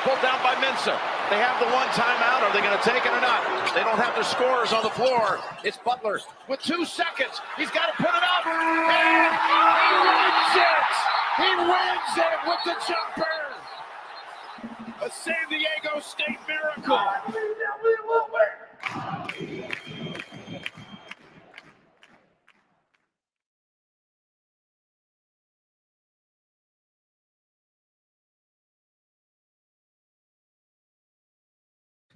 Pulled down by Mensah. They have the one timeout. Are they going to take it or not? They don't have the scorers on the floor. It's Butler with 2 seconds. He's got to put it up. And he wins it with the jumper. A San Diego State miracle.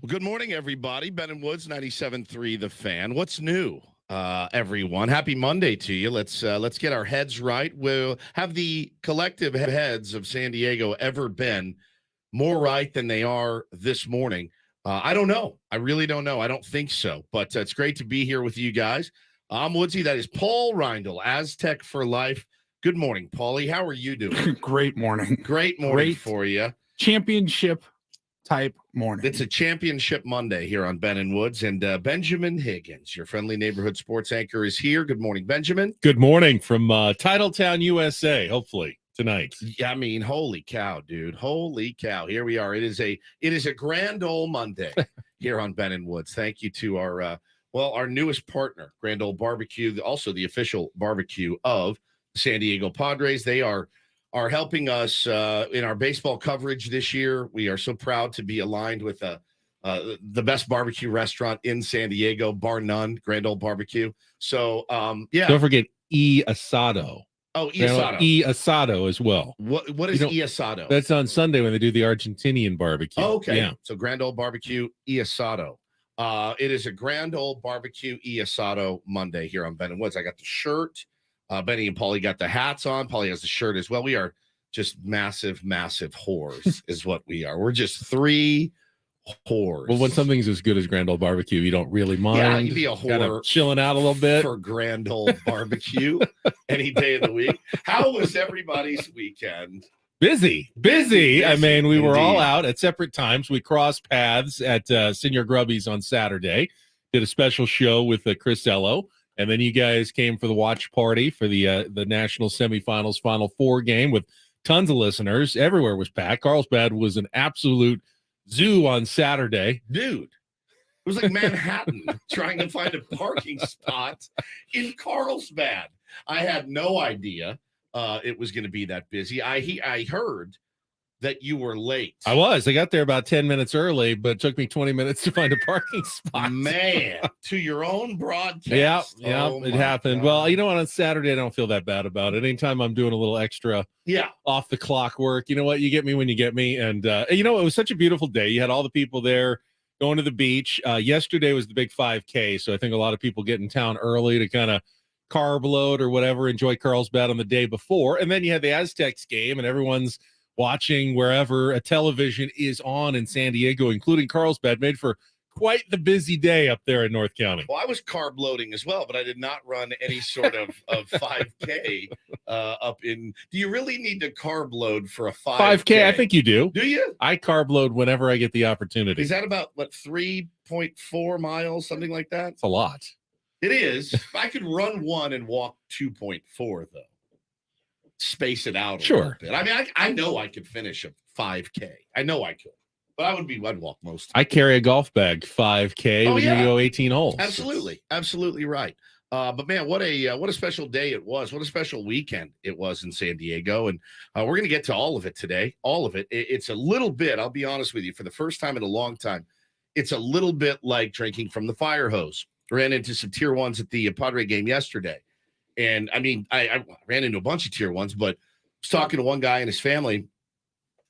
Well, good morning, everybody. Ben and Woods, 97.3 The Fan. What's new, everyone? Happy Monday to you. Let's get our heads right. We'll have the collective heads of San Diego ever been more right than they are this morning? I don't know. I really don't know. I don't think so. But it's great to be here with you guys. I'm Woodsy. That is Paul Reindl, Aztec for Life. Good morning, Paulie. How are you doing? Great morning. Great morning for you. Championship type morning. It's a championship Monday here on Ben and Woods, and Benjamin Higgins, your friendly neighborhood sports anchor, is here. Good morning, Benjamin. Good morning from Titletown, USA. Hopefully tonight. Yeah, I mean, holy cow, dude! Holy cow! Here we are. It is a grand old Monday here on Ben and Woods. Thank you to our newest partner, Grand Ole Barbecue, also the official barbecue of San Diego Padres. They are helping us in our baseball coverage this year. We are so proud to be aligned with the best barbecue restaurant in San Diego, bar none, Grand Ole Barbecue. So, yeah. Don't forget E Asado. Oh, E Asado. E Asado as well. What is E Asado? That's on Sunday when they do the Argentinian barbecue. Oh, okay. Yeah. So Grand Ole Barbecue, E Asado. It is a Grand Ole Barbecue, E Asado Monday here on Ben and Woods. I got the shirt. Benny and Paulie got the hats on. Paulie has the shirt as well. We are just massive, massive whores is what we are. We're just 3 whores. Well, when something's as good as Grand Ole Barbecue, you don't really mind. Yeah, you'd be a whore. Kind of chilling out a little bit. For Grand Ole Barbecue any day of the week. How was everybody's weekend? Busy. I mean, we were all Indeed. out at separate times. We crossed paths at Senior Grubby's on Saturday. Did a special show with Chris Ello. And then you guys came for the watch party for the national semifinals Final Four game with tons of listeners. Everywhere was packed. Carlsbad was an absolute zoo on Saturday. Dude, it was like Manhattan trying to find a parking spot in Carlsbad. I had no idea it was going to be that busy. I heard that you were late. I was. I got there about 10 minutes early, but it took me 20 minutes to find a parking spot. Man, to your own broadcast. Yeah, Oh, it my happened. God. Well, you know what? On Saturday, I don't feel that bad about it. Anytime I'm doing a little extra off the clock work, you know what? You get me when you get me. And, it was such a beautiful day. You had all the people there going to the beach. Yesterday was the big 5K, so I think a lot of people get in town early to kind of carb load or whatever, enjoy Carlsbad on the day before. And then you had the Aztecs game, and everyone's watching wherever a television is on in San Diego, including Carlsbad. Made for quite the busy day up there in North County. Well, I was carb loading as well, but I did not run any sort of 5K up in. Do you really need to carb load for a 5K? I think you do. Do you? I carb load whenever I get the opportunity. Is that about, 3.4 miles, something like that? It's a lot. It is. I could run 1 and walk 2.4, though. Space it out a little bit. I mean, I know I could finish a 5K. I know I could. But I'd walk most. I carry a golf bag 5K when you go 18 holes. Absolutely right. But man, what a special day it was. What a special weekend it was in San Diego. And we're going to get to all of it today. All of it. It's a little bit, I'll be honest with you, for the first time in a long time, it's a little bit like drinking from the fire hose. Ran into some tier ones at the Padre game yesterday. And I mean, I ran into a bunch of tier ones, but I was talking to one guy and his family,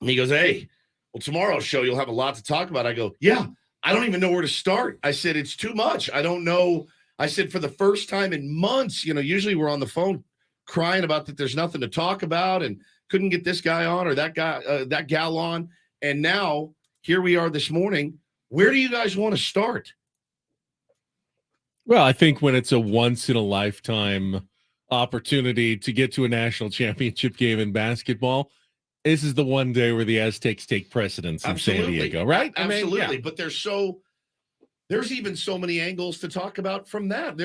and he goes, "Hey, well, tomorrow's show, you'll have a lot to talk about." I go, "Yeah, I don't even know where to start." I said, "It's too much. I don't know." I said, for the first time in months, usually we're on the phone crying about that there's nothing to talk about and couldn't get this guy on or that guy, that gal on. And now here we are this morning. Where do you guys want to start? Well, I think when it's a once in a lifetime opportunity to get to a national championship game in basketball, this is the one day where the Aztecs take precedence in San Diego, right? Absolutely. I mean, yeah. But there's even so many angles to talk about from that.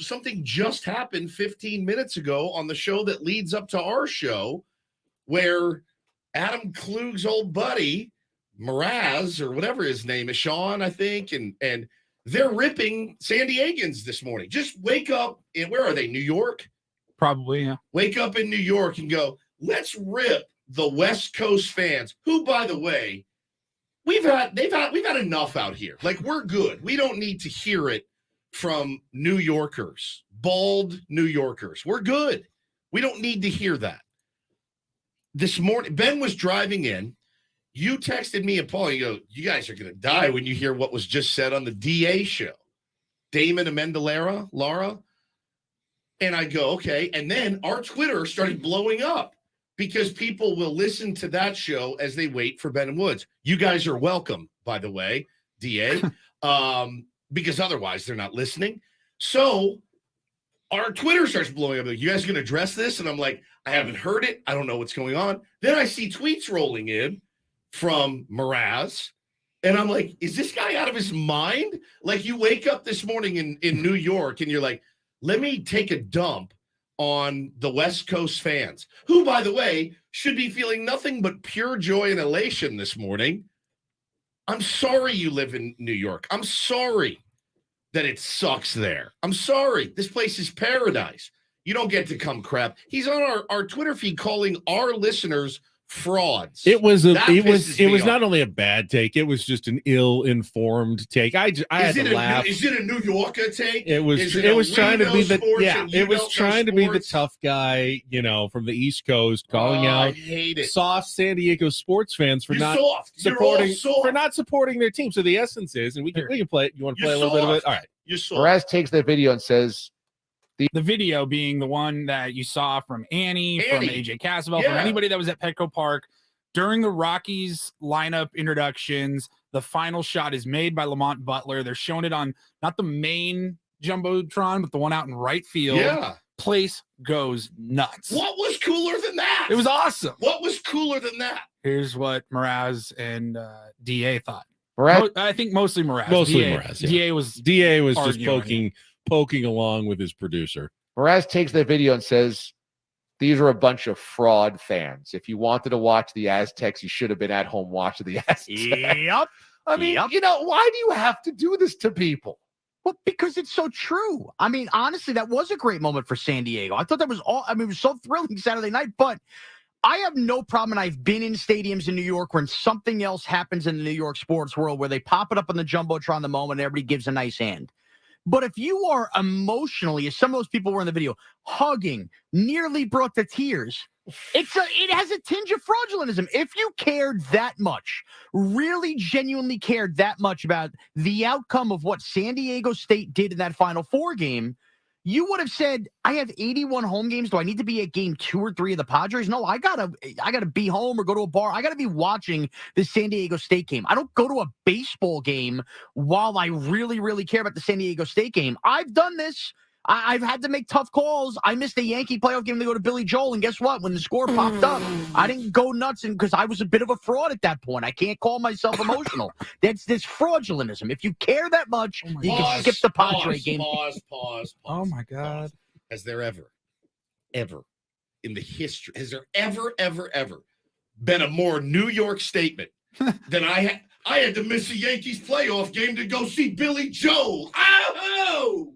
Something just happened 15 minutes ago on the show that leads up to our show, where Adam Klug's old buddy Mraz or whatever his name is, Sean, I think, and they're ripping San Diegans this morning. Just wake up and where are they? New York? Probably, yeah. Wake up in New York and go, let's rip the West Coast fans, who, by the way, we've had enough out here. Like, we're good. We don't need to hear it from New Yorkers, bald New Yorkers. We're good. We don't need to hear that. This morning, Ben was driving in. You texted me and Paul, you go, you guys are going to die when you hear what was just said on the DA show. Damon Amendolara, Laura. And I go, okay. And then our Twitter started blowing up because people will listen to that show as they wait for Ben and Woods. You guys are welcome, by the way, DA, because otherwise they're not listening. So our Twitter starts blowing up. Like, you guys going to address this? And I'm like, I haven't heard it. I don't know what's going on. Then I see tweets rolling in from Mraz. And I'm like, is this guy out of his mind? Like, you wake up this morning in New York and you're like, let me take a dump on the West Coast fans, who, by the way, should be feeling nothing but pure joy and elation this morning. I'm sorry you live in New York. I'm sorry that it sucks there. I'm sorry. This place is paradise. You don't get to come crap. He's on our Twitter feed calling our listeners frauds. It was not only a bad take, it was just an ill-informed take. I had to laugh. Is it a New Yorker take? It was trying to be the tough guy, from the East Coast, calling out soft San Diego sports fans for not supporting their team. So the essence is, and we can play it. You want to play a little bit of it? All right. Mraz takes that video and says, the video being the one that you saw from Annie. From AJ Cassavell, from anybody that was at Petco Park during the Rockies lineup introductions. The final shot is made by Lamont Butler. They're showing it on not the main Jumbotron, but the one out in right field. Yeah. Place goes nuts. What was cooler than that? It was awesome. What was cooler than that? Here's what Mraz and DA thought. I think mostly Mraz. Mraz. Yeah. DA was just poking along with his producer. Mraz takes that video and says, these are a bunch of fraud fans. If you wanted to watch the Aztecs, you should have been at home watching the Aztecs. Yep. I mean, why do you have to do this to people? Well, because it's so true. I mean, honestly, that was a great moment for San Diego. I thought that was it was so thrilling Saturday night, but I have no problem, and I've been in stadiums in New York when something else happens in the New York sports world where they pop it up on the Jumbotron the moment and everybody gives a nice hand. But if you are emotionally, as some of those people were in the video, hugging, nearly brought to tears, it has a tinge of fraudulentism. If you cared that much, really genuinely cared that much about the outcome of what San Diego State did in that Final Four game, you would have said, I have 81 home games. Do I need to be at game 2 or 3 of the Padres? No, I gotta be home or go to a bar. I gotta be watching the San Diego State game. I don't go to a baseball game while I really, really care about the San Diego State game. I've done this. I've had to make tough calls. I missed a Yankee playoff game to go to Billy Joel, and guess what? When the score popped up, I didn't go nuts because I was a bit of a fraud at that point. I can't call myself emotional. That's this fraudulentism. If you care that much, you can skip the Padre game. Pause. Oh, my God. Has there ever in the history, has there ever been a more New York statement than I had to miss a Yankees playoff game to go see Billy Joel? Oh!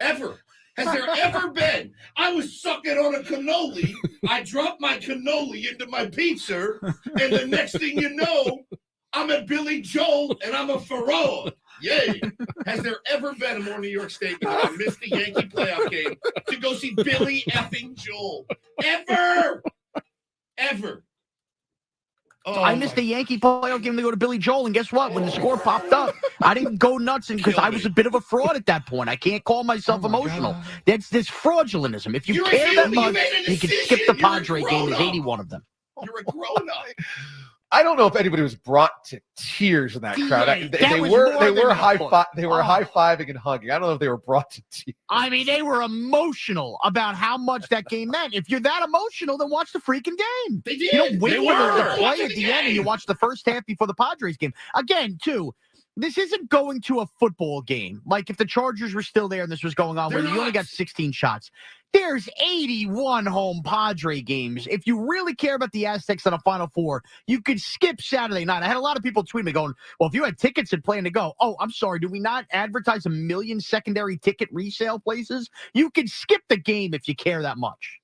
Ever. Has there ever been? I was sucking on a cannoli. I dropped my cannoli into my pizza, and the next thing you know, I'm at Billy Joel, and I'm a fraud. Yay. Has there ever been a more New York statement that I missed the Yankee playoff game to go see Billy effing Joel? Ever. Oh, I missed the Yankee playoff game to go to Billy Joel, and guess what? When the score popped up, I didn't go nuts because I was a bit of a fraud at that point. I can't call myself emotional. God. That's this fraudulentism. If you care that much, you can skip the Padre game. There's 81 of them. You're a grown-up. I don't know if anybody was brought to tears in that crowd. They were high-fiving and hugging. I don't know if they were brought to tears. I mean, they were emotional about how much that game meant. If you're that emotional, then watch the freaking game. They did. You don't wait for the play at the end and you watch the first half before the Padres game. Again, too, this isn't going to a football game. Like if the Chargers were still there and this was going on, where you only got 16 shots. There's 81 home Padre games. If you really care about the Aztecs on a Final Four, you could skip Saturday night. I had a lot of people tweet me going, well, if you had tickets and plan to go, oh, I'm sorry, do we not advertise 1 million secondary ticket resale places? You could skip the game if you care that much.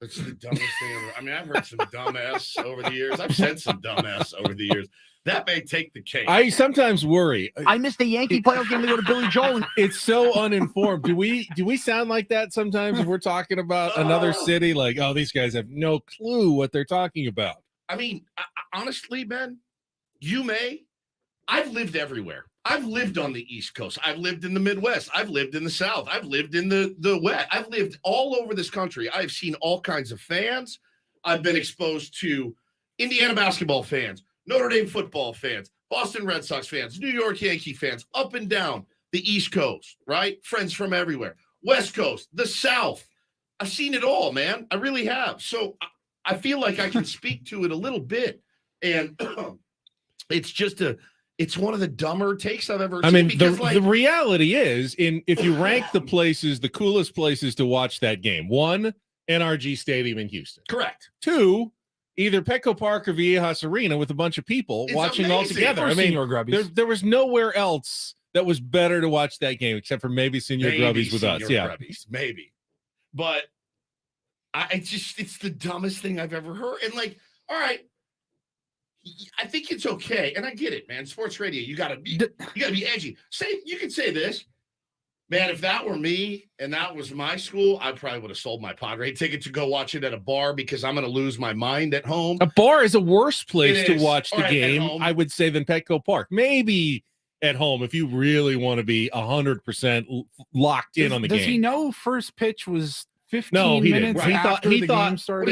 It's the dumbest thing ever. I mean, I've heard some dumbass over the years. I've said some dumbass over the years. That may take the cake. I sometimes worry. I missed the Yankee playoff game to go to Billy Joel. It's so uninformed. Do we sound like that sometimes if we're talking about another city? Like, oh, these guys have no clue what they're talking about. I mean, honestly, Ben, I've lived everywhere. I've lived on the East Coast. I've lived in the Midwest. I've lived in the South. I've lived in the West. I've lived all over this country. I've seen all kinds of fans. I've been exposed to Indiana basketball fans, Notre Dame football fans, Boston Red Sox fans, New York Yankee fans, up and down the East Coast, right? Friends from everywhere. West Coast, the South. I've seen it all, man. I really have. So I feel like I can speak to it a little bit. And it's one of the dumber takes I've ever seen. I mean, because, the reality is, if you rank the places, the coolest places to watch that game, 1, NRG Stadium in Houston. Correct. 2, either Petco Park or Viejas Arena with a bunch of people watching all together. I mean, there was nowhere else that was better to watch that game except for maybe Senior Grubbies with us. Yeah, Grubbies, maybe. But it's the dumbest thing I've ever heard. And like, all right, I think it's okay, and I get it, man. Sports radio, you gotta be edgy. You can say this. Man, if that were me and that was my school, I probably would have sold my Padre ticket to go watch it at a bar because I'm going to lose my mind at home. A bar is a worse place to watch the game, I would say, than Petco Park. Maybe at home if you really want to be 100% locked in on the game. Does he know first pitch was 15 minutes after the game started?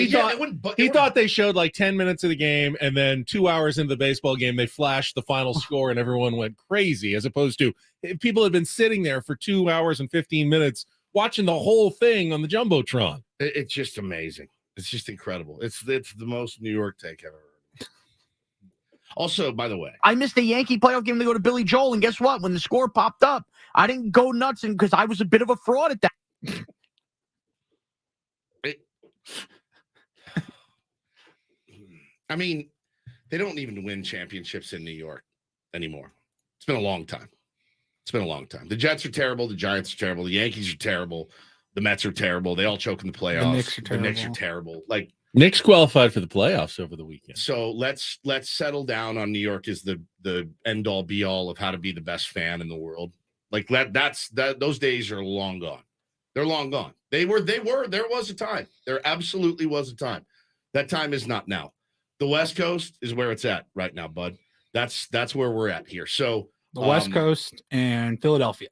He thought they showed like 10 minutes of the game, and then 2 hours into the baseball game, they flashed the final score, and everyone went crazy, as opposed to if people had been sitting there for 2 hours and 15 minutes watching the whole thing on the Jumbotron. It's just amazing. It's just incredible. It's the most New York take I've ever heard. Also, by the way, I missed the Yankee playoff game to go to Billy Joel, and guess what? When the score popped up, I didn't go nuts because I was a bit of a fraud at that. I mean, they don't even win championships in New York anymore. It's been a long time. The Jets are terrible. The Giants are terrible. The Yankees are terrible. The Mets are terrible. They all choke in the playoffs. The Knicks are terrible. Like, Knicks qualified for the playoffs over the weekend. So let's settle down on New York as the end all be all of how to be the best fan in the world. Like those days are long gone. They're long gone. There was a time. There absolutely was a time. That time is not now. The West Coast is where it's at right now, bud. That's where we're at here. So the West Coast and Philadelphia.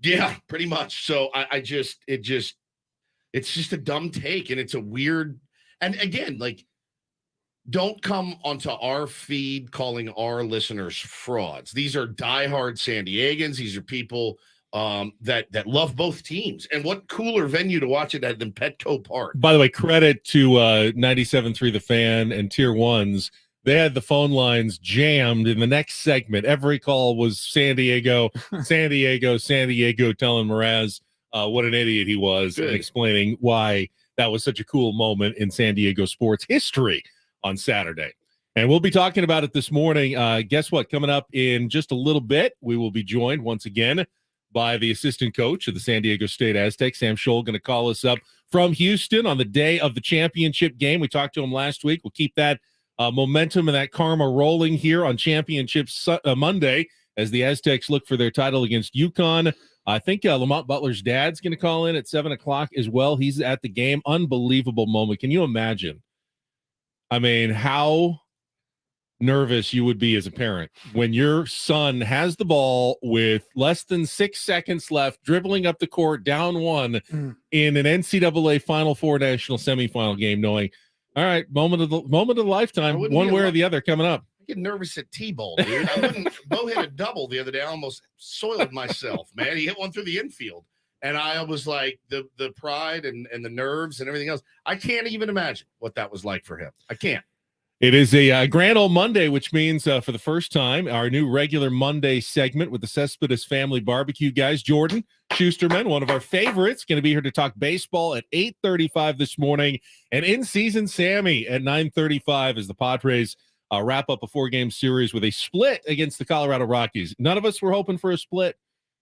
Yeah, pretty much. So it's just a dumb take, and it's a weird. And again, like, don't come onto our feed calling our listeners frauds. These are diehard San Diegans. These are people that love both teams. And what cooler venue to watch it at than Petco Park? By the way, credit to 97.3 The Fan and Tier 1s. They had the phone lines jammed in the next segment. Every call was San Diego, San Diego, San Diego, telling Mraz what an idiot he was and explaining why that was such a cool moment in San Diego sports history on Saturday. And we'll be talking about it this morning. Guess what? Coming up in just a little bit, we will be joined once again by the assistant coach of the San Diego State Aztecs, Sam Scholl, going to call us up from Houston on the day of the championship game. We talked to him last week. We'll keep that momentum and that karma rolling here on Championship Monday as the Aztecs look for their title against UConn. I think Lamont Butler's dad's going to call in at 7 o'clock as well. He's at the game. Unbelievable moment. Can you imagine? I mean, how nervous you would be as a parent when your son has the ball with less than 6 seconds left, dribbling up the court, down one in an NCAA Final Four national semifinal game, knowing, all right, moment of the lifetime, one way or the other coming up. I get nervous at T-ball, dude. Bo hit a double the other day. I almost soiled myself, man. He hit one through the infield. And I was like, the pride and the nerves and everything else. I can't even imagine what that was like for him. I can't. It is a grand old Monday, which means for the first time, our new regular Monday segment with the Cespedes Family Barbecue guys. Jordan Schusterman, one of our favorites, going to be here to talk baseball at 8:35 this morning. And in-season Sammy at 9:35 as the Padres wrap up a 4-game series with a split against the Colorado Rockies. None of us were hoping for a split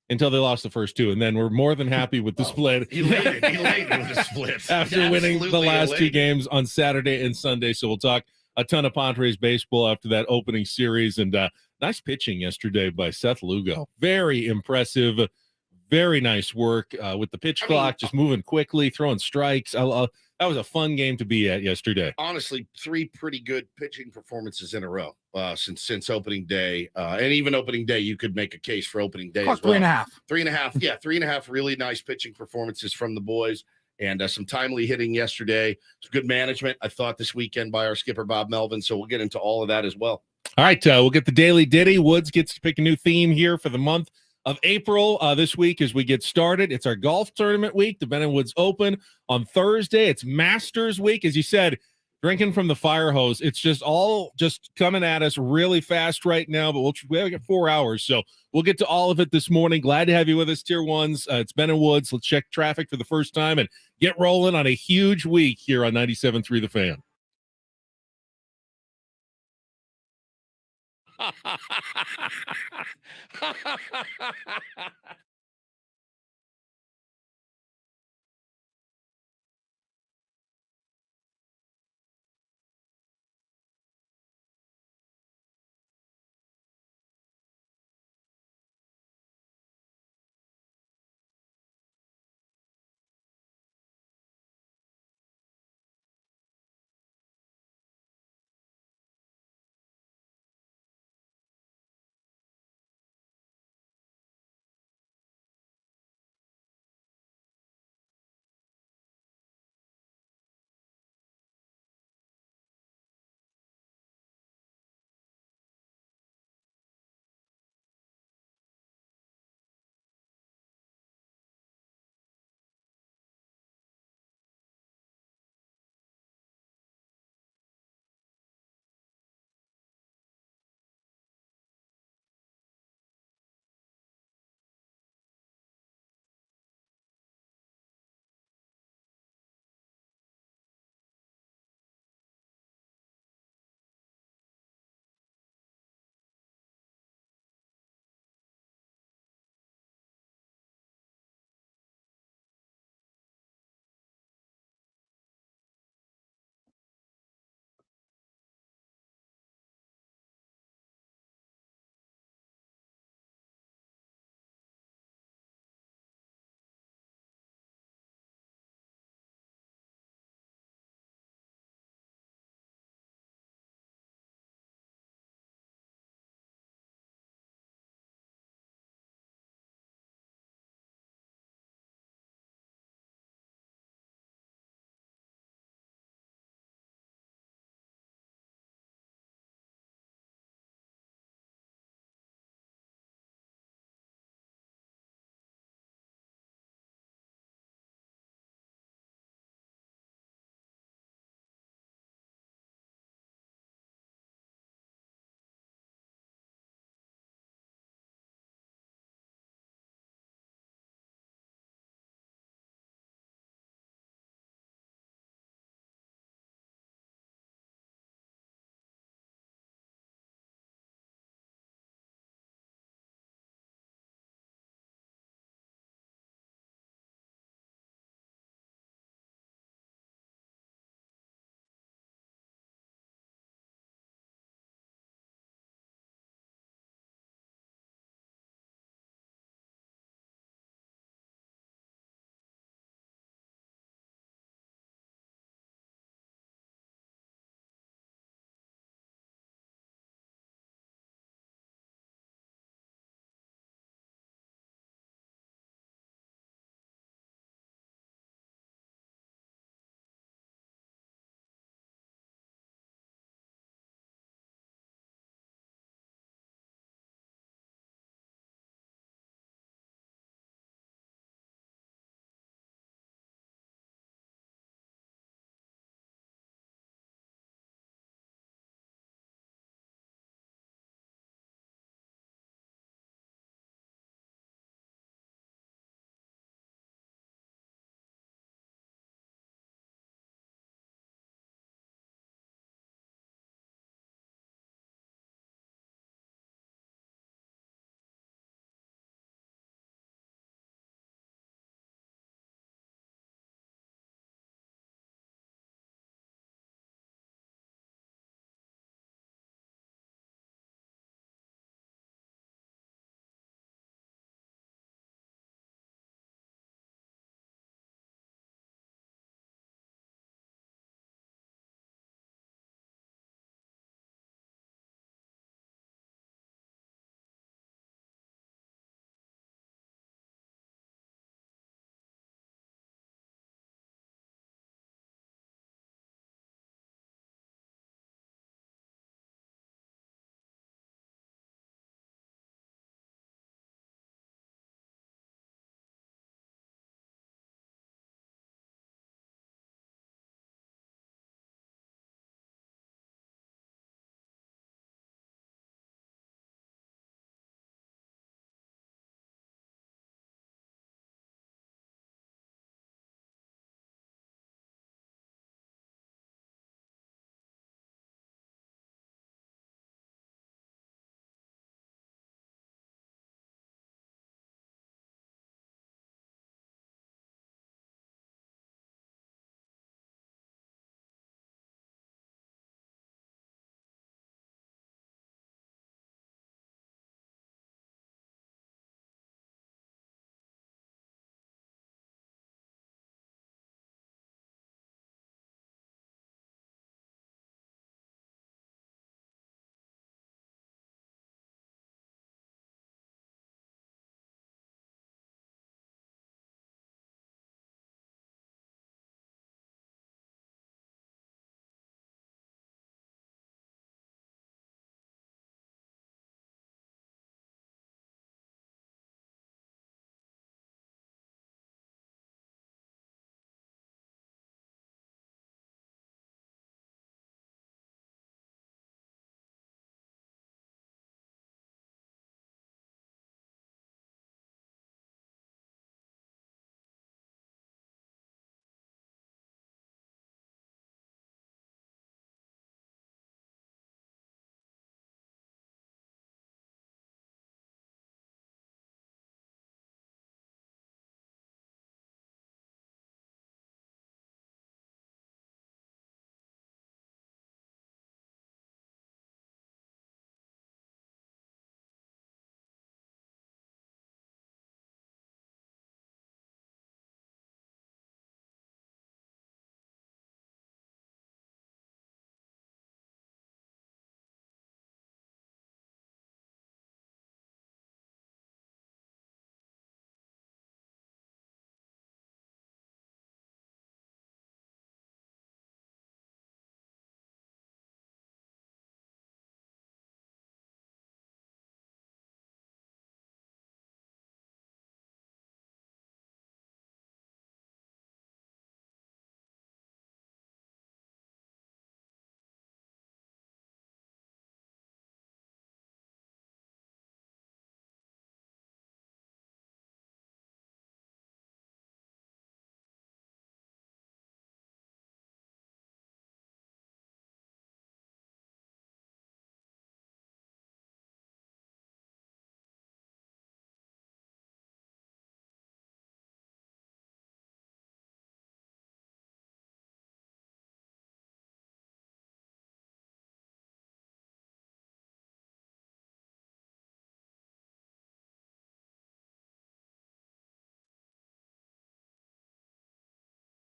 until they lost the first two, and then we're more than happy with the split. Elated with the split. After winning the last 2 games on Saturday and Sunday. So we'll talk a ton of Padres baseball after that opening series. And nice pitching yesterday by Seth Lugo. Very impressive. Very nice work with the pitch clock, just moving quickly, throwing strikes. That was a fun game to be at yesterday. Honestly, 3 pretty good pitching performances in a row since opening day. And even opening day, you could make a case for opening day as well. 3.5. 3.5. Yeah, 3.5 really nice pitching performances from the boys. And some timely hitting yesterday. Some good management, I thought, this weekend by our skipper, Bob Melvin. So we'll get into all of that as well. All right, we'll get the Daily Ditty. Woods gets to pick a new theme here for the month of April this week as we get started. It's our golf tournament week, the Ben & Woods Open on Thursday. It's Masters week. As you said, drinking from the fire hose. It's just all just coming at us really fast right now, but we have 4 hours, so we'll get to all of it this morning. Glad to have you with us, Tier 1s. It's Ben & Woods. Let's check traffic for the first time and get rolling on a huge week here on 97.3 The Fan.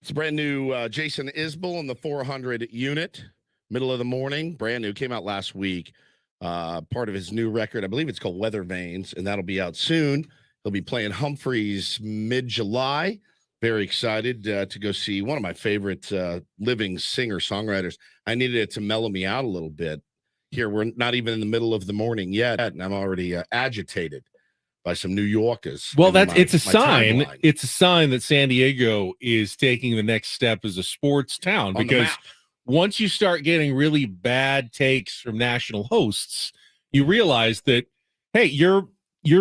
It's a brand new Jason Isbell in the 400 unit, middle of the morning, brand new, came out last week. Part of his new record, I believe it's called Weather Vanes, and that'll be out soon. He'll be playing Humphreys mid-July. Very excited to go see one of my favorite living singer-songwriters. I needed it to mellow me out a little bit. Here, we're not even in the middle of the morning yet, and I'm already agitated by some New Yorkers. Well, it's a sign. Timeline. It's a sign that San Diego is taking the next step as a sports town, because once you start getting really bad takes from national hosts, you realize that, hey, you're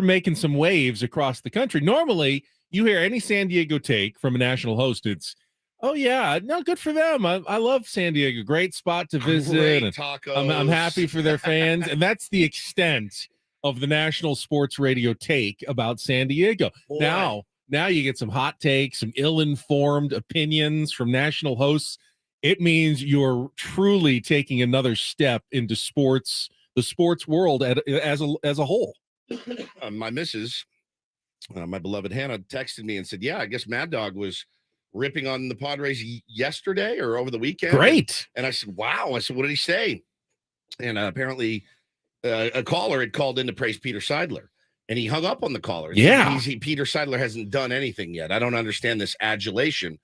making some waves across the country. Normally, you hear any San Diego take from a national host, it's, oh yeah, no, good for them. I love San Diego, great spot to visit. Great tacos. I'm happy for their fans, and that's the extent of the national sports radio take about San Diego. Boy. Now you get some hot takes, some ill-informed opinions from national hosts. It means you're truly taking another step into sports, the sports world as a whole. My missus, my beloved Hannah, texted me and said, yeah, I guess Mad Dog was ripping on the Padres yesterday or over the weekend. Great. And I said, wow. I said, what did he say? And apparently a caller had called in to praise Peter Seidler, and he hung up on the caller. Yeah. Peter Seidler hasn't done anything yet. I don't understand this adulation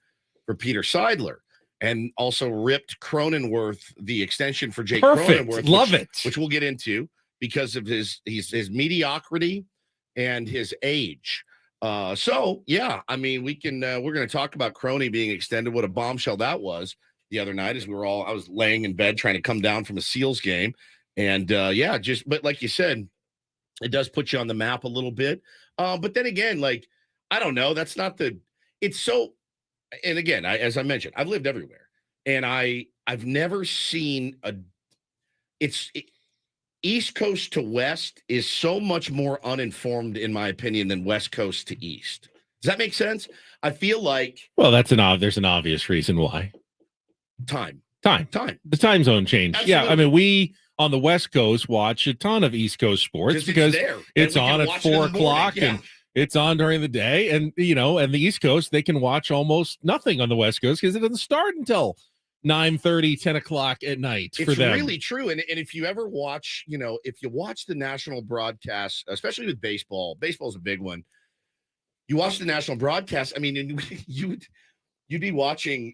for Peter Seidler. And also ripped Cronenworth, the extension for Jake Cronenworth. Love it. Which we'll get into because of his mediocrity and his age. So yeah, I mean, we're going to talk about Crony being extended. What a bombshell that was the other night, as I was laying in bed trying to come down from a Seals game. And but like you said, it does put you on the map a little bit. But then again, like, I don't know, and again, as I mentioned, I've lived everywhere, and I've never seen East Coast to West is so much more uninformed, in my opinion, than West Coast to East. Does that make sense? I feel like, well, there's an obvious reason why. Time. The time zone change. Absolutely. Yeah, I mean, we on the West Coast watch a ton of East Coast sports because it's on at 4 o'clock and it's on during the day. And, and the East Coast, they can watch almost nothing on the West Coast because it doesn't start until 9:30, 10 o'clock at night for them. It's really true. And if you ever watch, if you watch the national broadcast, especially with baseball is a big one. You watch the national broadcast. I mean, you'd be watching,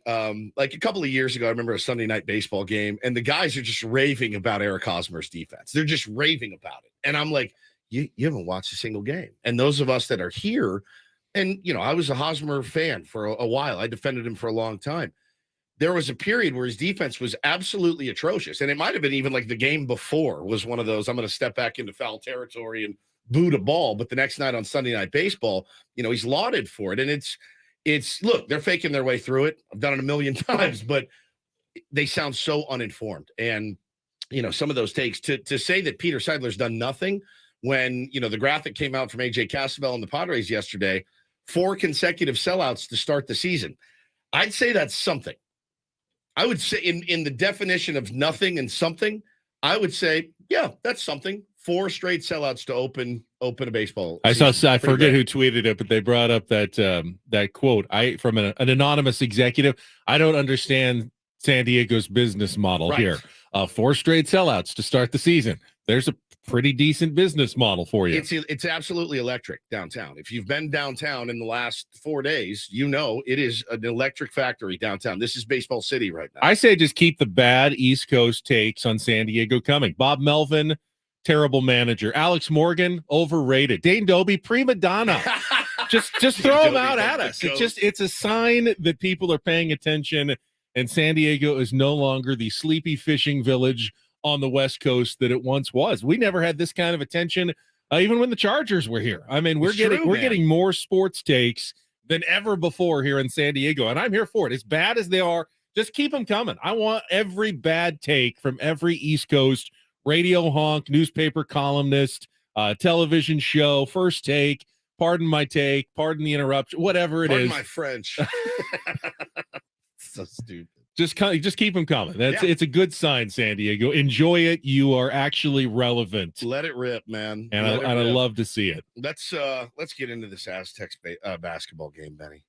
like a couple of years ago, I remember a Sunday night baseball game, and the guys are just raving about Eric Hosmer's defense. They're just raving about it. And I'm like, you haven't watched a single game. And those of us that are here, and, I was a Hosmer fan for a while. I defended him for a long time. There was a period where his defense was absolutely atrocious. And it might have been even like the game before was one of those, I'm going to step back into foul territory and boot a ball. But the next night on Sunday Night Baseball, he's lauded for it. And it's look, they're faking their way through it. I've done it a million times, but they sound so uninformed. And, some of those takes to say that Peter Seidler's done nothing when, the graphic came out from AJ Cassavell and the Padres yesterday, 4 consecutive sellouts to start the season. I'd say that's something. I would say in the definition of nothing and something, I would say, yeah, that's something. 4 straight sellouts to open a baseball season. I forget who tweeted it, but they brought up that quote from an anonymous executive. I don't understand San Diego's business model here. 4 straight sellouts to start the season. There's a pretty decent business model for you. It's absolutely electric downtown. If you've been downtown in the last 4 days, it is an electric factory downtown. This is Baseball City right now. I say just keep the bad East Coast takes on San Diego coming. Bob Melvin, terrible manager. Alex Morgan, overrated. Dane Doby, prima donna. just throw them out at us. It's a sign that people are paying attention, and San Diego is no longer the sleepy fishing village on the West Coast that it once was. We never had this kind of attention, even when the Chargers were here. I mean, we're getting more sports takes than ever before here in San Diego, and I'm here for it. As bad as they are, just keep them coming. I want every bad take from every East Coast radio honk, newspaper columnist, television show, first take, pardon my take, pardon the interruption, whatever it is. Pardon my French. So stupid. Just keep them coming. It's a good sign, San Diego. Enjoy it. You are actually relevant. Let it rip, man. And I love to see it. Let's get into this Aztecs basketball game, Benny.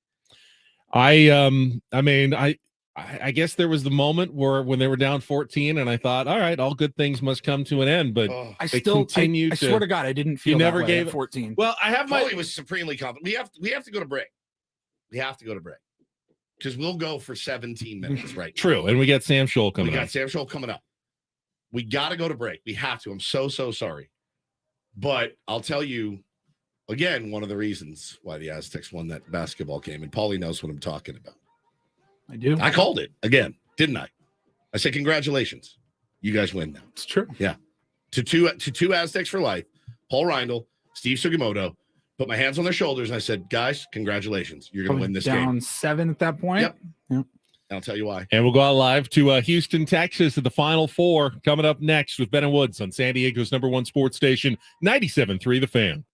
I guess there was the moment when they were down 14, and I thought, all right, all good things must come to an end. But I swear to God, I didn't feel. You never that way gave at 14. Well, I have Paulie was supremely confident. We have to go to break. We have to go to break because we'll go for 17 minutes, right? True, and we got Sam Scholl coming. We got Sam Scholl coming up. We got to go to break. We have to. I'm so sorry, but I'll tell you again. One of the reasons why the Aztecs won that basketball game, and Paulie knows what I'm talking about. I do. I called it again, didn't I? I said, congratulations. You guys win now. It's true. Yeah. To two Aztecs for life, Paul Reindl, Steve Sugimoto, put my hands on their shoulders, and I said, guys, congratulations. You're going to win this game. Down 7 at that point. Yep. Yep. I'll tell you why. And we'll go out live to Houston, Texas at the Final Four coming up next with Ben and Woods on San Diego's #1 sports station, 97.3 The Fan.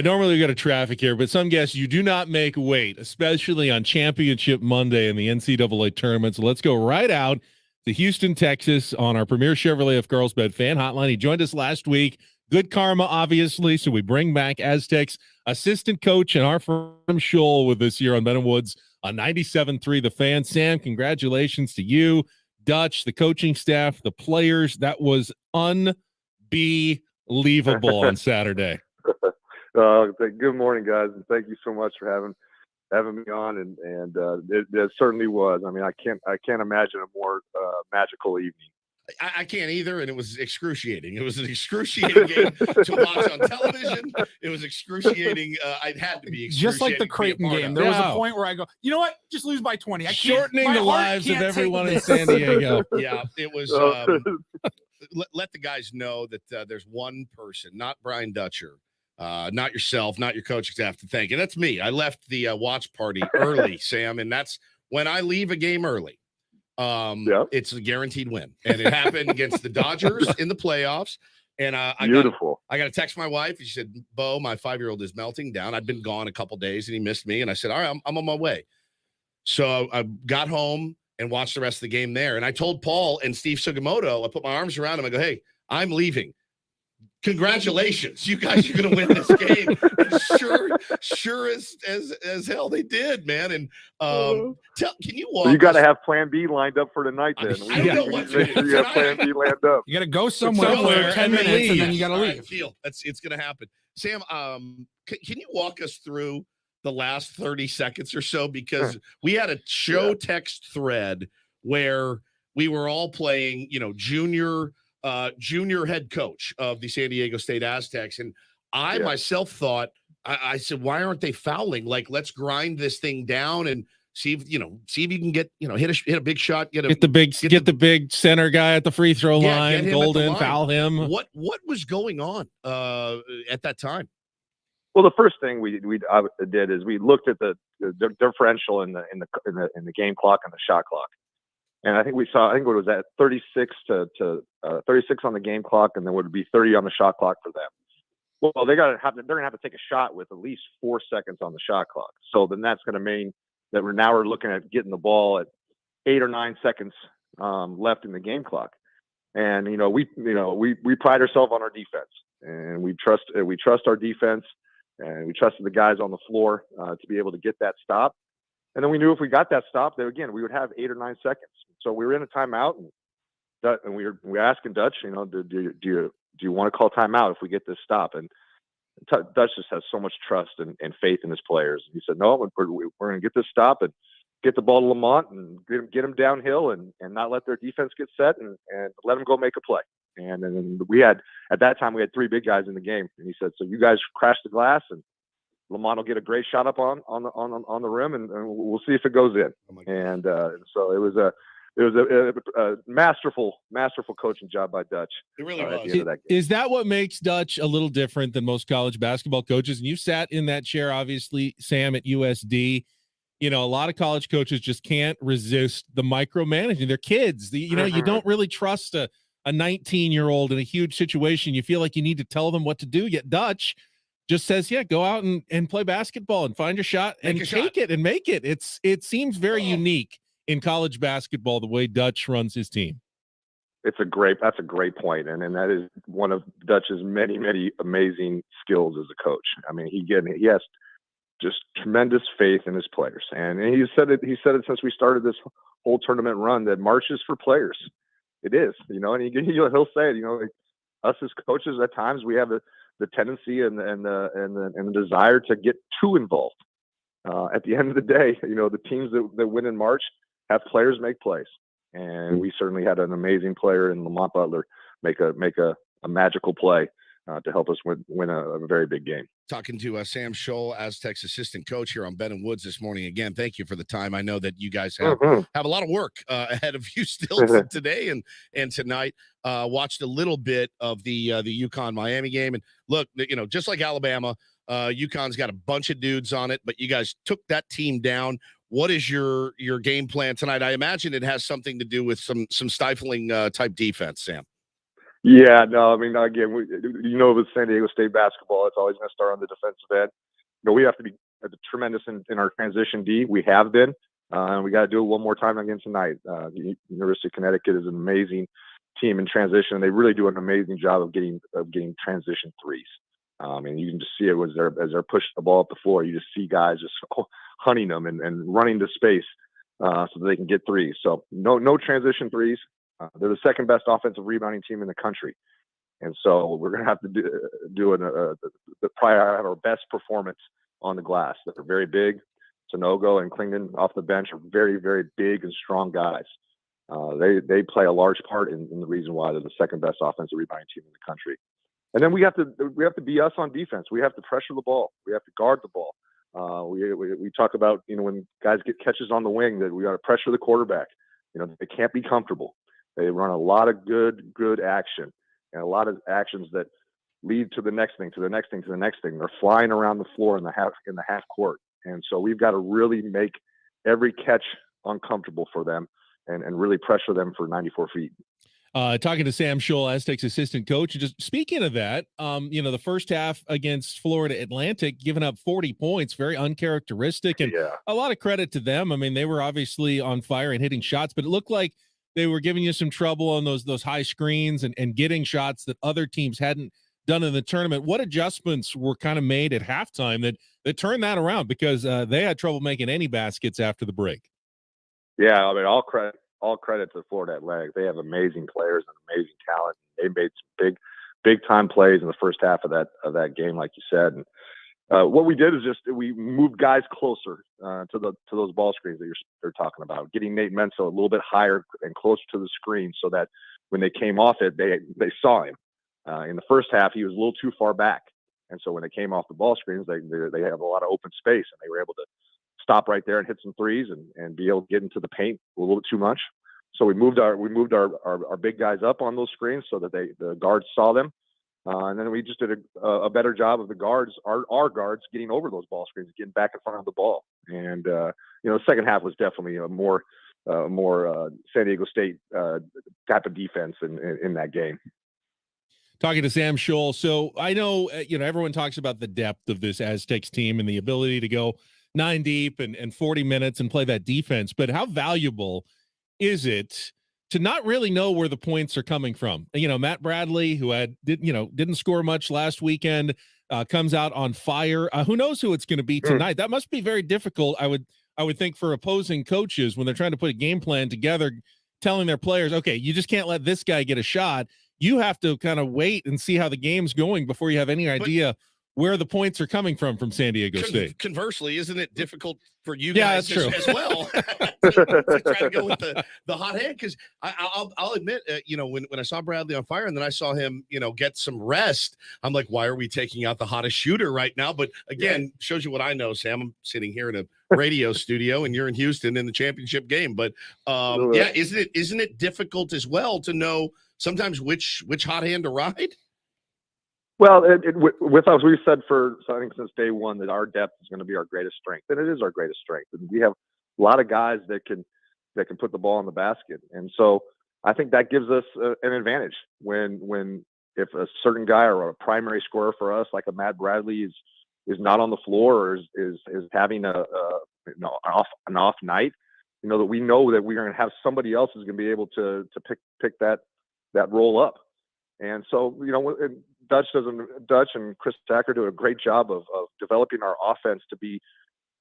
Normally we go to traffic here, but some guests you do not make wait, especially on Championship Monday in the NCAA tournament. So let's go right out to Houston, Texas on our premier Chevrolet of Carlsbad fan hotline. He joined us last week. Good karma, obviously. So we bring back Aztecs assistant coach and our firm Scholl with us here on Ben and Woods on 97.3 The Fan. Sam, congratulations to you, Dutch, the coaching staff, the players. That was unbelievable on Saturday. Good morning, guys, and thank you so much for having me on. And it certainly was. I mean, I can't imagine a more magical evening. I can't either, and it was excruciating. It was an excruciating game to watch on television. It was excruciating. It had to be excruciating. Just like the Creighton game. There was a point where I go, you know what? Just lose by 20. Shortening the lives of everyone in San Diego. Yeah, it was. Let the guys know that there's one person, not Brian Dutcher, not yourself, not your coaching staff to thank. And that's me. I left the watch party early, Sam, and that's when I leave a game early. It's a guaranteed win, and it happened against the Dodgers in the playoffs. And I got to text my wife. She said, "Bo, my 5-year-old is melting down. I'd been gone a couple days, and he missed me." And I said, "All right, I'm on my way." So I got home and watched the rest of the game there. And I told Paul and Steve Sugimoto, I put my arms around him. I go, "Hey, I'm leaving. Congratulations, you guys are going to win this game." And sure as hell they did, man. And can you walk? So you got to have Plan B lined up for tonight. Then I don't know what to do. You have Plan B lined up. You got to go somewhere for 10 minutes, and then you got to leave. It's going to happen. Sam, can you walk us through the last 30 seconds or so, because we had a show text thread where we were all playing, junior head coach of the San Diego State Aztecs. And I myself thought, I said, why aren't they fouling? Like, let's grind this thing down and see if you can get, hit a big shot, get the big center guy at the free throw line, Golden, foul him. What was going on at that time? Well, the first thing we did is we looked at the differential in the game clock and the shot clock. And I think it was at 36 to 36 on the game clock, and then would be 30 on the shot clock for them. Well, they're going to have to take a shot with at least 4 seconds on the shot clock. So then that's going to mean that we're looking at getting the ball at 8 or 9 seconds left in the game clock. And we pride ourselves on our defense, and we trust our defense, and we trusted the guys on the floor to be able to get that stop. And then we knew if we got that stop, then again we would have 8 or 9 seconds. So we were in a timeout, and we were asking Dutch, do you want to call timeout if we get this stop? And Dutch just has so much trust and faith in his players. And he said, no, we're going to get this stop and get the ball to Lamont and get them downhill and not let their defense get set and let them go make a play. And then at that time we had 3 big guys in the game. And he said, so you guys crash the glass and Lamont will get a great shot up on the rim, and we'll see if it goes in. And so it was a masterful coaching job by Dutch. It really was. Is that what makes Dutch a little different than most college basketball coaches? And you sat in that chair, obviously, Sam, at USD. A lot of college coaches just can't resist the micromanaging. They're kids. You don't really trust a 19-year-old in a huge situation. You feel like you need to tell them what to do. Yet Dutch just says, go out and play basketball and find your shot and take it and make it. It seems very unique in college basketball, the way Dutch runs his team. That's a great point. And that is one of Dutch's many, many amazing skills as a coach. I mean, he has just tremendous faith in his players. And he said it since we started this whole tournament run, that March is for players. It is, and he'll say it, like us as coaches, at times we have the tendency and the desire to get too involved. At the end of the day, the teams that win in March have players make plays, and we certainly had an amazing player in Lamont Butler make a magical play to help us win a very big game. Talking to Sam Scholl, Aztecs assistant coach, here on Ben and Woods this morning. Again, thank you for the time. I know that you guys have a lot of work ahead of you still today and tonight. Watched a little bit of the UConn Miami game, and look, just like Alabama, UConn's got a bunch of dudes on it, but you guys took that team down. What is your game plan tonight? I imagine it has something to do with some stifling type defense, Sam. Yeah, no, I mean, again, with San Diego State basketball, it's always going to start on the defensive end. We have to be tremendous in our transition D. We have been, and we got to do it one more time again tonight. The University of Connecticut is an amazing team in transition, and they really do an amazing job of getting transition threes. And you can just see it as they're pushing the ball up the floor. You just see guys just hunting them and running to space so that they can get threes. So no transition threes. They're the second best offensive rebounding team in the country. And so we're going to have to do probably our best performance on the glass. They're very big. Sanogo and Klingman off the bench are very, very big and strong guys. They play a large part in the reason why they're the second best offensive rebounding team in the country. And then we have to be us on defense. We have to pressure the ball. We have to guard the ball. We talk about, when guys get catches on the wing, that we got to pressure the quarterback. They can't be comfortable. They run a lot of good action and a lot of actions that lead to the next thing, to the next thing, to the next thing. They're flying around the floor in the half court. And so we've got to really make every catch uncomfortable for them and really pressure them for 94 feet. Talking to Sam Scholl, Aztecs assistant coach. Just speaking of that, the first half against Florida Atlantic, giving up 40 points, very uncharacteristic, and a lot of credit to them. I mean, they were obviously on fire and hitting shots, but it looked like they were giving you some trouble on those high screens and getting shots that other teams hadn't done in the tournament. What adjustments were kind of made at halftime that turned that around? Because they had trouble making any baskets after the break. Yeah, I mean, all credit to Florida Atlantic. They have amazing players and amazing talent. They made some big time plays in the first half of that game, like you said. And what we did is we moved guys closer to those ball screens that you're talking about, getting Nate Menso a little bit higher and closer to the screen so that when they came off it, they saw him. In the first half, he was a little too far back, and so when they came off the ball screens, they have a lot of open space, and they were able to stop right there and hit some threes and be able to get into the paint a little bit too much. So we moved our big guys up on those screens so that the guards saw them. And then we just did a better job of the guards, our guards, getting over those ball screens, getting back in front of the ball. And the second half was definitely a more San Diego State type of defense in that game. Talking to Sam Scholl. So I know everyone talks about the depth of this Aztecs team and the ability to go 9 deep and 40 minutes and play that defense, but how valuable is it to not really know where the points are coming from? Matt Bradley, who didn't score much last weekend, comes out on fire. Who knows who it's going to be tonight? That must be very difficult, I would think, for opposing coaches when they're trying to put a game plan together, telling their players, okay, you just can't let this guy get a shot. You have to kind of wait and see how the game's going before you have any idea where the points are coming from San Diego State. Conversely, isn't it difficult for you guys as well to try to go with the hot hand? Because I'll admit, when I saw Bradley on fire and then I saw him, get some rest, I'm like, why are we taking out the hottest shooter right now? But again, shows you what I know, Sam. I'm sitting here in a radio studio and you're in Houston in the championship game. But isn't it difficult as well to know sometimes which hot hand to ride? Well, with us, we've said I think since day one that our depth is going to be our greatest strength, and it is our greatest strength. And we have a lot of guys that can put the ball in the basket, and so I think that gives us an advantage when if a certain guy or a primary scorer for us, like a Matt Bradley, is not on the floor or is having an off night, that we know that we're going to have somebody else who's going to be able to pick that role up, and so Dutch and Chris Tacker do a great job of developing our offense to be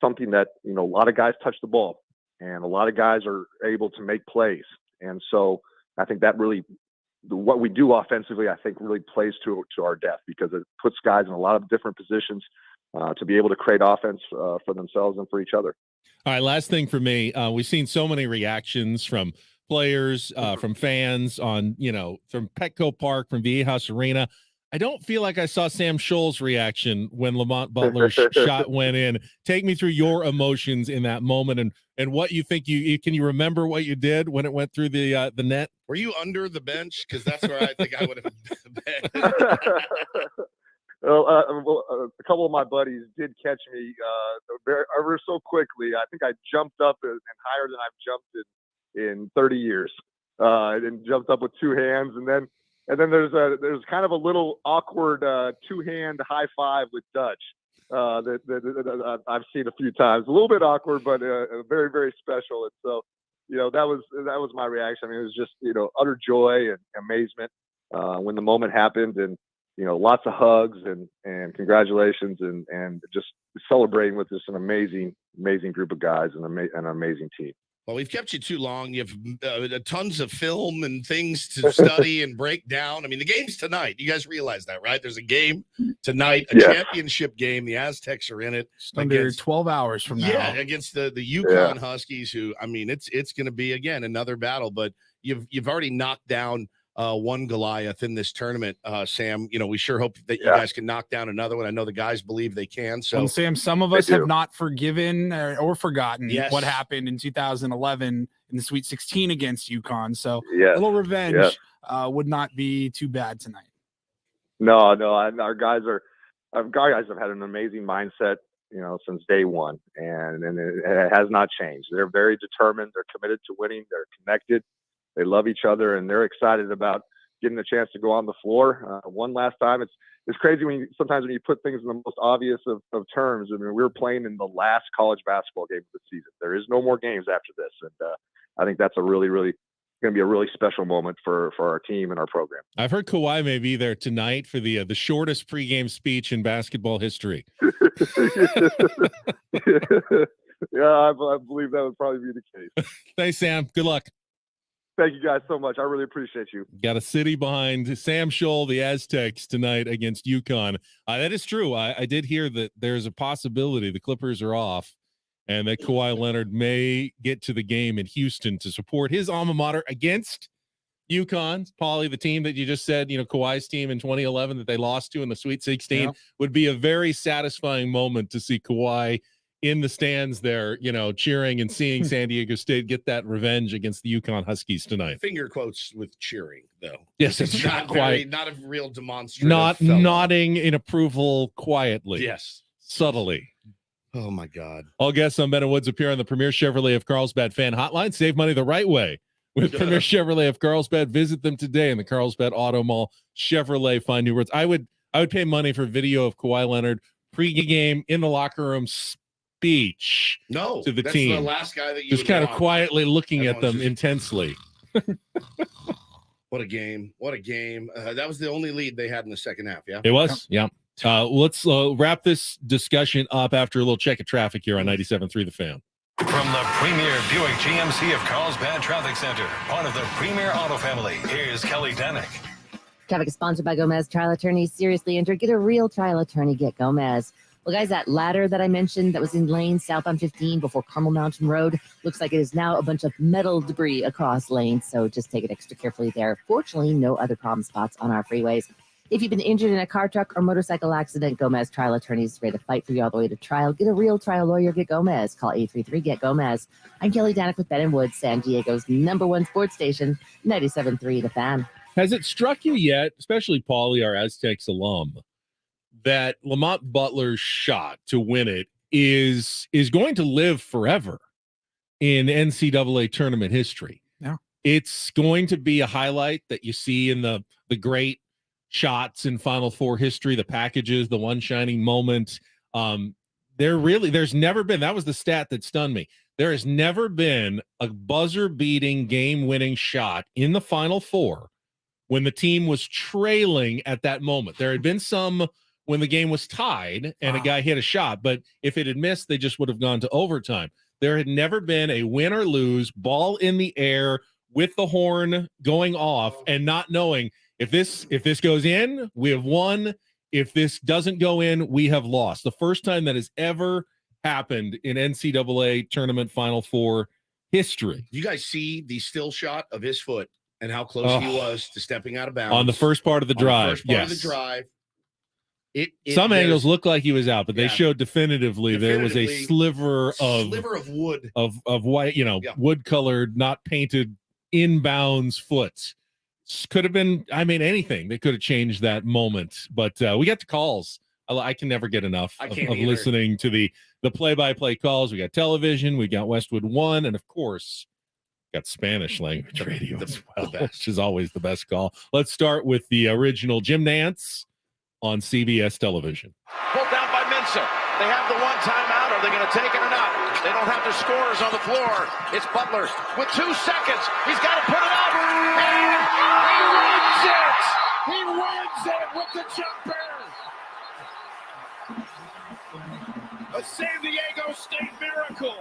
something that, a lot of guys touch the ball and a lot of guys are able to make plays. And so I think that really, what we do offensively, I think really plays to our depth because it puts guys in a lot of different positions to be able to create offense for themselves and for each other. All right. Last thing for me, we've seen so many reactions from players, from fans from Petco Park, from Viejas Arena. I don't feel like I saw Sam Scholl's reaction when Lamont Butler's shot went in. Take me through your emotions in that moment and what you think can you remember what you did when it went through the net? Were you under the bench? Because that's where I think I would have been. Well, a couple of my buddies did catch me ever so quickly. I think I jumped up and higher than I've jumped in 30 years. And jumped up with two hands, and then And then there's kind of a little awkward two-hand high five with Dutch that I've seen a few times. A little bit awkward, but very, very special. And so, that was my reaction. I mean, it was just, utter joy and amazement when the moment happened, and lots of hugs and congratulations and just celebrating with just an amazing group of guys and an amazing team. Well, we've kept you too long. You have tons of film and things to study and break down. I mean, the game's tonight. You guys realize that, right? There's a game tonight, a championship game. The Aztecs are in it. Under 12 hours from now. Yeah, against the UConn Huskies, who, I mean, it's going to be, again, another battle. But you've already knocked down one Goliath in this tournament, Sam. We sure hope that you guys can knock down another one. I know the guys believe they can. So, and Sam, some of us have not forgiven or forgotten what happened in 2011 in the Sweet 16 against UConn. So a little revenge would not be too bad tonight. No, our guys have had an amazing mindset, since day one, and it has not changed. They're very determined. They're committed to winning. They're connected. They love each other, and they're excited about getting a chance to go on the floor one last time. It's crazy sometimes when you put things in the most obvious of terms. I mean, we were playing in the last college basketball game of the season. There is no more games after this, and I think that's a really, really going to be a really special moment for our team and our program. I've heard Kawhi may be there tonight for the shortest pregame speech in basketball history. I believe that would probably be the case. Thanks, Sam. Good luck. Thank you guys so much. I really appreciate you. Got a city behind Sam Scholl, the Aztecs, tonight against UConn. That is true. I did hear that there's a possibility the Clippers are off and that Kawhi Leonard may get to the game in Houston to support his alma mater against UConn. Paulie, the team that you just said, Kawhi's team in 2011 that they lost to in the Sweet 16, would be a very satisfying moment to see Kawhi in the stands there, cheering and seeing San Diego State get that revenge against the UConn Huskies tonight. Finger quotes with cheering, though. Yes, it's not a real demonstrative. Not nodding in approval quietly. Yes. Subtly. Oh, my God. All guests on Ben and Woods appear on the Premier Chevrolet of Carlsbad fan hotline. Save money the right way with Premier Chevrolet of Carlsbad. Visit them today in the Carlsbad Auto Mall. Chevrolet, find new roads. I would pay money for video of Kawhi Leonard pre-game in the locker room speech to the team. The last guy that you just kind of quietly looking at them intensely. What a game. That was the only lead they had in the second half. It was. Let's wrap this discussion up after a little check of traffic here on 97.3 The Fan. From the Premier Buick GMC of Carlsbad Traffic Center, part of the Premier Auto family, here's Kelly Danick. Traffic is sponsored by Gomez Trial Attorneys. Seriously injured, get a real trial attorney. Get Gomez. Well, guys, that ladder that I mentioned that was in lanes south on 15 before Carmel Mountain Road looks like it is now a bunch of metal debris across lanes, so just take it extra carefully there. Fortunately, no other problem spots on our freeways. If you've been injured in a car, truck, or motorcycle accident, Gomez Trial Attorneys is ready to fight for you all the way to trial. Get a real trial lawyer. Get Gomez. Call 833-GET-GOMEZ. I'm Kelly Danick with Ben and Woods, San Diego's #1 sports station, 97.3 The Fan. Has it struck you yet, especially Paulie, our Aztecs alum, that Lamont Butler's shot to win it is going to live forever in NCAA tournament history? Yeah. It's going to be a highlight that you see in the great shots in Final Four history, the packages, the one shining moment. There's never been, that was the stat that stunned me. There has never been a buzzer-beating, game-winning shot in the Final Four when the team was trailing at that moment. There had been some when the game was tied and a guy hit a shot, but if it had missed, they just would have gone to overtime. There had never been a win or lose, ball in the air with the horn going off and not knowing if this goes in, we have won. If this doesn't go in, we have lost. The first time that has ever happened in NCAA tournament Final Four history. You guys see the still shot of his foot and how close he was to stepping out of bounds on the first part of the drive. Some angles look like he was out, but they showed definitively there was a sliver of wood of white, wood colored, not painted inbounds foot. Could have been, anything that could have changed that moment. But we got the calls. I can never get enough of listening to the play-by-play calls. We got television, we got Westwood One, and of course, Got Spanish language radio as well, which is always the best call. Let's start with the original Jim Nantz on CBS television. Pulled down by Mensah. They have the one timeout. Are they going to take it or not? They don't have the scorers on the floor. It's Butler with 2 seconds. He's got to put it up. And he wins it. He wins it with the jumper. A San Diego State miracle.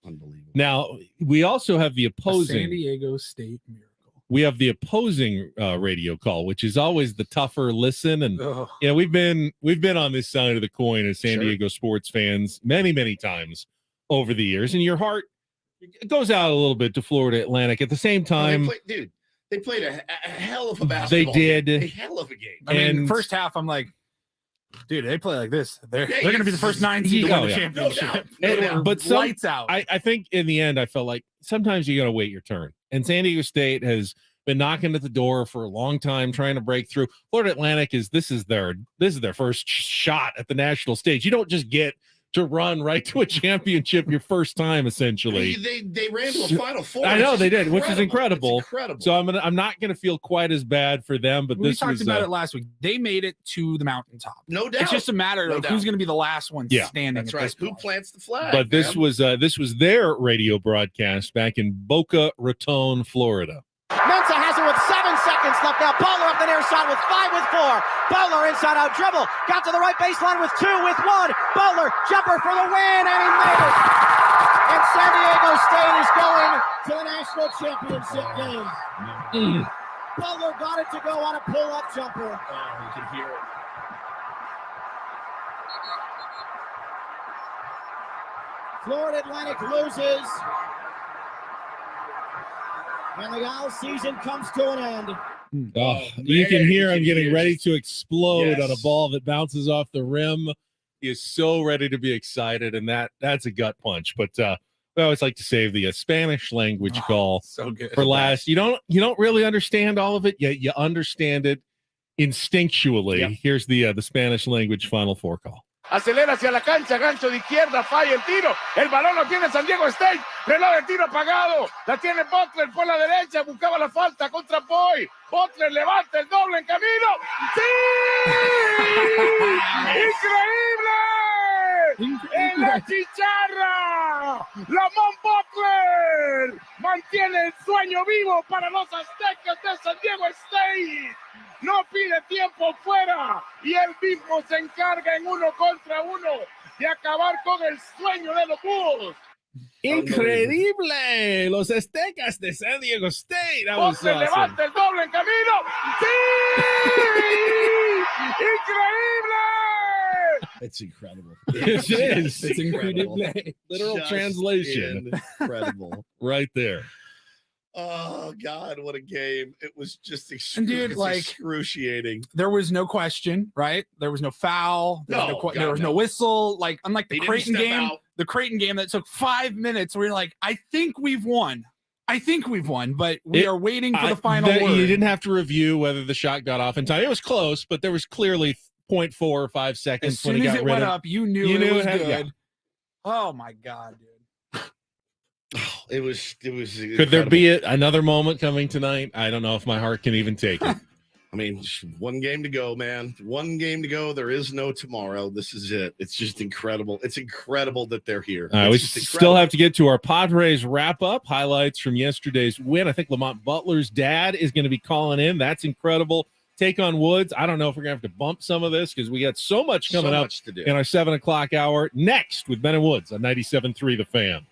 Unbelievable. Now, we also have the opposing San Diego State miracle. We have the opposing radio call, which is always the tougher listen. And we've been on this side of the coin as San Diego sports fans many times over the years, and your heart goes out a little bit to Florida Atlantic. At the same time, they played a hell of a basketball. They did game. A hell of a game. I mean, first half, I'm like, dude, they play like this. They're going to be the first 9 seed to win the championship. But lights out. I think in the end, I felt like sometimes you got to wait your turn. And San Diego State has been knocking at the door for a long time, trying to break through. Florida Atlantic this is their first shot at the national stage. You don't just get to run right to a championship your first time, essentially. They ran to a Final Four. I know they did, which is incredible. Incredible. So I'm not going to feel quite as bad for them. But we talked about it last week. They made it to the mountaintop. No doubt. It's just a matter of who's going to be the last one standing. That's right. Who plants the flag? But this was their radio broadcast back in Boca Raton, Florida. Mensah has it with 7 seconds left. Now Butler up the near side with 5 with 4. Butler inside out dribble. Got to the right baseline with 2 with 1. Butler jumper for the win, and he made it. And San Diego State is going to the national championship game. Butler got it to go on a pull-up jumper. You can hear it. Florida Atlantic loses. And the Isle season comes to an end. You can hear him getting ready to explode on a ball that bounces off the rim. He is so ready to be excited, and that's a gut punch. But we always like to save the Spanish language call for last. You don't really understand all of it, yet you understand it instinctually. Yep. Here's the Spanish language Final Four call. Acelera hacia la cancha, gancho de izquierda, falla el tiro. El balón lo tiene San Diego State. Reloj de tiro apagado. La tiene Butler por la derecha. Buscaba la falta contra Boy. Butler levanta el doble en camino. ¡Sí! ¡Increíble! ¡En la chicharra! Lamont Butler mantiene el sueño vivo para los aztecas de San Diego State. No pide tiempo fuera y él mismo se encarga en 1 contra 1 de acabar con el sueño de los Bulls. Increíble, los aztecas de San Diego State. That was awesome. Levanta el doble en camino. ¡Sí! ¡Increíble! It's incredible. It is. It's incredible. Literal translation. Incredible. Right there. Oh God, what a game. It was just excruciating. There was no question, right? There was no foul. There was no whistle. Like, unlike the Creighton game, that took 5 minutes, we're like, I think we've won, but we are waiting for the final word. You didn't have to review whether the shot got off in time. It was close, but there was clearly 0.4 or 5 seconds as soon when as it went up. You knew it was good. Yeah. Oh my God, dude. It was. Could there be another moment coming tonight? I don't know if my heart can even take it. I mean, 1 game to go, man. 1 game to go. There is no tomorrow. This is it. It's just incredible. It's incredible that they're here. We still have to get to our Padres wrap up highlights from yesterday's win. I think Lamont Butler's dad is going to be calling in. That's incredible. Take on Woods. I don't know if we're going to have to bump some of this because we got so much coming up to do in our 7 o'clock hour. Next with Ben and Woods on 97.3 The Fan.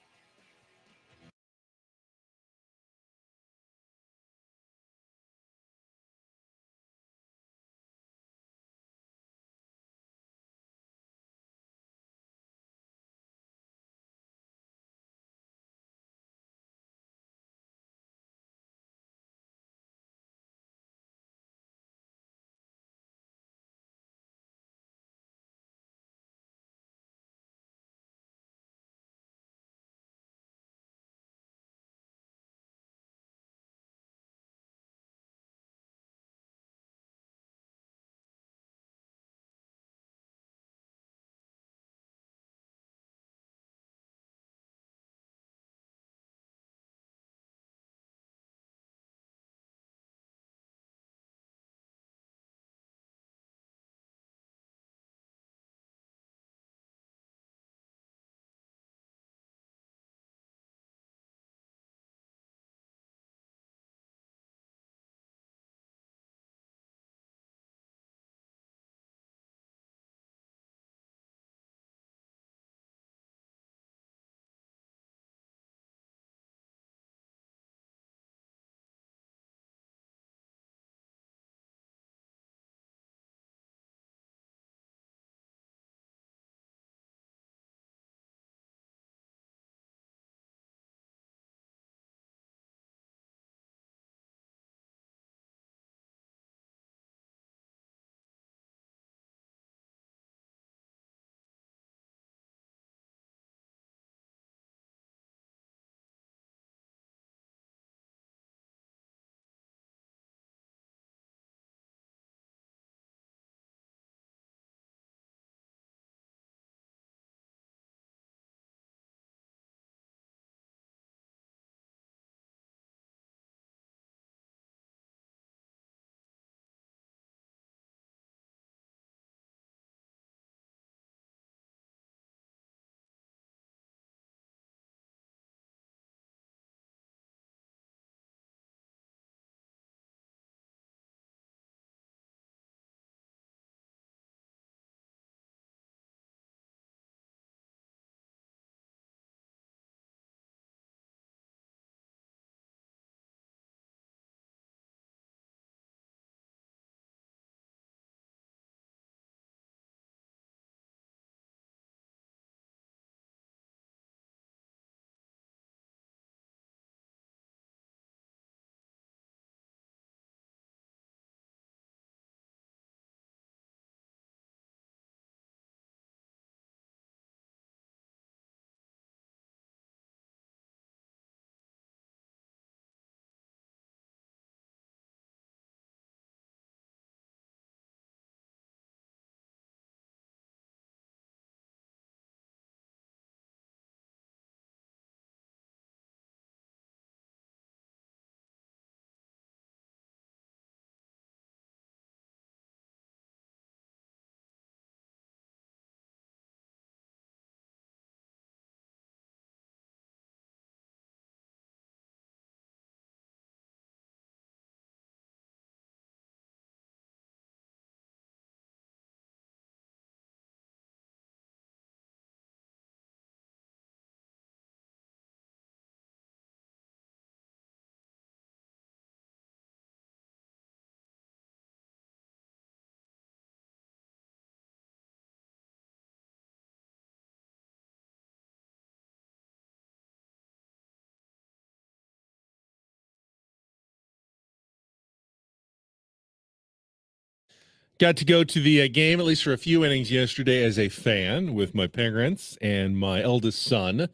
Got to go to the game, at least for a few innings yesterday as a fan with my parents and my eldest son.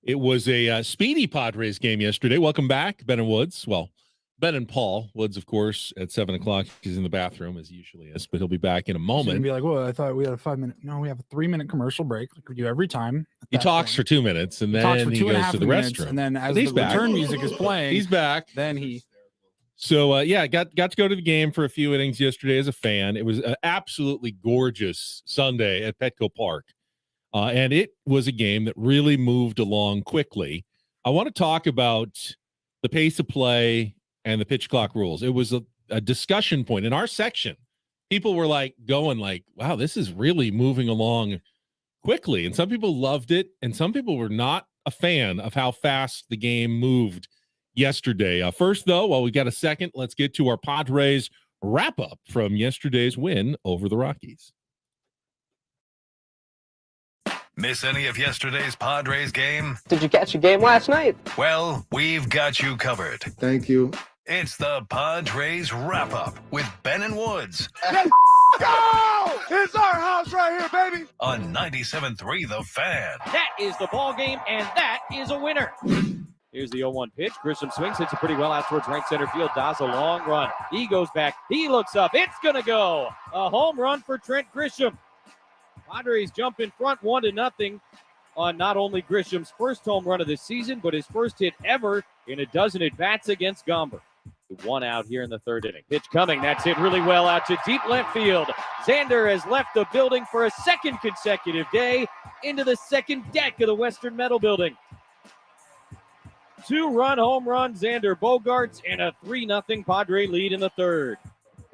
It was a speedy Padres game yesterday. Welcome back, Ben and Woods. Well, Ben and Paul. Woods, of course, at 7 o'clock. He's in the bathroom, as he usually is, but he'll be back in a moment. Be like, well, I thought we had a 5-minute. No, we have a 3-minute commercial break like we do every time. He talks for 2 minutes, and then he goes to the restroom. And then as the return music is playing, he's back. Then he... So, got to go to the game for a few innings yesterday as a fan. It was an absolutely gorgeous Sunday at Petco Park. And it was a game that really moved along quickly. I want to talk about the pace of play and the pitch clock rules. It was a discussion point in our section. People were going, wow, this is really moving along quickly. And some people loved it, and some people were not a fan of how fast the game moved yesterday. First, though, while we got a second, let's get to our Padres wrap-up from yesterday's win over the Rockies. Miss any of yesterday's Padres game? Did you catch a game last night? Well, we've got you covered. Thank you. It's the Padres Wrap-Up with Ben and Woods. Let's go! It's our house right here, baby! On 97.3 The Fan. That is the ball game, and that is a winner. Here's the 0-1 pitch. Grisham swings, hits it pretty well out towards right center field. Does a long run. He goes back. He looks up. It's going to go. A home run for Trent Grisham. Padres jump in front 1-0 on not only Grisham's first home run of the season, but his first hit ever in a dozen at-bats against Gomber. 1 out here in the third inning. Pitch coming. That's hit really well out to deep left field. Xander has left the building for a second consecutive day into the second deck of the Western Metal Building. 2-run home run, Xander Bogaerts, and a 3-0 Padre lead in the third.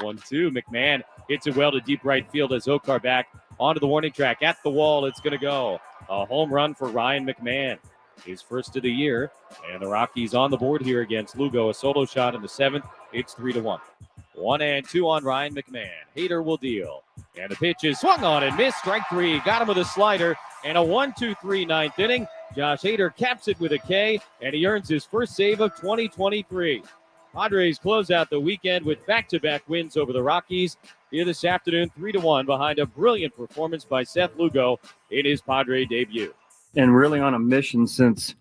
1-2, McMahon hits it well to deep right field as Okar back onto the warning track. At the wall, it's going to go. A home run for Ryan McMahon. His first of the year. And the Rockies on the board here against Lugo. A solo shot in the 7th. It's 3-1. 1-2 on Ryan McMahon. Hader will deal. And the pitch is swung on and missed. Strike 3. Got him with a slider. And a 1-2-3 ninth inning. Josh Hader caps it with a K, and he earns his first save of 2023. Padres close out the weekend with back-to-back wins over the Rockies here this afternoon, 3-1, behind a brilliant performance by Seth Lugo in his Padre debut. And really on a mission since,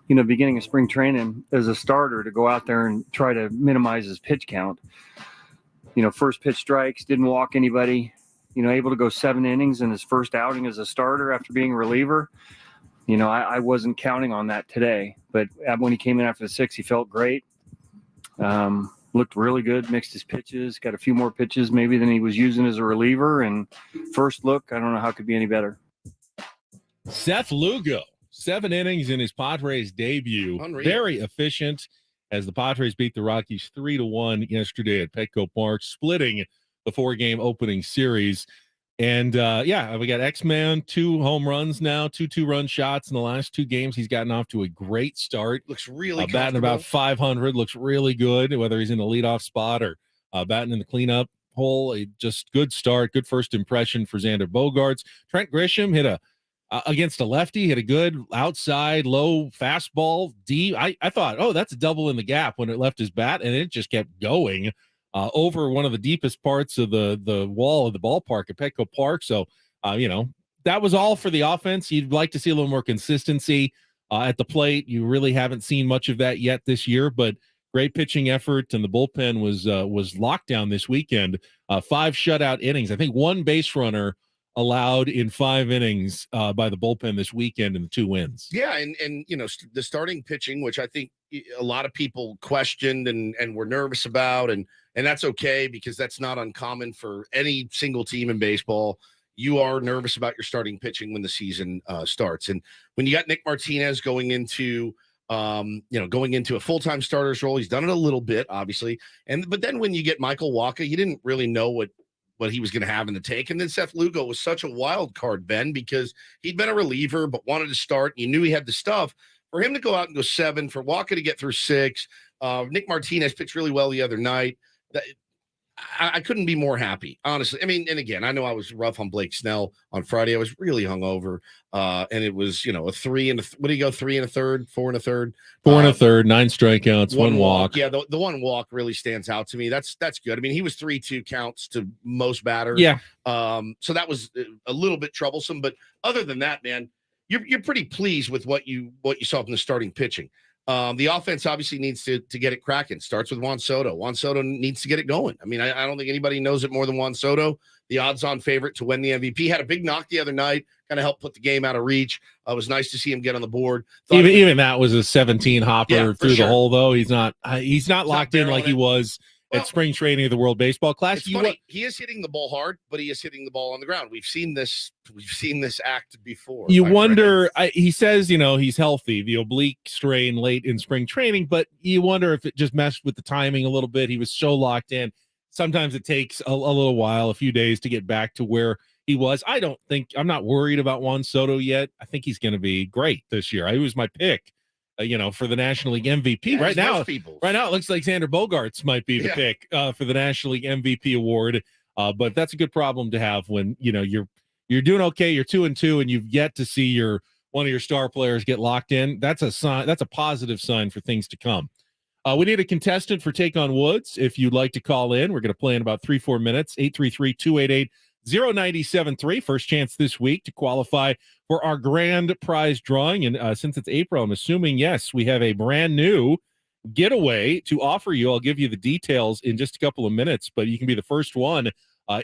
beginning of spring training as a starter to go out there and try to minimize his pitch count. First pitch strikes, didn't walk anybody, able to go 7 innings in his first outing as a starter after being a reliever. I wasn't counting on that today, but when he came in after the 6th, he felt great. Looked really good, mixed his pitches, got a few more pitches maybe than he was using as a reliever. And first look, I don't know how it could be any better. Seth Lugo, 7 innings in his Padres debut. Unreal. Very efficient as the Padres beat the Rockies 3-1 yesterday at Petco Park, splitting the 4-game opening series. And, we got X-Man, 2 home runs now, 2 2-run shots in the last 2 games. He's gotten off to a great start. Looks really batting about 500, looks really good, whether he's in the leadoff spot or batting in the cleanup hole. Just good start, good first impression for Xander Bogaerts. Trent Grisham hit against a lefty, hit a good outside, low fastball, deep. I thought, that's a double in the gap when it left his bat, and it just kept going. Over one of the deepest parts of the wall of the ballpark at Petco Park. So, that was all for the offense. You'd like to see a little more consistency at the plate. You really haven't seen much of that yet this year, but great pitching effort, and the bullpen was locked down this weekend. 5 shutout innings. I think 1 base runner allowed in 5 innings by the bullpen this weekend in the 2 wins. Yeah, and the starting pitching, which I think a lot of people questioned and were nervous about, and that's okay because that's not uncommon for any single team in baseball. You are nervous about your starting pitching when the season starts, and when you got Nick Martinez going into a full-time starter's role, he's done it a little bit, obviously, but then when you get Michael Wacha, you didn't really know what he was going to have in the tank. And then Seth Lugo was such a wild card, Ben, because he'd been a reliever but wanted to start. You knew he had the stuff. For him to go out and go 7, for Wacha to get through 6, Nick Martinez pitched really well the other night. I couldn't be more happy, honestly. I mean, and again, I know I was rough on Blake Snell on Friday. I was really hungover, and it was, a 3 and what do you go, 3 1/3, 4 1/3, 4 1/3, 9 strikeouts, one walk. Yeah, the one walk really stands out to me. That's good. I mean, he was 3-2 counts to most batters. Yeah. So that was a little bit troublesome, but other than that, man, you're pretty pleased with what you saw from the starting pitching. The offense obviously needs to get it cracking. Starts with Juan Soto. Juan Soto needs to get it going. I mean, I don't think anybody knows it more than Juan Soto. The odds-on favorite to win the MVP. Had a big knock the other night, kind of helped put the game out of reach. It was nice to see him get on the board. Even that was a 17 hopper through the hole, though. He's not locked in like he was at spring training of the World Baseball Classic. It's funny. He is hitting the ball hard, but he is hitting the ball on the ground. We've seen this act before. You wonder. He says, he's healthy, the oblique strain late in spring training, but you wonder if it just messed with the timing a little bit. He was so locked in. Sometimes it takes a little while, a few days to get back to where he was. I'm not worried about Juan Soto yet. I think he's going to be great this year. He was my pick. For the National League MVP. Yeah, right now, it looks like Xander Bogaerts might be the pick for the National League MVP award. But that's a good problem to have when you're doing okay. You're 2-2, and you've yet to see one of your star players get locked in. That's a sign. That's a positive sign for things to come. We need a contestant for Take on Woods. If you'd like to call in, we're going to play in about 3-4 minutes. 833-288-0973. First chance this week to qualify for our grand prize drawing. And since it's April, I'm assuming, yes, we have a brand new getaway to offer you. I'll give you the details in just a couple of minutes, but you can be the first one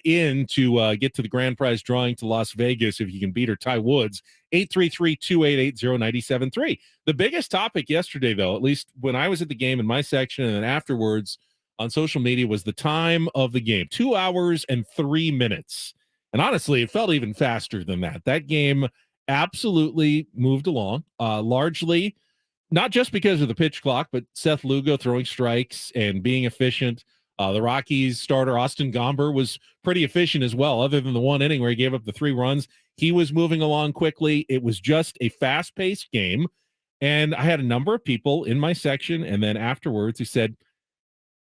in to get to the grand prize drawing to Las Vegas if you can beat or tie Woods. 833-288-0973. The biggest topic yesterday, though, at least when I was at the game in my section and then afterwards on social media, was the time of the game. 2 hours and 3 minutes. And honestly, it felt even faster than that. That game absolutely moved along, largely not just because of the pitch clock, but Seth Lugo throwing strikes and being efficient. The Rockies starter, Austin Gomber, was pretty efficient as well, other than the one inning where he gave up the 3 runs. He was moving along quickly. It was just a fast-paced game. And I had a number of people in my section and then afterwards who said,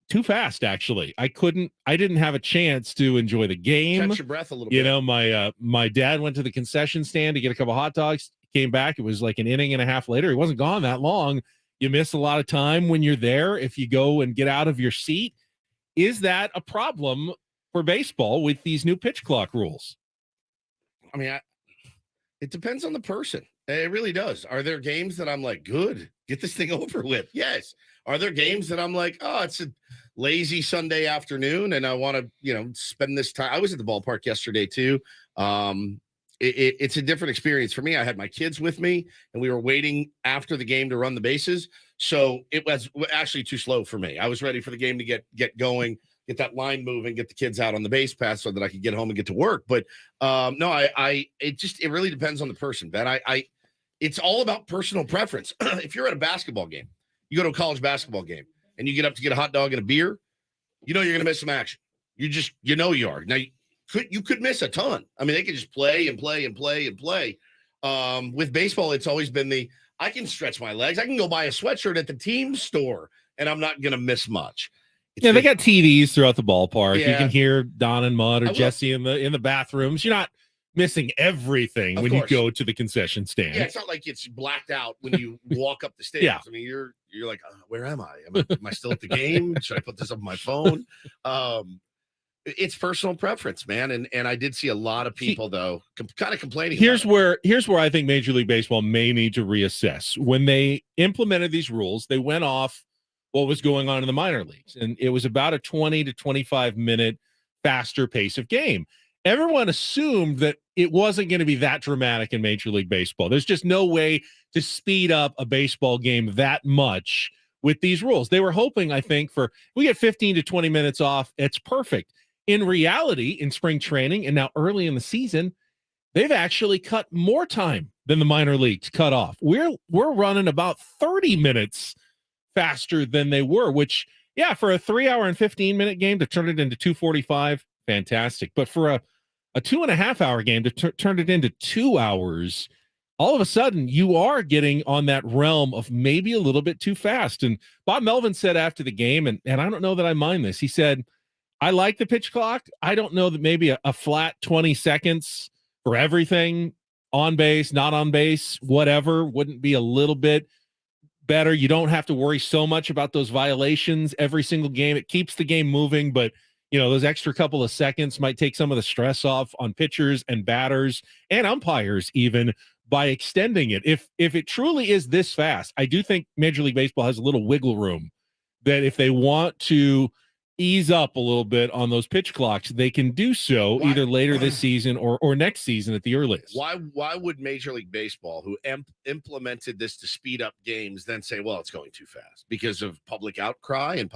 too fast, actually. I didn't have a chance to enjoy the game. Catch your breath a little bit. My dad went to the concession stand to get a couple hot dogs, came back. It was like an inning and a half later. He wasn't gone that long. You miss a lot of time when you're there if you go and get out of your seat. Is that a problem for baseball with these new pitch clock rules? I mean, it depends on the person. It really does. Are there games that I'm like, good, get this thing over with? Yes. Are there games that I'm like, oh, it's a lazy Sunday afternoon and I want to, spend this time? I was at the ballpark yesterday too. It's a different experience for me. I had my kids with me and we were waiting after the game to run the bases. So it was actually too slow for me. I was ready for the game to get going, get that line moving, get the kids out on the base pass so that I could get home and get to work. But no, it really depends on the person, Ben. It's all about personal preference. If you're at a basketball game, you go to a college basketball game and you get up to get a hot dog and a beer, you're going to miss some action. You are. Now, you could miss a ton. I mean, they could just play and play and play and play. With baseball, it's always been I can stretch my legs. I can go buy a sweatshirt at the team store and I'm not going to miss much. They got TVs throughout the ballpark. Yeah. You can hear Don and Mud or Jesse in the bathrooms. You're not missing everything when you go to the concession stand. Yeah, it's not like it's blacked out when you walk up the stairs. Yeah. I mean, you're like, where am I? Am I still at the game? Should I put this on my phone? It's personal preference, man. And I did see a lot of people though kind of complaining. Here's where I think Major League Baseball may need to reassess. When they implemented these rules, they went off what was going on in the minor leagues, and it was about a 20 to 25 minute faster pace of game. Everyone assumed that it wasn't going to be that dramatic in Major League Baseball. There's just no way to speed up a baseball game that much with these rules. They were hoping, I think, we get 15 to 20 minutes off. It's perfect. In reality, in spring training and now early in the season, they've actually cut more time than the minor leagues cut off. We're running about 30 minutes faster than they were, which, yeah, for a 3 hour and 15 minute game to turn it into 2:45, fantastic. But for a 2.5 hour game to turn it into 2 hours, all of a sudden you are getting on that realm of maybe a little bit too fast. And Bob Melvin said after the game, and I don't know that I mind this, he said, I like the pitch clock. I don't know that maybe a flat 20 seconds for everything, on base, not on base, whatever, wouldn't be a little bit better. You don't have to worry so much about those violations every single game. It keeps the game moving, but those extra couple of seconds might take some of the stress off on pitchers and batters and umpires even by extending it. If it truly is this fast, I do think Major League Baseball has a little wiggle room that if they want to ease up a little bit on those pitch clocks, they can do so either later this season or next season at the earliest. Why would Major League Baseball, who implemented this to speed up games, then say, well, it's going too fast because of public outcry and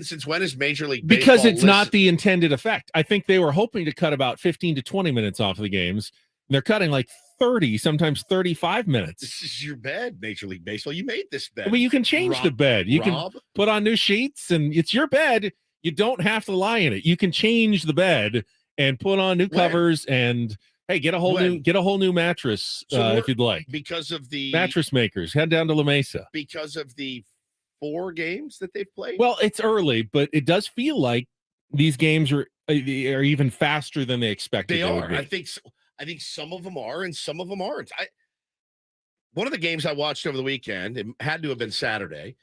since when is Major League Baseball because it's not the intended effect? I think they were hoping to cut about 15 to 20 minutes off of the games. They're cutting like 30, sometimes 35 minutes. This is your bed, Major League Baseball. You made this bed. I mean, you can change the bed. You can put on new sheets, and it's your bed. You don't have to lie in it. You can change the bed and put on new covers and hey, get a whole new mattress if you'd like. Because of the mattress makers, head down to La Mesa. Because of the 4 games that they've played. Well, it's early, but it does feel like these games are even faster than they expected. They are. Would be. I think some of them are, and some of them aren't. One of the games I watched over the weekend, it had to have been Saturday.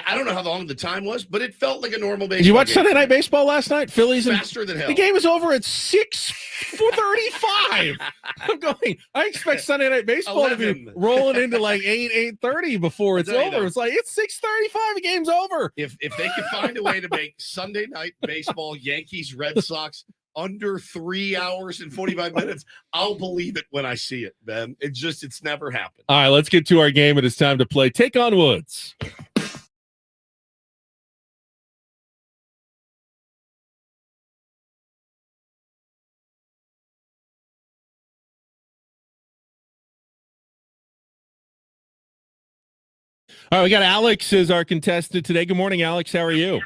I don't know how long the time was, but it felt like a normal baseball. Did you watch game. Sunday Night Baseball last night? Phillies faster than hell. The game was over at 6:35. I'm going. I expect Sunday Night Baseball 11. to be rolling into like 8:30 before it's over. It's like it's 6:35. The game's over. If they could find a way to make Sunday Night Baseball, Yankees, Red Sox under 3 hours and 45 minutes, I'll believe it when I see it, Ben. It's never happened. All right, let's get to our game. It is time to play Take on Woods. All right, we got Alex as our contestant today. Good morning, Alex. How are you?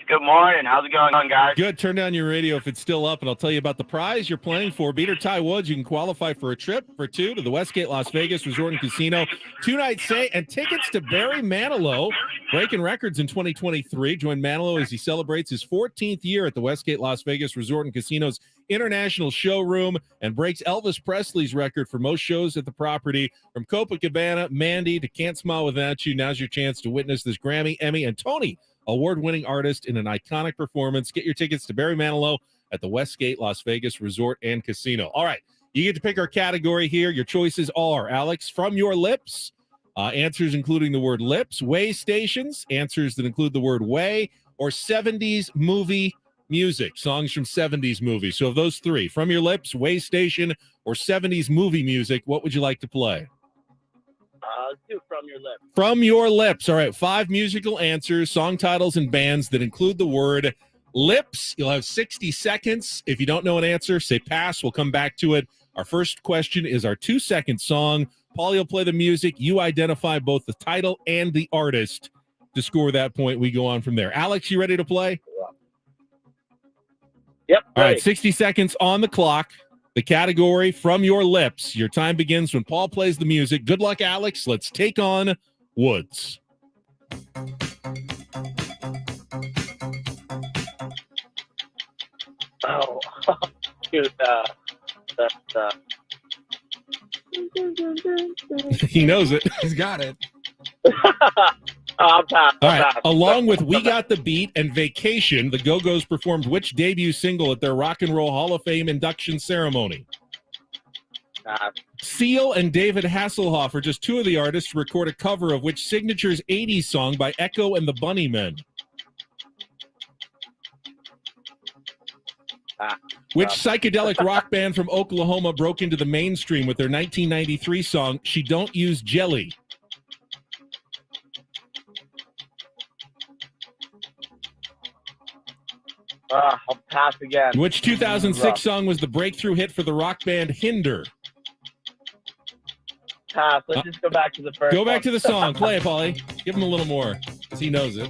Good morning. How's it going, guys? Good. Turn down your radio if it's still up, and I'll tell you about the prize you're playing for. Beat or tie Woods, you can qualify for a trip for 2 to the Westgate Las Vegas Resort and Casino. 2-night stay and tickets to Barry Manilow, breaking records in 2023. Join Manilow as he celebrates his 14th year at the Westgate Las Vegas Resort and Casino's International Showroom and breaks Elvis Presley's record for most shows at the property. From Copacabana, Mandy to Can't Smile Without You, now's your chance to witness this Grammy, Emmy, and Tony award-winning artist in an iconic performance. Get your tickets to Barry Manilow at the Westgate Las Vegas Resort and Casino. All right, you get to pick our category here. Your choices are, Alex, From Your Lips, answers including the word lips, way stations, answers that include the word way, or 70s movie music, songs from 70s movies. So of those 3, From Your Lips, way station, or 70s movie music, what would you like to play? Let's do From Your Lips. From Your Lips. All right, 5 musical answers, song titles, and bands that include the word lips. You'll have 60 seconds. If you don't know an answer, say pass. We'll come back to it. Our first question is our 2-second song. Paulie will play the music. You identify both the title and the artist. To score that point, we go on from there. Alex, you ready to play? Yep. All right, 60 seconds on the clock. The category, From Your Lips. Your time begins when Paul plays the music. Good luck, Alex. Let's take on Woods. Oh, dude, He knows it. He's got it. I'll pass. All right. Along with We Got the Beat and Vacation, the Go-Go's performed which debut single at their Rock and Roll Hall of Fame induction ceremony? Seal and David Hasselhoff are just 2 of the artists to record a cover of which Signature's 80s song by Echo and the Bunnymen? Which psychedelic rock band from Oklahoma broke into the mainstream with their 1993 song, She Don't Use Jelly? I'll pass again. Which 2006 song was the breakthrough hit for the rock band Hinder? Pass. Let's just go back to the first Go back one. to the song. Play it, Paulie. Give him a little more, because he knows it.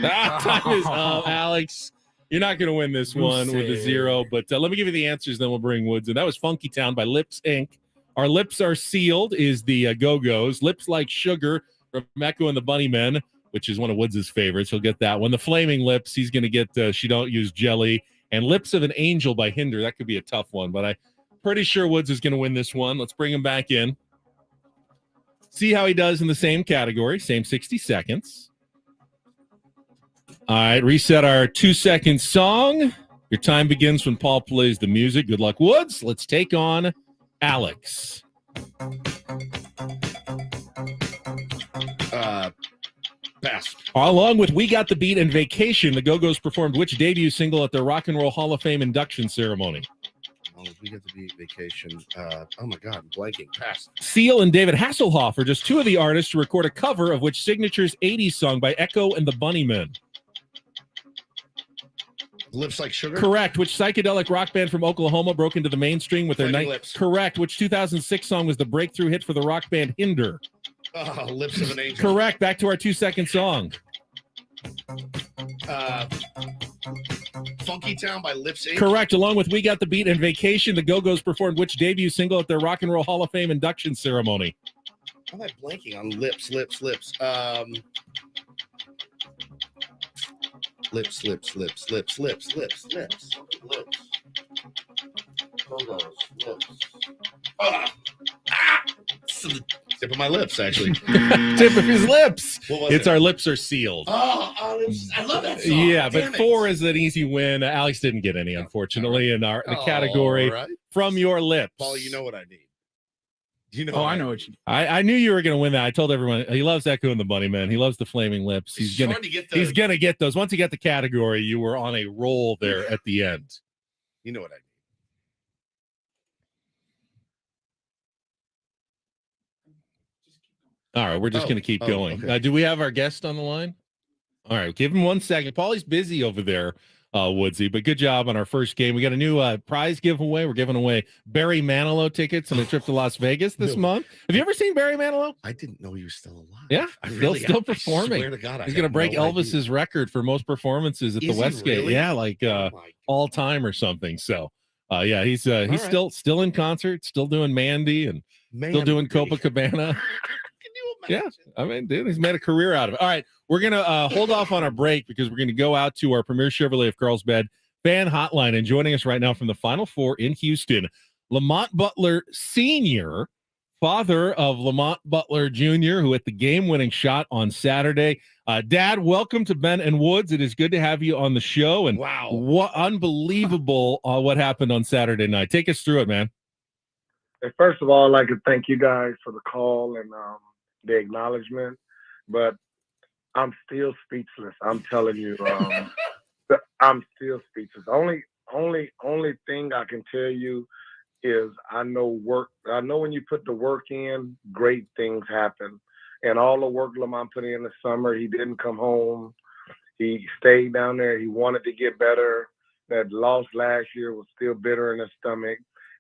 Time is up, Alex. You're not going to win this one with a 0, but let me give you the answers, then we'll bring Woods in. That was Funky Town by Lips Inc. Our Lips Are Sealed is the Go-Go's. Lips Like Sugar from Echo and the Bunnymen which is one of Woods' favorites. He'll get that one. The Flaming Lips, he's going to get She Don't Use Jelly. And Lips of an Angel by Hinder. That could be a tough one, but I'm pretty sure Woods is going to win this one. Let's bring him back in. See how he does in the same category, same 60 seconds. All right, reset our 2-second song. Your time begins when Paul plays the music. Good luck, Woods. Let's take on Alex. Pass. Along with We Got the Beat and Vacation, the Go-Go's performed which debut single at their Rock and Roll Hall of Fame induction ceremony? We Got the Beat, Vacation. Oh my God, I'm blanking. Pass. Seal and David Hasselhoff are just two of the artists to record a cover of which Signature's 80s song by Echo and the Bunnymen? Lips Like Sugar? Correct. Which psychedelic rock band from Oklahoma broke into the mainstream with their Flaming Lips. Correct. Which 2006 song was the breakthrough hit for the rock band Hinder? Lips of an Angel. Correct. Back to our 2-second song. Funky Town by Lips Inc. Correct. Along with We Got the Beat and Vacation, the Go-Go's performed which debut single at their Rock and Roll Hall of Fame induction ceremony? How am I blanking on Lips? Lips. Lips. Tip of my lips, actually. Tip of his lips. It's it? Our Lips Are Sealed. I love that song. Yeah, Damn but 4 is an easy win. Alex didn't get any, unfortunately, in the category From Your Lips. Paul, you know what I need. You know. Oh, I know what you need. I knew you were going to win that. I told everyone he loves Echo and the Bunnymen. He loves the Flaming Lips. He's gonna get those. Once you get the category, you were on a roll there at the end. You know what I need. All right, we're just going to keep going. Okay. Do we have our guest on the line? All right, give him 1 second. Paulie's busy over there, Woodsy, but good job on our first game. We got a new prize giveaway. We're giving away Barry Manilow tickets on a trip to Las Vegas this month. Have you ever seen Barry Manilow? I didn't know he was still alive. Yeah, still performing. I swear to God, he's going to break Elvis's record for most performances at the Westgate. Really? Yeah, like all time or something. So, yeah, he's still in concert, still doing Mandy and still doing Copacabana. Yeah, I mean, dude, he's made a career out of it. All right, we're going to hold off on our break because we're going to go out to our Premier Chevrolet of Carlsbad fan hotline. And joining us right now from the Final Four in Houston, Lamont Butler Sr., father of Lamont Butler Jr., who hit the game-winning shot on Saturday. Dad, welcome to Ben and Woods. It is good to have you on the show. And wow, what unbelievable what happened on Saturday night. Take us through it, man. Hey, first of all, I'd like to thank you guys for the call and the acknowledgement, but I'm still speechless. I'm telling you, I'm still speechless. Only thing I can tell you is I know when you put the work in, great things happen. And all the work Lamont put in the summer, he didn't come home. He stayed down there. He wanted to get better. That loss last year was still bitter in his stomach.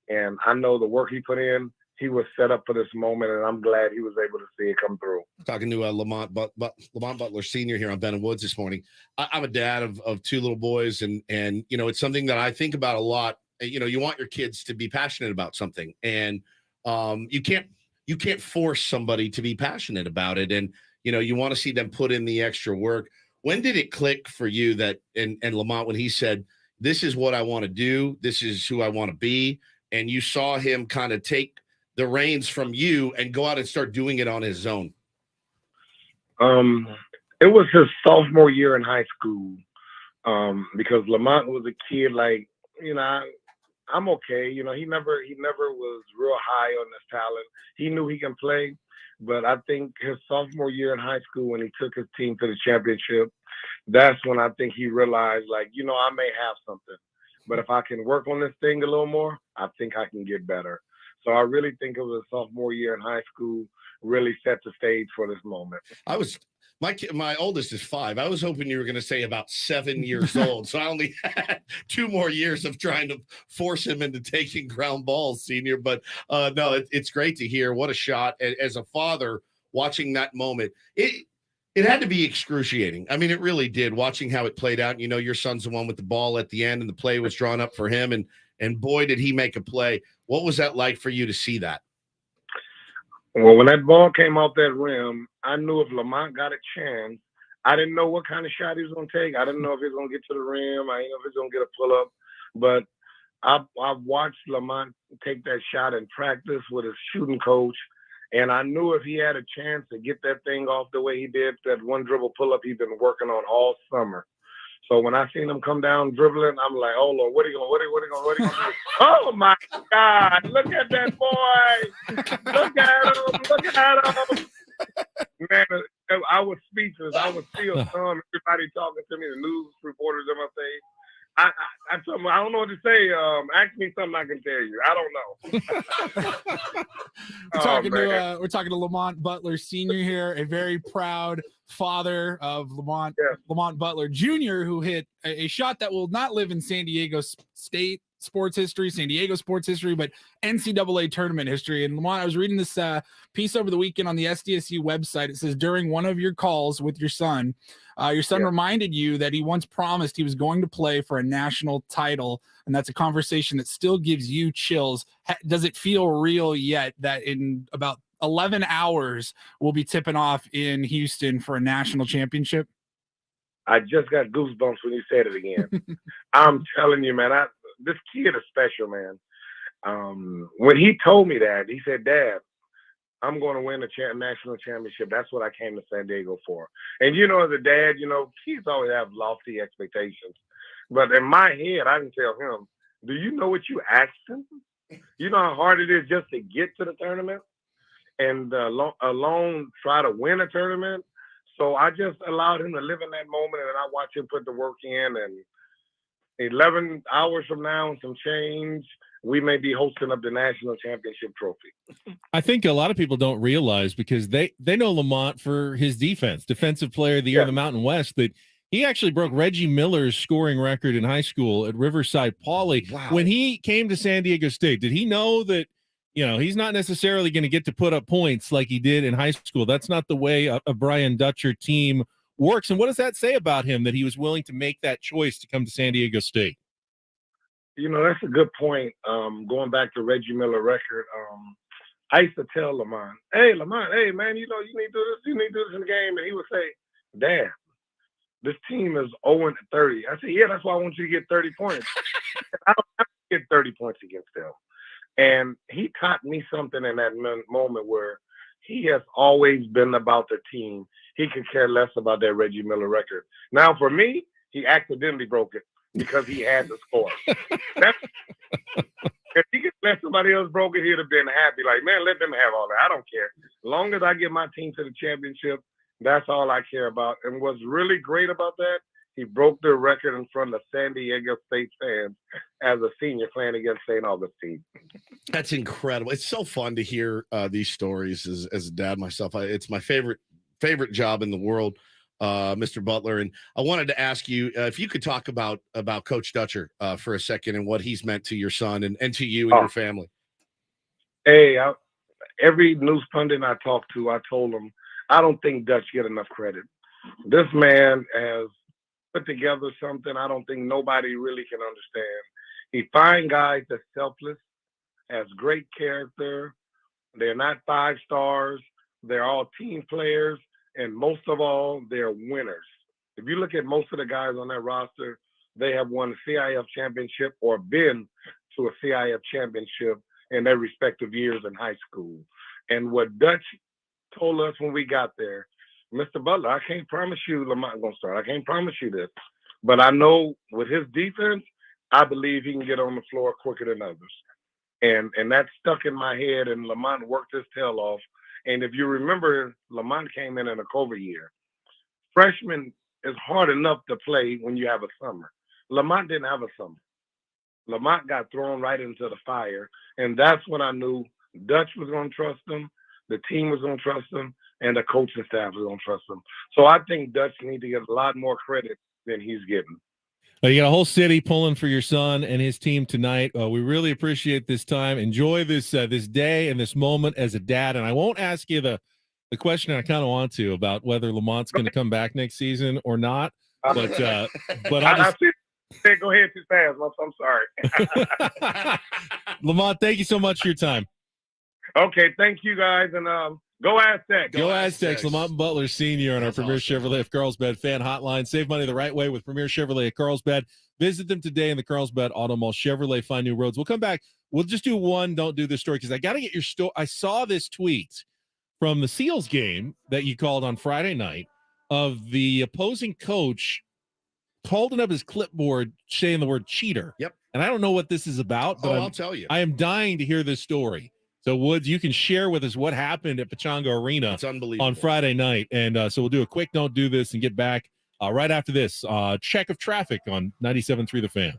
And I know the work he put in, he was set up for this moment, and I'm glad he was able to see it come through. Talking to Lamont Butler Sr. here on Ben and Woods this morning. I'm a dad of two little boys, and you know, it's something that I think about a lot. You know, you want your kids to be passionate about something, and you can't force somebody to be passionate about it, and you know, you want to see them put in the extra work. When did it click for you that and Lamont, when he said, "This is what I want to do, this is who I want to be," and you saw him kind of take the reins from you and go out and start doing it on his own? It was his sophomore year in high school, because Lamont was a kid like, you know, I'm okay. You know, he never was real high on his talent. He knew he can play, but I think his sophomore year in high school, when he took his team to the championship, that's when I think he realized, like, you know, I may have something, but if I can work on this thing a little more, I think I can get better. So I really think it was a sophomore year in high school really set the stage for this moment. My oldest is 5. I was hoping you were going to say about 7 years old. So I only had 2 more years of trying to force him into taking ground balls, senior. But no, it's great to hear. What a shot. As a father, watching that moment, it had to be excruciating. I mean, it really did, watching how it played out. You know, your son's the one with the ball at the end, and the play was drawn up for him. And boy, did he make a play. What was that like for you to see that? Well, when that ball came off that rim, I knew if Lamont got a chance, I didn't know what kind of shot he was going to take. I didn't know if he was going to get to the rim. I didn't know if he was going to get a pull-up. But I've watched Lamont take that shot in practice with his shooting coach, and I knew if he had a chance to get that thing off the way he did, that one dribble pull-up he'd been working on all summer. So when I seen him come down dribbling, I'm like, oh Lord, what are you going to do? Oh my God, look at that boy. Look at him. Man, I was speechless. I was still stunned. Everybody talking to me, the news reporters in my face. I told him, I don't know what to say. Ask me something I can tell you. I don't know. We're talking to Lamont Butler Sr. here, a very proud father of Lamont Butler Jr., who hit a shot that will not live in San Diego State sports history, San Diego sports history, but NCAA tournament history. And Lamont, I was reading this piece over the weekend on the SDSU website. It says, during one of your calls with your son reminded you that he once promised he was going to play for a national title. And that's a conversation that still gives you chills. Does it feel real yet that in about 11 hours we'll be tipping off in Houston for a national championship? I just got goosebumps when you said it again. I'm telling you, man, this kid is special, man. When he told me that, he said, Dad, I'm going to win a national championship. That's what I came to San Diego for. And, as a dad, kids always have lofty expectations. But in my head, I didn't tell him, do you know what you asked him? You know how hard it is just to get to the tournament and alone try to win a tournament? So I just allowed him to live in that moment, and I watched him put the work in. And 11 hours from now and some change, we may be hosting up the national championship trophy. I think a lot of people don't realize, because they know Lamont for his defensive player of the year of the Mountain West, that he actually broke Reggie Miller's scoring record in high school at Riverside Poly. Wow. When he came to San Diego State, did he know that, he's not necessarily going to get to put up points like he did in high school? That's not the way a Brian Dutcher team works. And what does that say about him, that he was willing to make that choice to come to San Diego State? That's a good point. Going back to Reggie Miller record, I used to tell Lamont, hey, man, you need to do this. You need to do this in the game. And he would say, Dad, this team is 0-30. I said, yeah, that's why I want you to get 30 points. I don't have to get 30 points against them. And he taught me something in that moment where he has always been about the team. He could care less about that Reggie Miller record. Now, for me, he accidentally broke it because he had to score. If he could let somebody else broke it, he'd have been happy. Like, man, let them have all that. I don't care. As long as I get my team to the championship, that's all I care about. And what's really great about that, he broke the record in front of San Diego State fans as a senior playing against St. Augustine. That's incredible. It's so fun to hear these stories as a dad myself. It's my favorite job in the world, Mr. Butler. And I wanted to ask you if you could talk about Coach Dutcher for a second and what he's meant to your son and to you and your family. Hey, every news pundit I talked to, I told him, I don't think Dutch get enough credit. This man has put together something I don't think nobody really can understand. He finds guys that's selfless, has great character. They're not 5 stars. They're all team players. And most of all, they're winners. If you look at most of the guys on that roster, they have won a CIF championship or been to a CIF championship in their respective years in high school. And what Dutch told us when we got there, Mr. Butler, I can't promise you Lamont going to start. I can't promise you this. But I know with his defense, I believe he can get on the floor quicker than others. And that stuck in my head, and Lamont worked his tail off. And if you remember, Lamont came in a COVID year. Freshman is hard enough to play when you have a summer. Lamont didn't have a summer. Lamont got thrown right into the fire. And that's when I knew Dutch was going to trust him, the team was going to trust him, and the coaching staff was going to trust him. So I think Dutch needs to get a lot more credit than he's getting. You got a whole city pulling for your son and his team tonight. We really appreciate this time. Enjoy this day and this moment as a dad. And I won't ask you the question I kind of want to about whether Lamont's going to come back next season or not. But I just go ahead too fast. I'm sorry. Lamont, thank you so much for your time. Okay, thank you guys, and Go Aztecs. Go Aztecs. Lamont Butler Sr. on our Premier Chevrolet of Carlsbad fan hotline. Save money the right way with Premier Chevrolet of Carlsbad. Visit them today in the Carlsbad Auto Mall. Chevrolet, find new roads. We'll come back. We'll just do one. Don't do this story because I got to get your story. I saw this tweet from the Seals game that you called on Friday night of the opposing coach holding up his clipboard saying the word cheater. Yep. And I don't know what this is about, but I'll tell you. I am dying to hear this story. So, Woods, you can share with us what happened at Pechanga Arena on Friday night. And so we'll do a quick don't do this and get back right after this. Check of traffic on 97.3 The Fan.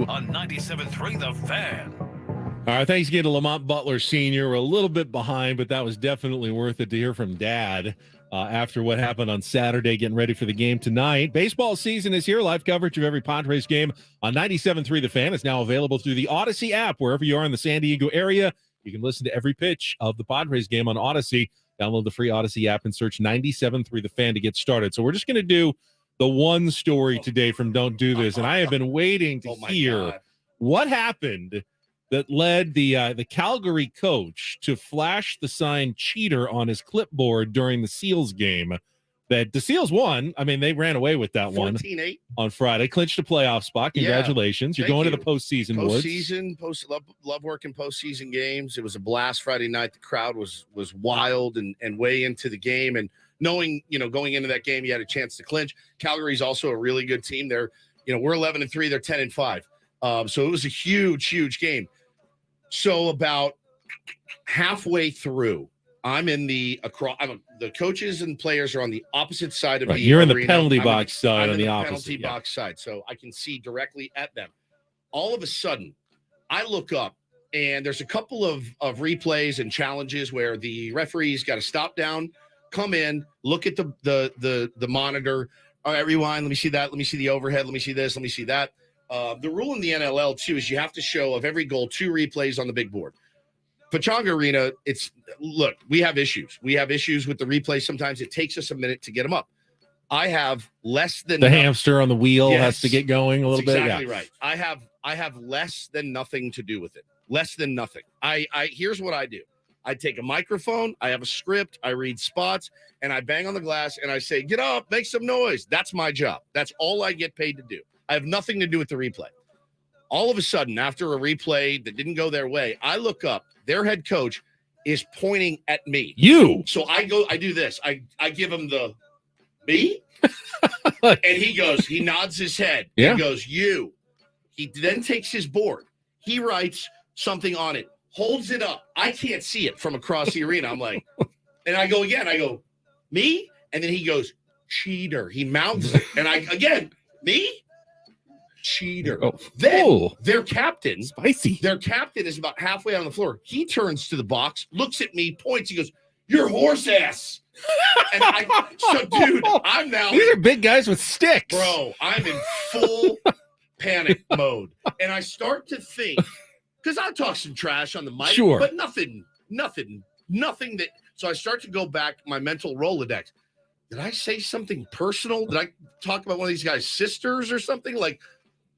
on 97.3 The Fan. All right, thanks again to Lamont Butler Sr. We're a little bit behind, but that was definitely worth it to hear from Dad after what happened on Saturday, getting ready for the game tonight. Baseball season is here. Live coverage of every Padres game on 97.3 The Fan is now available through the Odyssey app. Wherever you are in the San Diego area, you can listen to every pitch of the Padres game on Odyssey. Download the free Odyssey app and search 97.3 The Fan to get started. So we're just going to do the one story today from Don't Do This, and I have been waiting to hear what happened that led the Calgary coach to flash the sign cheater on his clipboard during the Seals game. That the Seals won. I mean, they ran away with that 14-8 on Friday, clinched a playoff spot. Congratulations. You're going to the postseason. Love working postseason games. It was a blast Friday night. The crowd was wild and way into the game. And knowing, going into that game, you had a chance to clinch. Calgary's also a really good team. They're, we're 11-3, they're 10-5. So it was a huge game. So about halfway through, the coaches and players are on the opposite side of the You're arena. in the penalty box side on the opposite. Penalty box side, so I can see directly at them. All of a sudden, I look up, and there's a couple of replays and challenges where the referee's got to stop down, come in, look at the monitor. All right, rewind. Let me see that. Let me see the overhead. Let me see this. Let me see that. The rule in the NLL, too, is you have to show of every goal 2 replays on the big board. Pechanga Arena, we have issues. We have issues with the replay. Sometimes it takes us a minute to get them up. I have less than the hamster on the wheel has to get going a little bit. Exactly right. I have less than nothing to do with it. Less than nothing. Here's what I do. I take a microphone, I have a script, I read spots, and I bang on the glass and I say, get up, make some noise. That's my job. That's all I get paid to do. I have nothing to do with the replay. All of a sudden, after a replay that didn't go their way, I look up. Their head coach is pointing at me. You. So I do this. I give him the me, and he nods his head. Yeah. He goes, you. He then takes his board. He writes something on it, holds it up. I can't see it from across the arena. I'm like, and I go again. I go, me? And then he goes, cheater. He mounts it. And me? Cheater. Then their captain, their captain is about halfway on the floor. He turns to the box, looks at me, points. He goes, "You're horse ass." And dude, I'm now. These are big guys with sticks, bro. I'm in full panic mode, and I start to think because I talk some trash on the mic, but nothing that. So I start to go back my mental Rolodex. Did I say something personal? Did I talk about one of these guys' sisters or something like?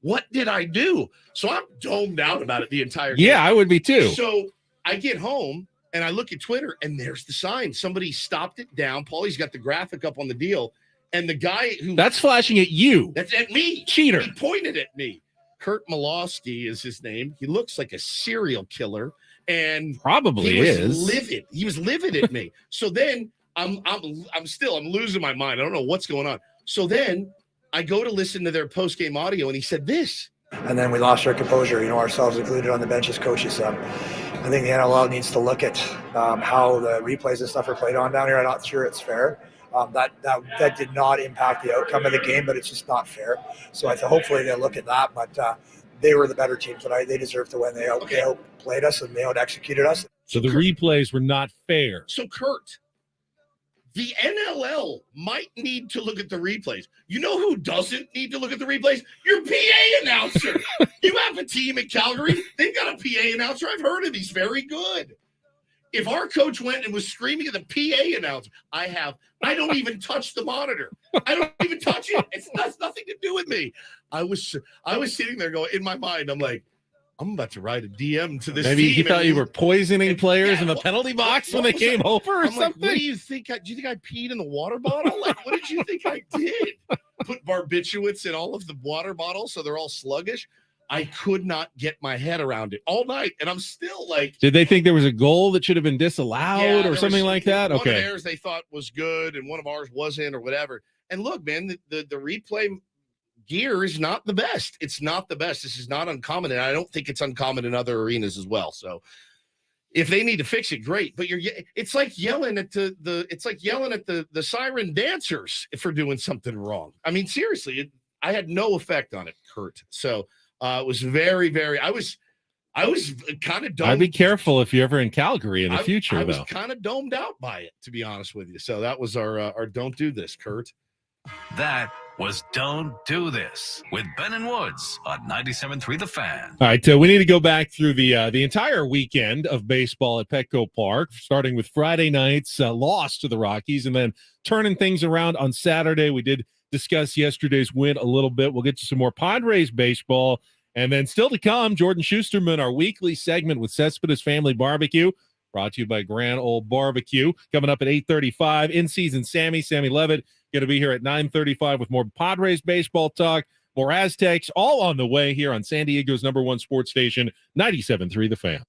What did I do? So I'm domed out about it the entire game. Yeah, I would be too. So I get home and I look at Twitter and there's the sign. Somebody stopped it down. Paulie's got the graphic up on the deal. And the guy who... That's flashing at you. That's at me. Cheater. He pointed at me. Kurt Malowski is his name. He looks like a serial killer. And probably is. Livid. He was livid at me. So then I'm losing my mind. I don't know what's going on. So then I go to listen to their post-game audio, and he said this. And then we lost our composure, ourselves included on the bench as coaches. I think the NLL needs to look at how the replays and stuff are played on down here. I'm not sure it's fair. That did not impact the outcome of the game, but it's just not fair. So hopefully they'll look at that. But they were the better team tonight. They deserve to win. They outplayed us and they out-executed us. So the replays were not fair. So Kurt, the NLL might need to look at the replays. You know who doesn't need to look at the replays? Your PA announcer. You have a team at Calgary. They've got a PA announcer. I've heard of. He's very good. If our coach went and was screaming at the PA announcer, I don't even touch the monitor. I don't even touch it. It has nothing to do with me. I was sitting there going, in my mind, I'm like, I'm about to write a DM to this Maybe team. you thought you were poisoning players in the penalty box when they came over or something? Like, what do you think? Do you think I peed in the water bottle? Like, what did you think I did? Put barbiturates in all of the water bottles so they're all sluggish? I could not get my head around it all night, and I'm still like... Did they think there was a goal that should have been disallowed or something like that? One of theirs they thought was good, and one of ours wasn't or whatever. And look, man, the replay... gear is not the best. It's not the best. This is not uncommon, and I don't think it's uncommon in other arenas as well. So if they need to fix it, great. But it's like yelling at the siren dancers for doing something wrong. I mean, seriously, I had no effect on it, Kurt. So It was very, very. I was kind of domed. I'd be careful if you're ever in Calgary in the future, I was though. kind of domed out by it, to be honest with you. So that was our don't do this, Kurt. That was Don't Do This with Ben and Woods on 97.3 The Fan. All right, we need to go back through the entire weekend of baseball at Petco Park, starting with Friday night's loss to the Rockies, and then turning things around on Saturday. We did discuss yesterday's win a little bit. We'll get to some more Padres baseball, and then still to come, Jordan Schusterman, our weekly segment with Cespedes Family Barbecue, brought to you by Grand Old Barbecue, coming up at 8:35. In season, Sammy Levitt going to be here at 9:35 with more Padres baseball talk, more Aztecs, all on the way here on San Diego's #1 sports station, 97.3 The Fan.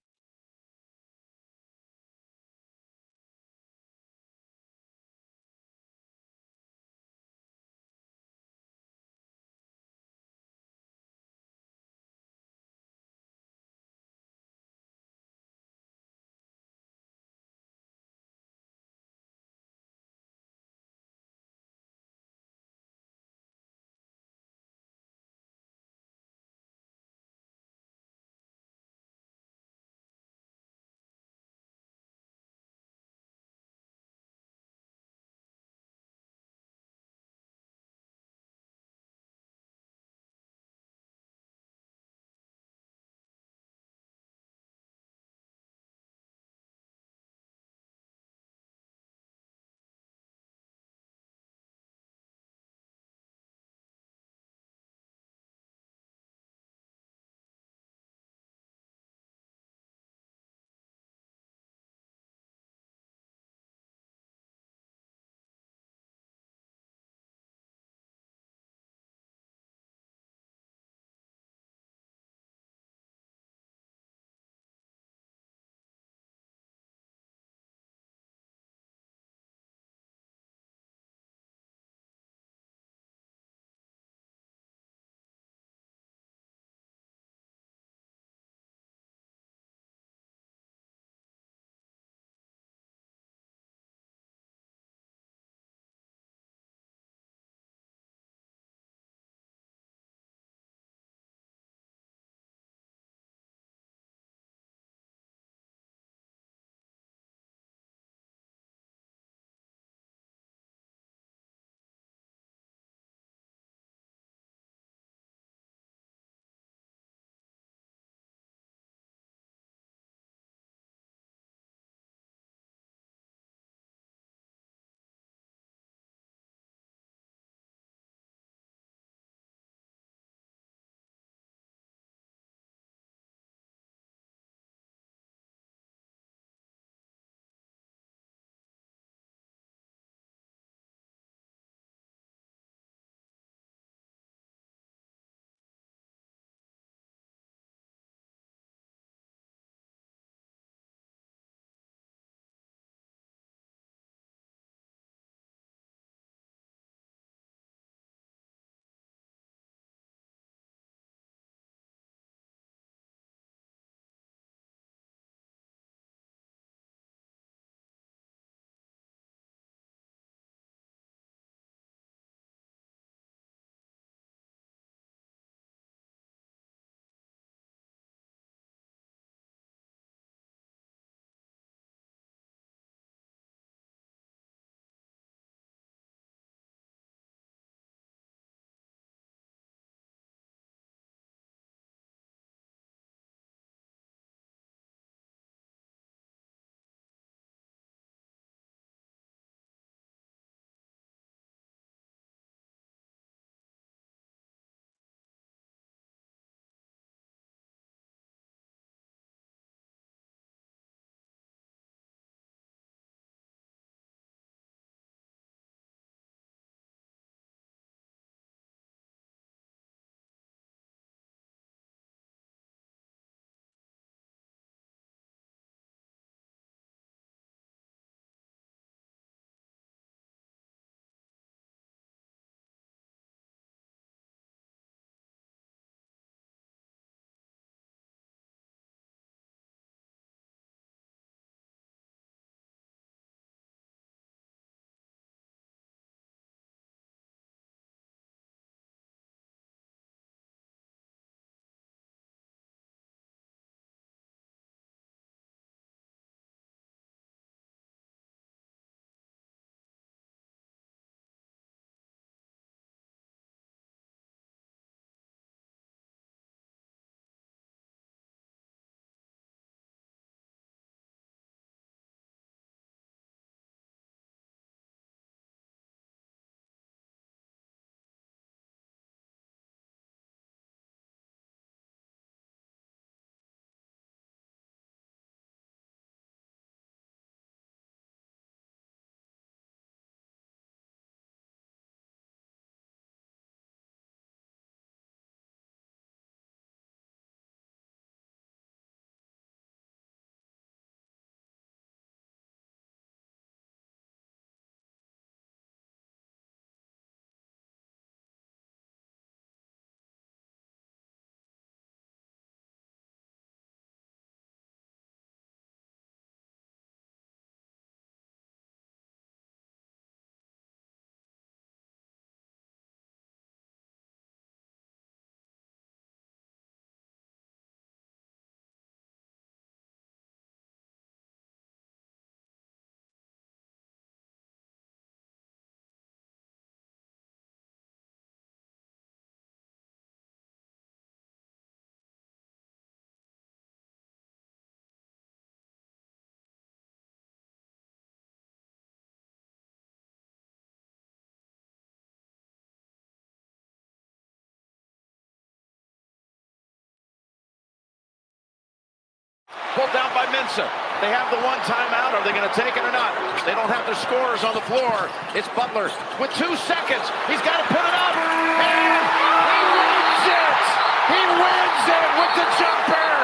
Pulled down by Mensah. They have the one timeout. Are they going to take it or not? They don't have their scorers on the floor. It's Butler with 2 seconds. He's got to put it up. And he wins it. He wins it with the jumper.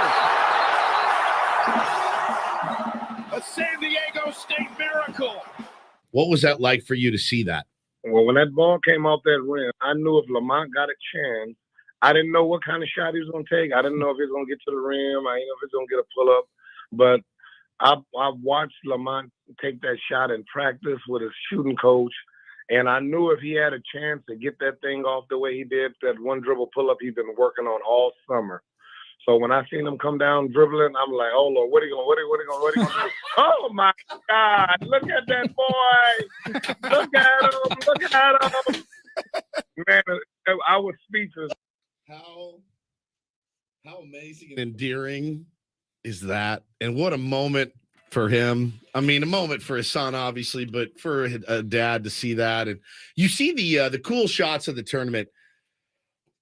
A San Diego State miracle. What was that like for you to see that? Well, when that ball came off that rim, I knew if Lamont got a chance, I didn't know what kind of shot he was going to take. I didn't know if he was going to get to the rim. I didn't know if he was going to get a pull-up. But I watched Lamont take that shot in practice with his shooting coach, and I knew if he had a chance to get that thing off the way he did, that one dribble pull-up he's been working on all summer. So when I seen him come down dribbling, I'm like, oh, Lord, what are you going to do? Oh, my God, look at that boy. Look at him. Man, I was speechless. How amazing and endearing is that? And what a moment for him. I mean, a moment for his son, obviously, but for a dad to see that. And you see the cool shots of the tournament.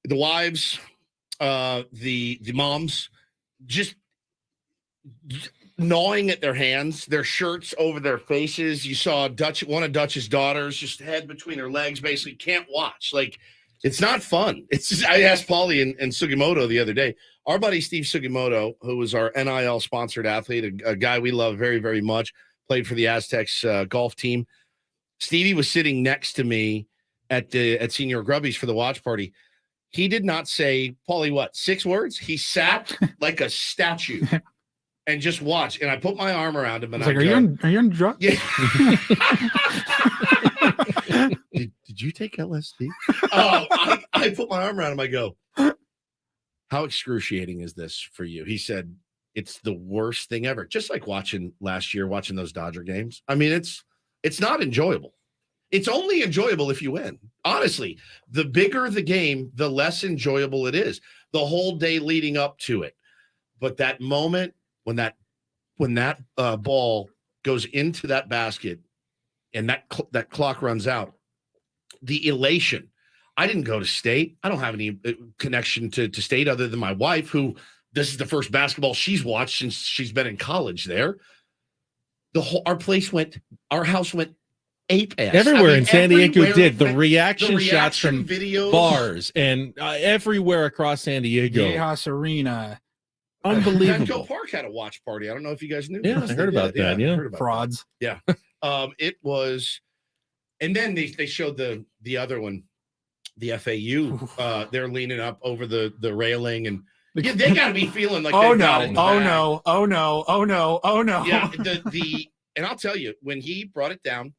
The wives, the moms, just gnawing at their hands, their shirts over their faces. You saw one of Dutch's daughters, just head between her legs, basically can't watch. Like, it's not fun. It's just, I asked Paulie and Sugimoto the other day. Our buddy Steve Sugimoto, who was our NIL sponsored athlete, a guy we love very, very much, played for the Aztecs golf team. Stevie was sitting next to me at Senior Grubbies for the watch party. He did not say, Paulie, what, 6 words? He sat like a statue and just watched. And I put my arm around him and I was like, are you on drugs? Yeah. Did you take LSD? I put my arm around him. I go, how excruciating is this for you? He said, it's the worst thing ever. Just like watching those Dodger games. I mean, it's not enjoyable. It's only enjoyable if you win. Honestly, the bigger the game, the less enjoyable it is. The whole day leading up to it. But that moment when that ball goes into that basket and that clock runs out, the elation. I didn't go to State. I don't have any connection to State other than my wife, who this is the first basketball she's watched since she's been in college there. Our house went ape ass. Everywhere in San Diego did. The reaction shots from videos, bars, and everywhere across San Diego. Viejas Arena. Unbelievable. Petco Park had a watch party. I don't know if you guys knew. Yeah, I heard about that. Yeah. Frauds. Yeah. It was, and then they showed the other one, the FAU. They're leaning up over the railing, and they got to be feeling like, oh no. Yeah. And I'll tell you, when he brought it down,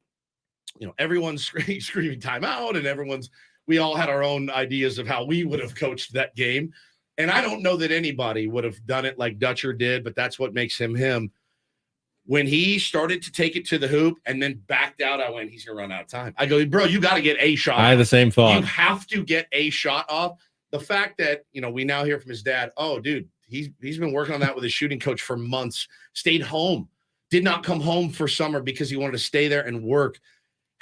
everyone's screaming timeout, and we all had our own ideas of how we would have coached that game. And I don't know that anybody would have done it like Dutcher did, but that's what makes him him. When he started to take it to the hoop and then backed out, I went, he's going to run out of time. I go, bro, you got to get a shot. I had the same thought. You have to get a shot off. The fact that, we now hear from his dad, oh, dude, he's been working on that with his shooting coach for months, stayed home, did not come home for summer because he wanted to stay there and work.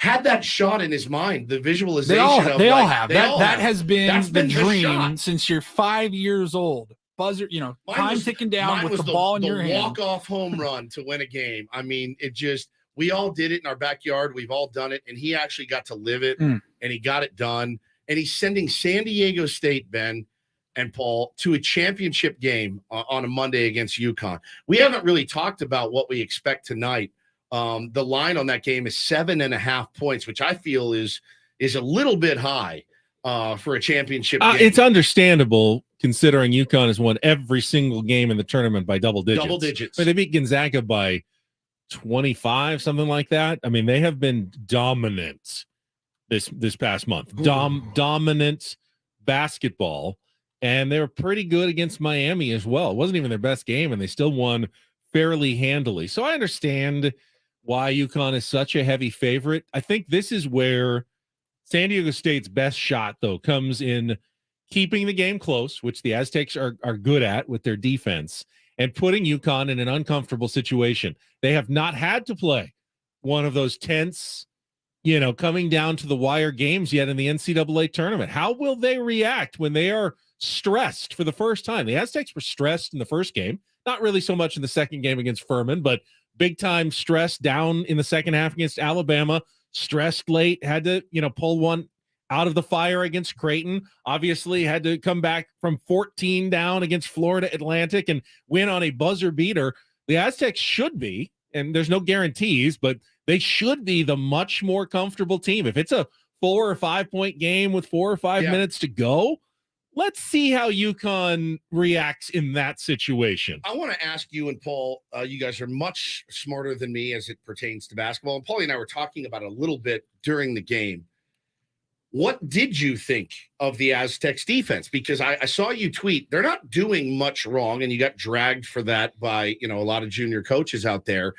Had that shot in his mind, the visualization. They all have. That has been That's the been dream since you're 5 years old. Buzzer, time ticking down with the ball in your hand. Walk-off home run to win a game. I mean, we all did it in our backyard. We've all done it. And he actually got to live it, and he got it done. And he's sending San Diego State, Ben and Paul, to a championship game on a Monday against UConn. We haven't really talked about what we expect tonight. The line on that game is 7.5 points, which I feel is a little bit high for a championship game. It's understandable considering UConn has won every single game in the tournament by double digits. I mean, they beat Gonzaga by 25, something like that. I mean, they have been dominant this past month. Dominant basketball, and they were pretty good against Miami as well. It wasn't even their best game, and they still won fairly handily. So I understand why UConn is such a heavy favorite. I think this is where San Diego State's best shot, though, comes in keeping the game close, which the Aztecs are good at with their defense, and putting UConn in an uncomfortable situation. They have not had to play one of those tense, coming down to the wire games yet in the NCAA tournament. How will they react when they are stressed for the first time? The Aztecs were stressed in the first game, not really so much in the second game against Furman, but big time stress down in the second half against Alabama, stressed late, had to, pull one out of the fire against Creighton, obviously had to come back from 14 down against Florida Atlantic and win on a buzzer beater. The Aztecs should be, and there's no guarantees, but they should be the much more comfortable team. If it's a 4 or 5 point game with 4 or 5 minutes to go, let's see how UConn reacts in that situation. I want to ask you and Paul, you guys are much smarter than me as it pertains to basketball. And Paulie and I were talking about it a little bit during the game. What did you think of the Aztecs defense? Because I saw you tweet, they're not doing much wrong, and you got dragged for that by, a lot of junior coaches out there.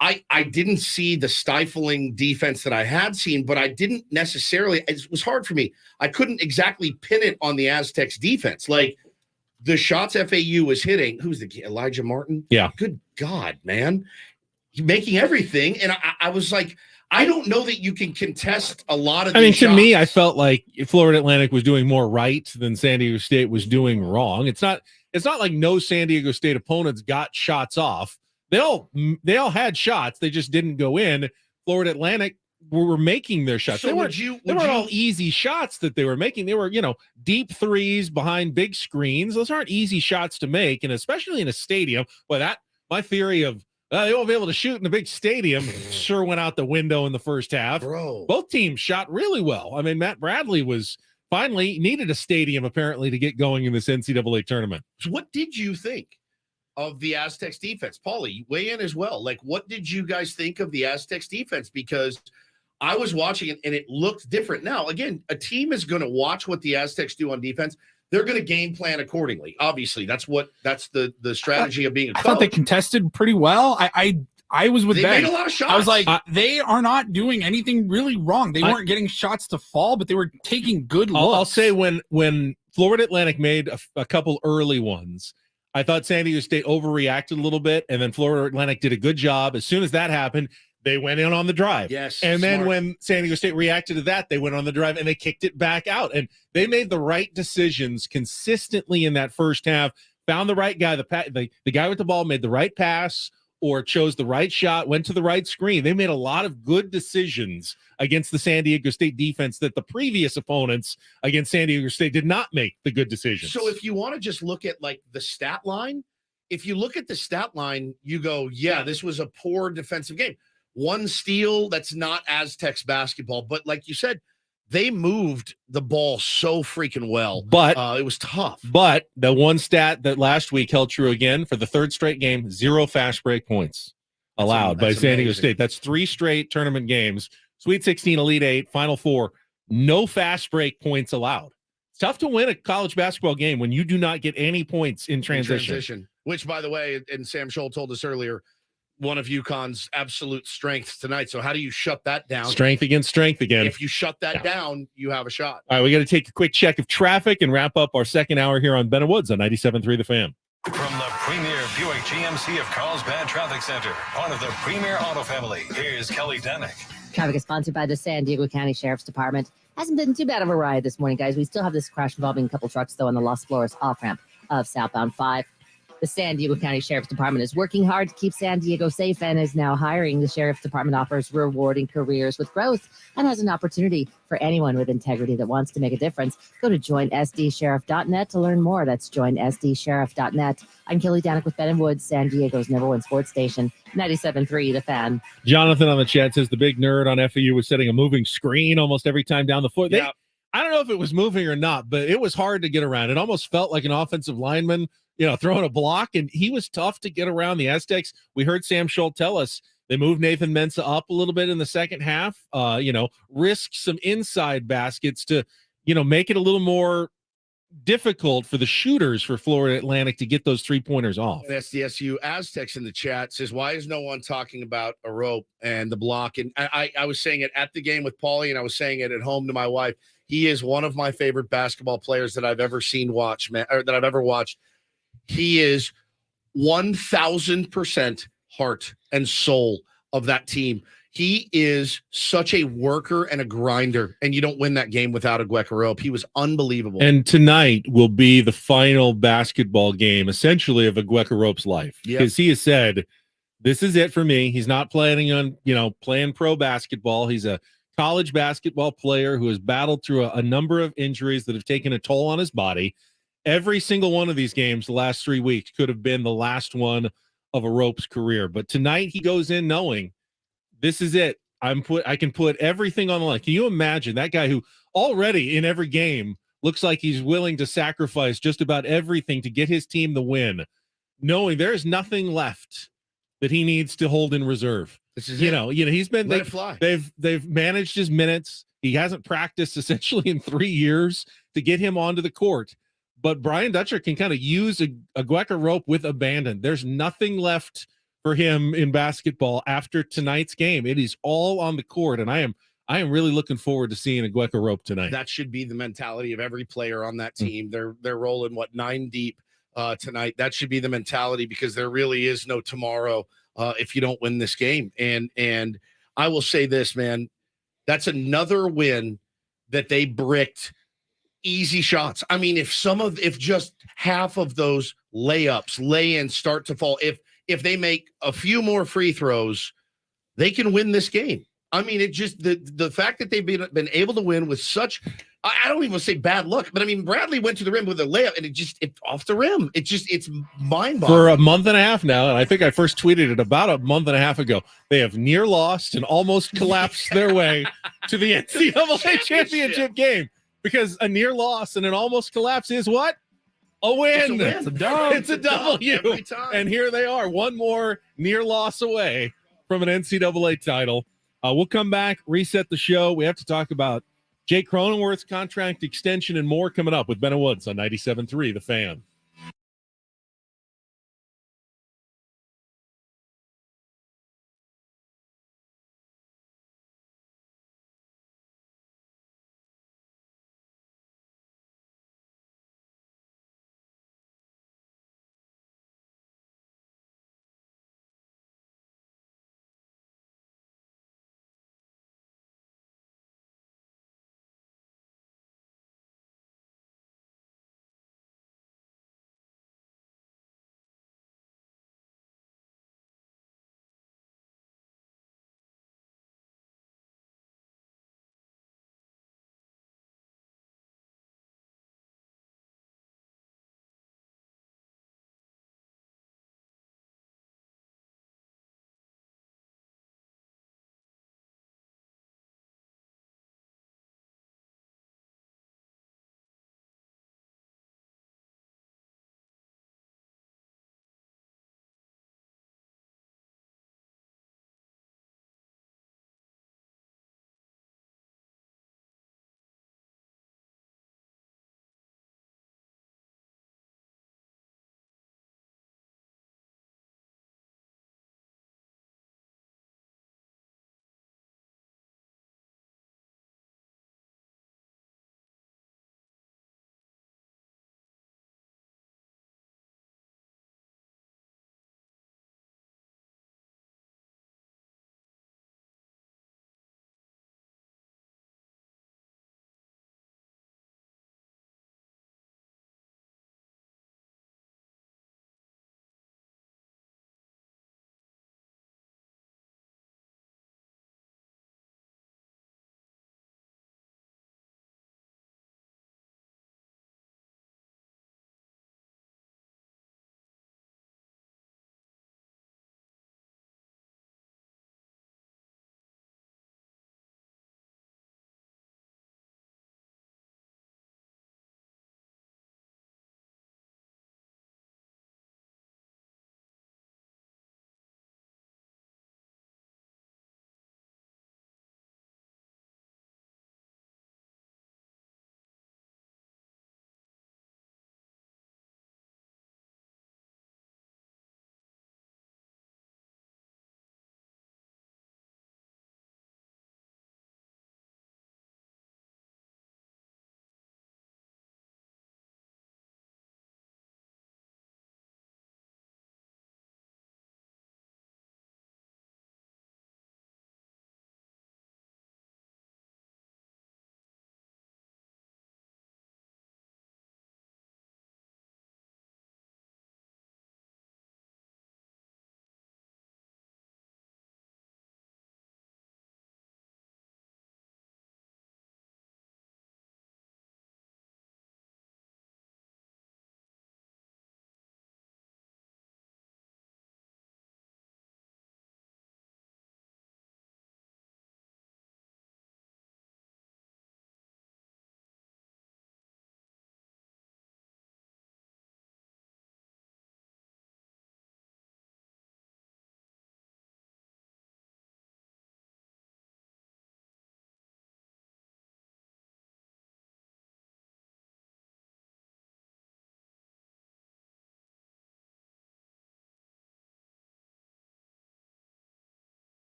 I didn't see the stifling defense that I had seen, but I didn't necessarily, it was hard for me. I couldn't exactly pin it on the Aztecs defense. Like the shots FAU was hitting, who's Elijah Martin? Yeah. Good God, man. Making everything. And I was like, I don't know that you can contest a lot of these to shots. me, I felt like Florida Atlantic was doing more right than San Diego State was doing wrong. It's not like no San Diego State opponents got shots off. They all had shots. They just didn't go in. Florida Atlantic were making their shots. So they weren't all easy shots that they were making. They were, deep threes behind big screens. Those aren't easy shots to make, and especially in a stadium. But my theory of they won't be able to shoot in a big stadium sure went out the window in the first half. Bro. Both teams shot really well. I mean, Matt Bradley was finally needed a stadium apparently to get going in this NCAA tournament. So what did you think of the Aztecs defense? Paulie, weigh in as well. Like, what did you guys think of the Aztecs defense? Because I was watching it and it looked different. Now, again, a team is going to watch what the Aztecs do on defense. They're going to game plan accordingly. Obviously, that's the strategy of being a coach. I thought they contested pretty well. I was with they Ben. made a lot of shots. I was like, they are not doing anything really wrong. They weren't getting shots to fall, but they were taking good looks. I'll say when Florida Atlantic made a couple early ones, I thought San Diego State overreacted a little bit, and then Florida Atlantic did a good job. As soon as that happened, they went in on the drive. Yes. And then when San Diego State reacted to that, they went on the drive and they kicked it back out. And they made the right decisions consistently in that first half, found the right guy. The guy with the ball made the right pass or chose the right shot, went to the right screen. They made a lot of good decisions against the San Diego State defense that the previous opponents against San Diego State did not make the good decisions. So if you want to just look at like the stat line, if you look at the stat line, you go, yeah, this was a poor defensive game. One steal, that's not Aztecs basketball. But like you said, they moved the ball so freaking well. But it was tough. But the one stat that last week held true again for the third straight game, 0 fast break points allowed by San Diego State. That's 3 straight tournament games. Sweet 16, Elite 8, Final 4. No fast break points allowed. It's tough to win a college basketball game when you do not get any points in transition. Which, by the way, and Sam Scholl told us earlier, one of UConn's absolute strengths tonight. So how do you shut that down? Strength against strength again. If you shut that down, you have a shot. All right, we got to take a quick check of traffic and wrap up our second hour here on Ben & Woods on 97.3 The Fan. From the premier Buick GMC of Carlsbad Traffic Center, part of the Premier Auto Family, here's Kelly Danick. Traffic is sponsored by the San Diego County Sheriff's Department. Hasn't been too bad of a ride this morning, guys. We still have this crash involving a couple trucks, though, on the Los Flores off-ramp of southbound 5. The San Diego County Sheriff's Department is working hard to keep San Diego safe and is now hiring. The Sheriff's Department offers rewarding careers with growth and has an opportunity for anyone with integrity that wants to make a difference. Go to joinsdsheriff.net to learn more. That's joinsdsheriff.net. I'm Kelly Danick with Ben & Woods, San Diego's #1 sports station, 97.3 The Fan. Jonathan on the chat says the big nerd on FAU was setting a moving screen almost every time down the floor. Yeah. I don't know if it was moving or not, but it was hard to get around. It almost felt like an offensive lineman, throwing a block, and he was tough to get around. The Aztecs, we heard Sam Scholl tell us, they moved Nathan Mensah up a little bit in the second half, risked some inside baskets to, make it a little more difficult for the shooters for Florida Atlantic to get those 3-pointers off. SDSU Aztecs in the chat says, why is no one talking about a rope and the block? And I was saying it at the game with Paulie, and I was saying it at home to my wife. He is one of my favorite basketball players that I've ever that I've ever watched. He is 1,000% heart and soul of that team. He is such a worker and a grinder, and you don't win that game without Aguek Arop. He was unbelievable. And tonight will be the final basketball game, essentially, of Aguek Arop's life. Because he has said, this is it for me. He's not planning on, playing pro basketball. He's a college basketball player who has battled through a number of injuries that have taken a toll on his body. Every single one of these games the last 3 weeks could have been the last one of Arop's career. But tonight he goes in knowing this is it. I can put everything on the line. Can you imagine that guy who already in every game looks like he's willing to sacrifice just about everything to get his team the win, knowing there's nothing left that he needs to hold in reserve. This is he's been Let it fly. They've managed his minutes. He hasn't practiced essentially in 3 years to get him onto the court. But Brian Dutcher can kind of use a Aguek Arop with abandon. There's nothing left for him in basketball after tonight's game. It is all on the court, and I am really looking forward to seeing Aguek Arop tonight. That should be the mentality of every player on that team. They're rolling 9 deep tonight. That should be the mentality, because there really is no tomorrow if you don't win this game. And I will say this, man, that's another win that they bricked easy shots. I mean, if just half of those layups, lay-ins start to fall, if they make a few more free throws, they can win this game. I mean, it just the fact that they've been able to win with such, I don't even say bad luck, but I mean, Bradley went to the rim with a layup and it off the rim. It's mind-boggling. For a month and a half now, and I think I first tweeted it about a month and a half ago, they have near lost and almost collapsed their way to the NCAA championship game, because a near loss and an almost collapse is what? A win. It's a W. Every time. And here they are, one more near loss away from an NCAA title. We'll come back, reset the show. We have to talk about Jake Cronenworth's contract extension and more coming up with Ben and Woods on 97.3 The Fan.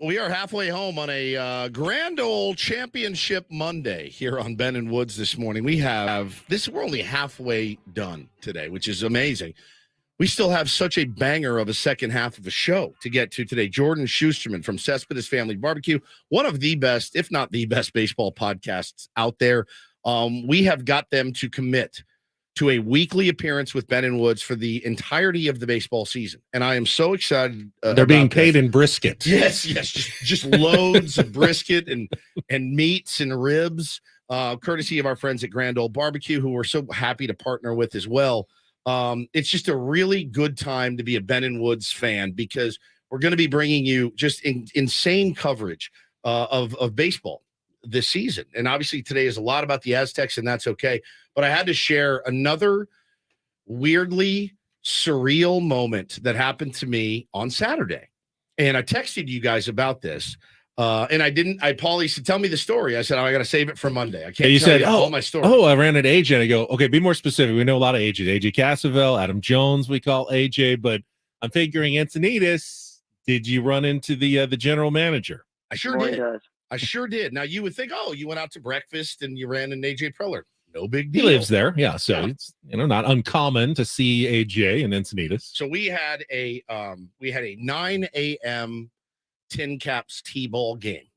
We are halfway home on a grand old championship Monday here on Ben and Woods this morning. We're only halfway done today, which is amazing. We still have such a banger of a second half of a show to get to today. Jordan Schusterman from Cespedes Family Barbecue, one of the best, if not the best baseball podcasts out there. We have got them to commit to a weekly appearance with Ben and Woods for the entirety of the baseball season. And I am so excited. They're being paid in brisket. Yes. Just loads of brisket and meats and ribs, courtesy of our friends at Grand Old Barbecue, who we're so happy to partner with as well. It's just a really good time to be a Ben and Woods fan, because we're going to be bringing you just insane coverage of baseball this season. And obviously today is a lot about the Aztecs, and that's okay. But I had to share another weirdly surreal moment that happened to me on Saturday. And I texted you guys about this. And Paulie said, tell me the story. I said, I got to save it for Monday. I can't tell you all my story. I ran into AJ, and I go, okay, be more specific. We know a lot of AJs. AJ Cassavell, Adam Jones, we call AJ, but I'm figuring Encinitas. Did you run into the general manager? I sure did. I sure did. Now, you would think, you went out to breakfast and you ran into AJ Preller. No big deal. He lives there. Yeah. So it's, not uncommon to see AJ in Encinitas. So we had a 9 a.m. Tin Caps T-ball game.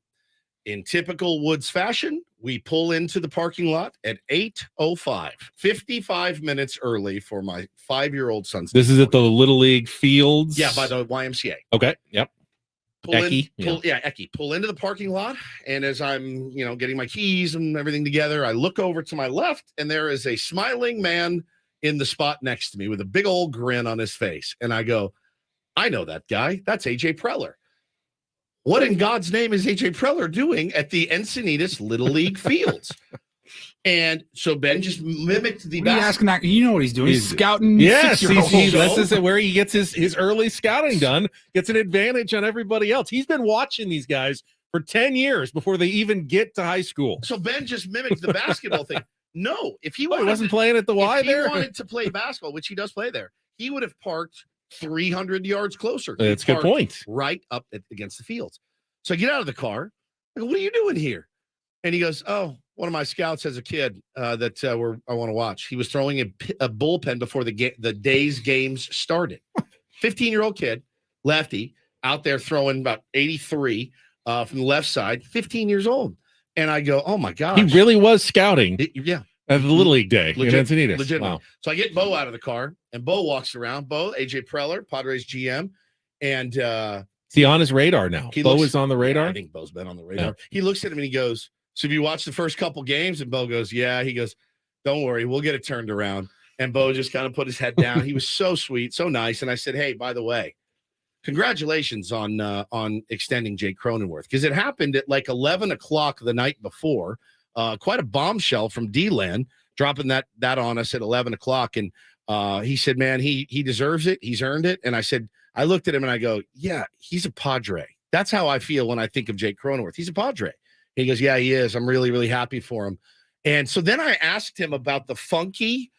In typical Woods fashion, we pull into the parking lot at 8:05, 55 minutes early for my 5-year-old son's. This is at the Little League fields? Yeah, by the YMCA. Okay. Yep. Pull into the parking lot, and as I'm, getting my keys and everything together, I look over to my left, and there is a smiling man in the spot next to me with a big old grin on his face. And I go, I know that guy. That's AJ Preller. What in God's name is AJ Preller doing at the Encinitas Little League fields? And so Ben just mimicked the. What are you asking that? You know what he's doing? He's scouting. Yes, this is where he gets his early scouting done. Gets an advantage on everybody else. He's been watching these guys for 10 years before they even get to high school. So Ben just mimicked the basketball thing. No, if he wasn't playing at the Y there, if he wanted to play basketball, which he does play there, he would have parked 300 yards closer. That's a good point. Right up against the fields. So I get out of the car. I go, what are you doing here? And he goes, one of my scouts as a kid I want to watch. He was throwing a bullpen before the day's games started. 15-year-old kid, lefty, out there throwing about 83 from the left side, 15 years old. And I go, oh, my gosh. He really was scouting. At the Little League day in Encinitas. Legitimate. Wow. So I get Bo out of the car, and Bo walks around. Bo, AJ Preller, Padres GM, and is he on his radar now? Bo is on the radar? I think Bo's been on the radar. Yeah. He looks at him and he goes, so have you watched the first couple games? And Bo goes, yeah. He goes, don't worry, we'll get it turned around. And Bo just kind of put his head down. He was so sweet, so nice. And I said, hey, by the way, congratulations on extending Jake Cronenworth, because it happened at like 11 o'clock the night before. Quite a bombshell from D-Land, dropping that on us at 11 o'clock. And he said, man, he deserves it. He's earned it. And I looked at him and I go, yeah, he's a Padre. That's how I feel when I think of Jake Cronenworth. He's a Padre. He goes, yeah, he is. I'm really, really happy for him. And so then I asked him about the funky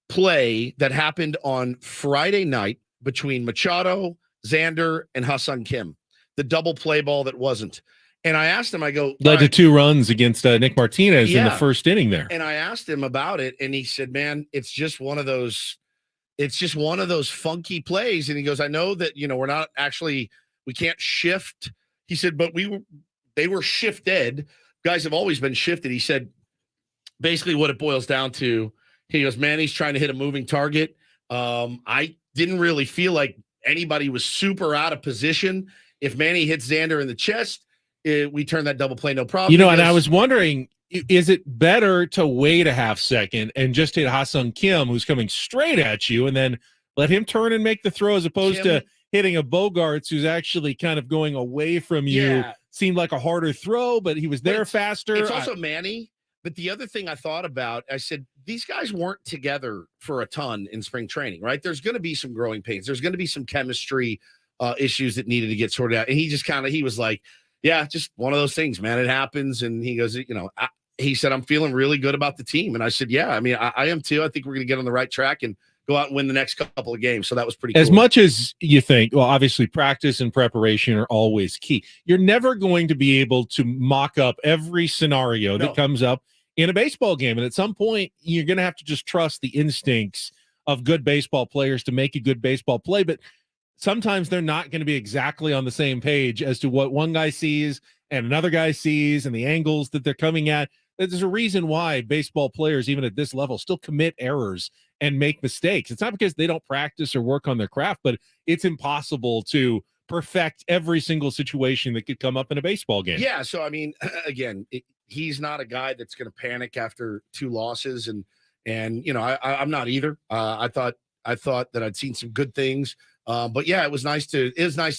play that happened on Friday night between Machado, Xander, and Ha-Seong Kim, the double play ball that wasn't. And I asked him, I go, led to 2 runs against Nick Martinez in the first inning there. And I asked him about it, and he said, man, it's just one of those funky plays. And he goes, I know that, we're not actually, we can't shift. He said, but they were shifted. Guys have always been shifted. He said, basically what it boils down to, he goes, man, he's trying to hit a moving target. I didn't really feel like anybody was super out of position. If Manny hits Xander in the chest, we turn that double play, no problem. And I was wondering, is it better to wait a half second and just hit Ha-Seong Kim, who's coming straight at you, and then let him turn and make the throw, as opposed to hitting a Bogaerts who's actually kind of going away from you? Yeah. Seemed like a harder throw, but he was there faster. It's also Manny. But the other thing I thought about, I said, these guys weren't together for a ton in spring training, right? There's going to be some growing pains. There's going to be some chemistry issues that needed to get sorted out. And he just he was like, yeah, just one of those things, man. It happens. And he goes, he said, I'm feeling really good about the team. And I said, yeah, I mean, I am too. I think we're going to get on the right track and go out and win the next couple of games. So that was pretty As cool. much as you think, well, obviously practice and preparation are always key. You're never going to be able to mock up every scenario that comes up in a baseball game. And at some point, you're going to have to just trust the instincts of good baseball players to make a good baseball play. But sometimes they're not going to be exactly on the same page as to what one guy sees and another guy sees and the angles that they're coming at. There's a reason why baseball players, even at this level, still commit errors and make mistakes. It's not because they don't practice or work on their craft, but it's impossible to perfect every single situation that could come up in a baseball game. Yeah. So, I mean, again, he's not a guy that's going to panic after 2 losses. And you know, I'm not either. I thought that I'd seen some good things. But yeah, it was nice to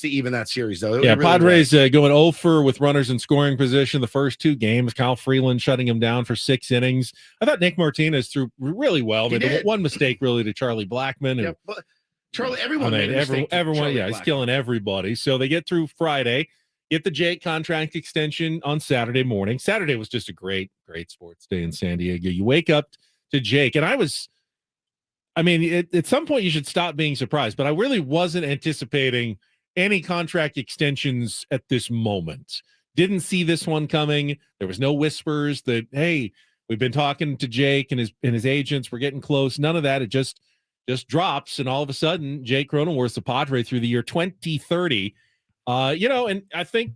even that series though. It really Padres going 0-for with runners in scoring position the first 2 games. Kyle Freeland shutting him down for 6 innings. I thought Nick Martinez threw really well. He did. One mistake really to Charlie Blackmon. Yeah, but Charlie, everyone made a mistake. Everyone, he's killing everybody. So they get through Friday, get the Jake contract extension on Saturday morning. Saturday was just a great sports day in San Diego. You wake up to Jake, and at some point you should stop being surprised, but I really wasn't anticipating any contract extensions at this moment. Didn't see this one coming. There was no whispers that, hey, we've been talking to Jake and his agents. We're getting close. None of that. It just drops. And all of a sudden, Jake Cronenworth's the Padre through the year 2030. And I think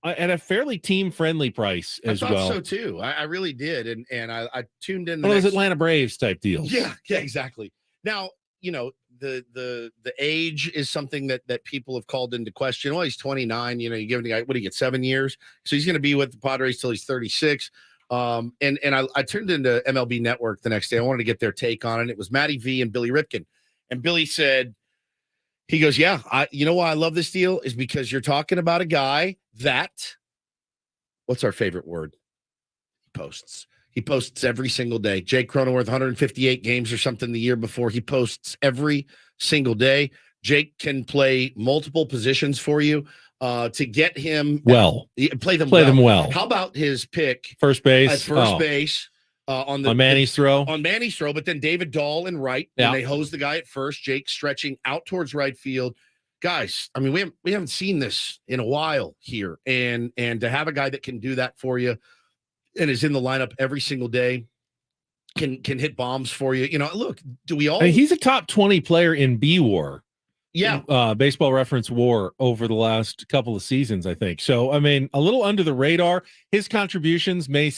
at a fairly team-friendly price as well. I thought so too. I really did. And I tuned in. One of those Atlanta Braves type deals. Yeah, exactly. Now, you know, the age is something that people have called into question. Well, he's 29. You know, you give him the guy, what do you get, 7 years? So he's going to be with the Padres till he's 36. And I turned into MLB Network the next day. I wanted to get their take on it. It was Matty V and Billy Ripken. And Billy said, he goes, yeah, you know why I love this deal is because you're talking about a guy that, what's our favorite word? He posts every single day. Jake Cronenworth, 158 games or something the year before. He posts every single day. Jake can play multiple positions for you. To get him play them well. How about his pick? First base. Base. On Manny's throw. But then David Dahl in right. And they hose the guy at first. Jake stretching out towards right field. Guys, I mean, we haven't seen this in a while here. And to have a guy that can do that for you and is in the lineup every single day, can hit bombs for you. You know, look, do we all? He's a top 20 player in B-WAR. Yeah. Baseball Reference WAR over the last couple of seasons, I think. So, I mean, a little under the radar. His contributions may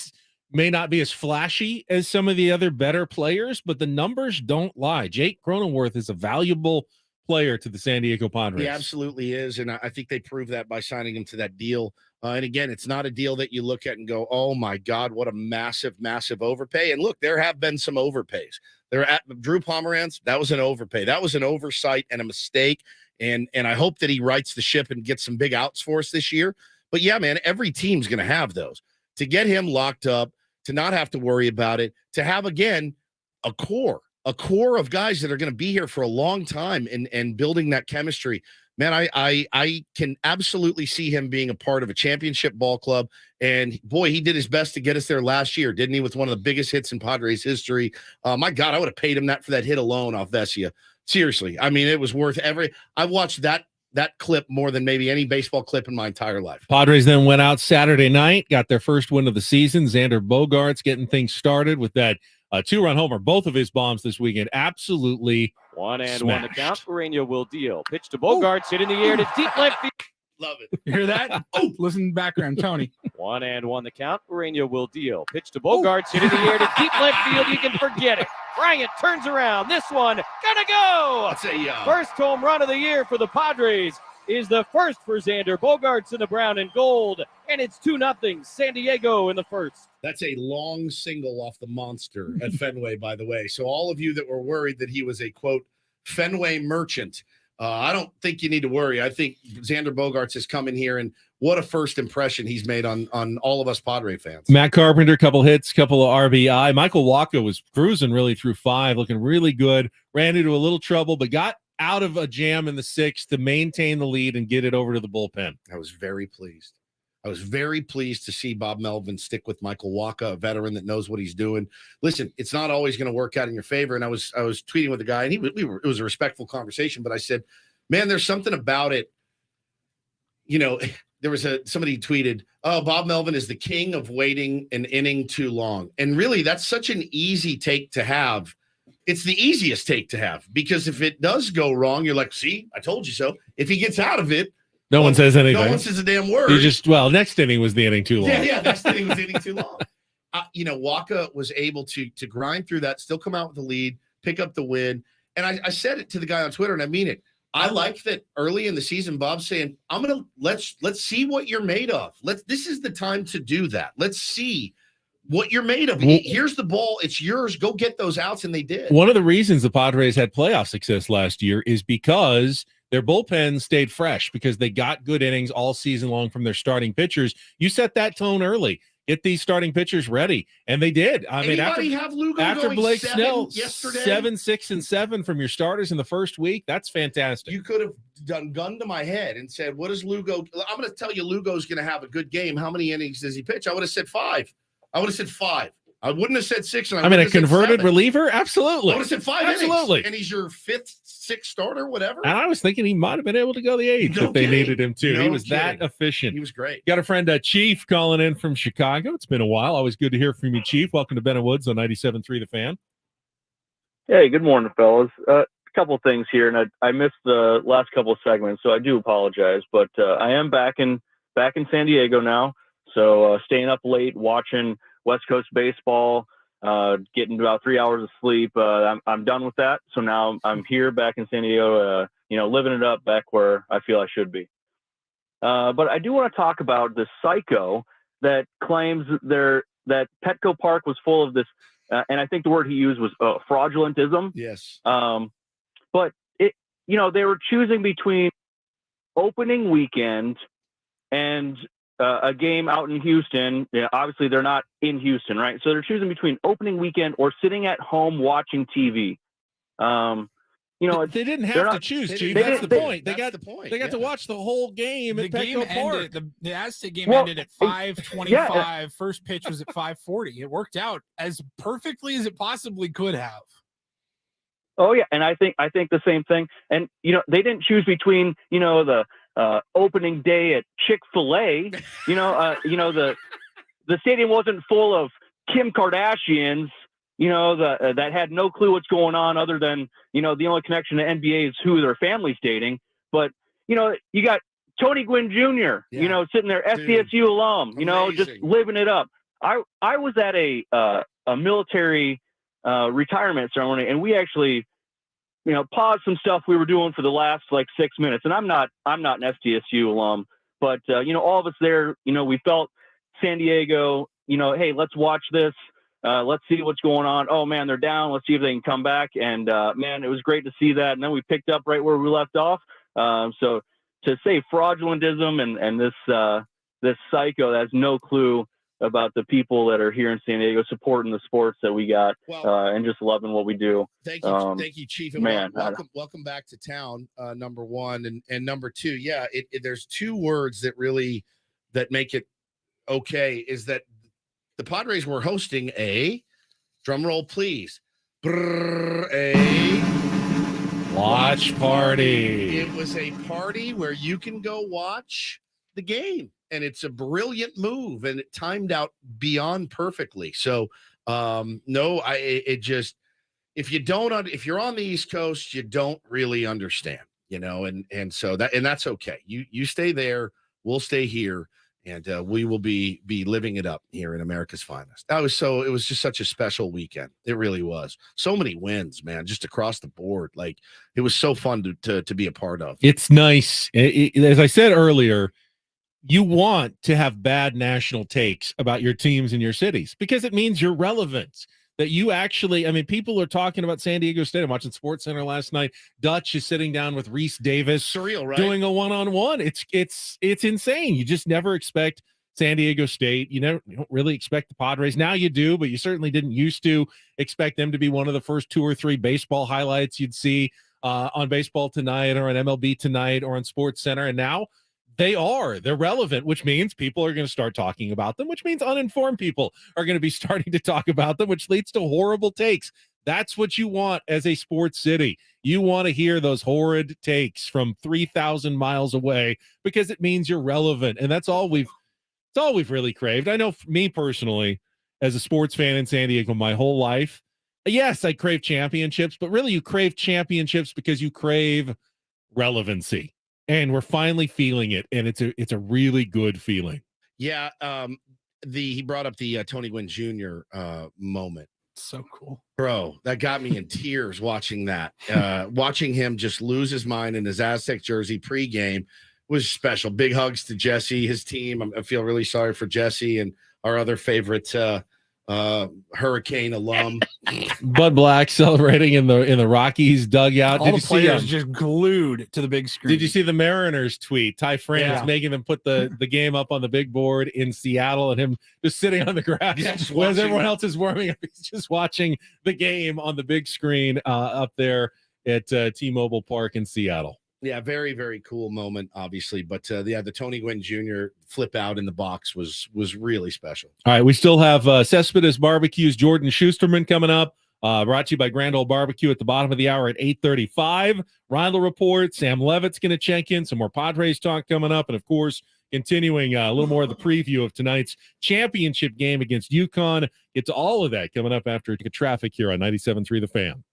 not be as flashy as some of the other better players, but the numbers don't lie. Jake Cronenworth is a valuable player to the San Diego Padres. He absolutely is, and I think they proved that by signing him to that deal. And again, it's not a deal that you look at and go, oh my God, what a massive, massive overpay. And look, there have been some overpays. They're at Drew Pomeranz. That was an overpay. That was an oversight and a mistake. And I hope that he rights the ship and gets some big outs for us this year. But yeah, man, every team's going to have those. To get him locked up, to not have to worry about it, to have, again, a core of guys that are going to be here for a long time and building that chemistry. Man, I can absolutely see him being a part of a championship ball club. And boy, he did his best to get us there last year, didn't he? With one of the biggest hits in Padres history. My God, I would have paid him that for that hit alone off Vesia. Seriously. I mean, it was worth I watched that clip more than maybe any baseball clip in my entire life. Padres then went out Saturday night, got their first win of the season. Xander Bogaerts getting things started with that 2-run homer. Both of his bombs this weekend absolutely 1-1 the count. Guerrero will deal. Pitch to Bogaerts, hit in the air to deep left field. Love it. You hear that? Listen to background, Tony. 1-1 the count. Guerrero will deal. Pitch to Bogaerts, hit in the air to deep left field. You can forget it. Bryant turns around. This one gonna go. That's a first home run of the year for the Padres. Is the first for Xander Bogaerts in the brown and gold, and it's 2-0 San Diego in the first. That's a long single off the monster at Fenway, by the way. So all of you that were worried that he was a, quote, Fenway merchant, I don't think you need to worry. I think Xander Bogaerts has come in here, and what a first impression he's made on all of us Padre fans. Matt Carpenter, couple hits, couple of RBI. Michael Wacha was cruising really through 5, looking really good. Ran into a little trouble, but got out of a jam in the 6th to maintain the lead and get it over to the bullpen. I was very pleased. I was very pleased to see Bob Melvin stick with Michael Wacha, a veteran that knows what he's doing. Listen, it's not always going to work out in your favor. And I was tweeting with the guy, and it was a respectful conversation, but I said, man, there's something about it. You know, there was somebody tweeted, oh, Bob Melvin is the king of waiting an inning too long. And really, that's such an easy take to have. It's the easiest take to have, because if it does go wrong, you're like, see, I told you so. If he gets out of it, no one says anything. No one says a damn word. You just, next inning was the inning too long. Yeah, next inning was the inning too long. Wacha was able to grind through that, still come out with the lead, pick up the win. And I said it to the guy on Twitter, and I mean it. I like that early in the season, Bob's saying, let's see what you're made of. This is the time to do that. Let's see what you're made of. Here's the ball. It's yours. Go get those outs. And they did. One of the reasons the Padres had playoff success last year is because their bullpen stayed fresh, because they got good innings all season long from their starting pitchers. You set that tone early. Get these starting pitchers ready, and they did. I mean, after Blake Snell, yesterday? 7, 6, and 7 from your starters in the first week. That's fantastic. You could have done gun to my head and said, "What is Lugo?" I'm going to tell you, Lugo's going to have a good game. How many innings does he pitch? I would have said 5. I I wouldn't have said 6. And I mean, a converted reliever, absolutely. I would have said 5 absolutely. Innings, and he's your 5th, 6th starter, whatever. And I was thinking he might have been able to go the 8th if they needed him to. He was that efficient. He was great. Got a friend, Chief, calling in from Chicago. It's been a while. Always good to hear from you, Chief. Welcome to Ben and Woods on 97.3 The Fan. Hey, good morning, fellas. A couple of things here, and I missed the last couple of segments, so I do apologize. But I am back in San Diego now, so staying up late watching West Coast baseball. Getting about 3 hours of sleep. I'm done with that. So now I'm here back in San Diego, living it up back where I feel I should be. But I do want to talk about the psycho that claims that Petco Park was full of this, and I think the word he used was fraudulentism. Yes. But they were choosing between opening weekend and a game out in Houston. Obviously they're not in Houston, right? So they're choosing between opening weekend or sitting at home watching TV. They didn't have to choose, Chief. That's the point. They got to watch the whole game at Petco Park. The Aztec game ended at 5:25. Yeah. First pitch was at 5:40. It worked out as perfectly as it possibly could have. Oh yeah, and I think the same thing. And they didn't choose between the opening day at Chick-fil-A. The stadium wasn't full of Kim Kardashians, that had no clue what's going on other than, the only connection to NBA is who their family's dating. But, you got Tony Gwynn Jr., sitting there, SDSU alum, just living it up. I was at a military retirement ceremony, and we actually, paused some stuff we were doing for the last 6 minutes. And I'm not an SDSU alum, but all of us there, we felt San Diego, hey, let's watch this. Let's see what's going on. Oh man, they're down. Let's see if they can come back. And man, it was great to see that. And then we picked up right where we left off. So to say fraudulentism and this psycho that has no clue about the people that are here in San Diego supporting the sports that we got, and just loving what we do. Thank you, Chief. And man, welcome back to town. Number one, and number two, there's 2 words that make it okay. Is that the Padres were hosting a drum roll, please, a watch party. It was a party where you can go watch the game, and it's a brilliant move, and it timed out beyond perfectly. So if you're on the East Coast, you don't really understand, and so that's okay. You stay there, we'll stay here, and we will be living it up here in America's finest. It was just such a special weekend. It really was. So many wins, man, just across the board. It was so fun to be a part of. It's nice. As I said earlier, you want to have bad national takes about your teams and your cities because it means you're relevant. That you actually, people are talking about San Diego State. I'm watching SportsCenter last night. Dutch is sitting down with Reese Davis, surreal, right? Doing a one-on-one. It's insane. You just never expect San Diego State. You don't really expect the Padres. Now you do, but you certainly didn't used to expect them to be one of the first 2 or 3 baseball highlights you'd see on Baseball Tonight or on MLB Tonight or on SportsCenter. And now They are. They're relevant, which means people are going to start talking about them, which means uninformed people are going to be starting to talk about them, which leads to horrible takes. That's what you want as a sports city. You want to hear those horrid takes from 3,000 miles away because it means you're relevant. And that's all we've really craved. I know for me personally, as a sports fan in San Diego my whole life, yes, I crave championships, but really you crave championships because you crave relevancy. And we're finally feeling it, and it's a really good feeling. Yeah, he brought up the Tony Gwynn Jr. Moment. So cool, bro. That got me in tears watching that. Watching him just lose his mind in his Aztec jersey pregame was special. Big hugs to Jesse, his team. I feel really sorry for Jesse and our other favorite Hurricane alum. Bud Black celebrating in the Rockies dugout. All the players just glued to the big screen. Did you see the Mariners tweet? Ty France making them put the game up on the big board in Seattle and him just sitting on the grass. Yeah, as everyone else is warming up, he's just watching the game on the big screen up there at T-Mobile Park in Seattle. Yeah, very, very cool moment, obviously. But the Tony Gwynn Jr. flip out in the box was really special. All right, we still have Cespedes Barbecue's Jordan Schusterman coming up. Brought to you by Grand Ole Barbecue at the bottom of the hour at 8:35. Rindle Report. Sam Levitt's going to check in. Some more Padres talk coming up. And, of course, continuing a little more of the preview of tonight's championship game against UConn. Get to all of that coming up after traffic here on 97.3 The Fan.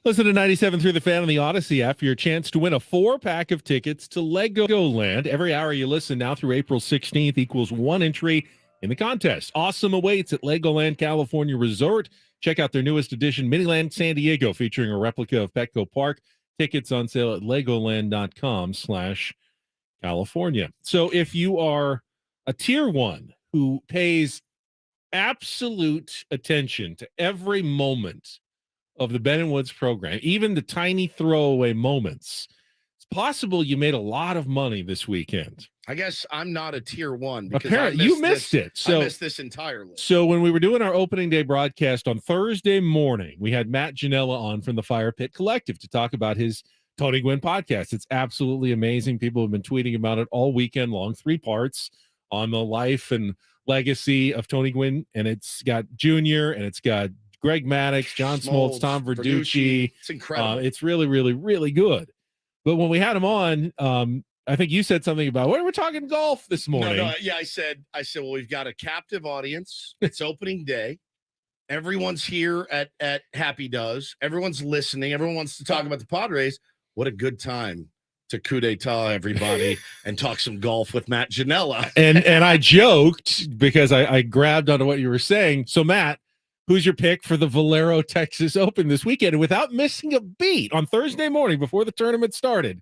Listen to 97 through the Fan on the Odyssey app for your chance to win a 4-pack of tickets to Legoland. Every hour you listen now through April 16th equals 1 entry in the contest. Awesome awaits at Legoland California Resort. Check out their newest edition, Miniland San Diego, featuring a replica of Petco Park. Tickets on sale at legoland.com/California. So if you are a tier 1 who pays absolute attention to every moment of the Ben and Woods program, even the tiny throwaway moments, it's possible you made a lot of money this weekend. I guess I'm not a tier 1 because apparently you missed it. So I missed this entirely. So when we were doing our opening day broadcast on Thursday morning, we had Matt Janella on from the Fire Pit Collective to talk about his Tony Gwynn podcast. It's absolutely amazing. People have been tweeting about it all weekend long, 3 parts on the life and legacy of Tony Gwynn. And it's got Junior, and it's got Greg Maddox, John Smoltz, Tom Verducci. It's incredible. It's really, really, really good. But when we had him on, I think you said something about, we're talking golf this morning. No, yeah, I said, well, we've got a captive audience. It's opening day. Everyone's here at Happy Does. Everyone's listening. Everyone wants to talk about the Padres. What a good time to coup d'etat everybody and talk some golf with Matt Janella. And I joked because I grabbed onto what you were saying. So, Matt, who's your pick for the Valero Texas Open this weekend? And without missing a beat on Thursday morning before the tournament started,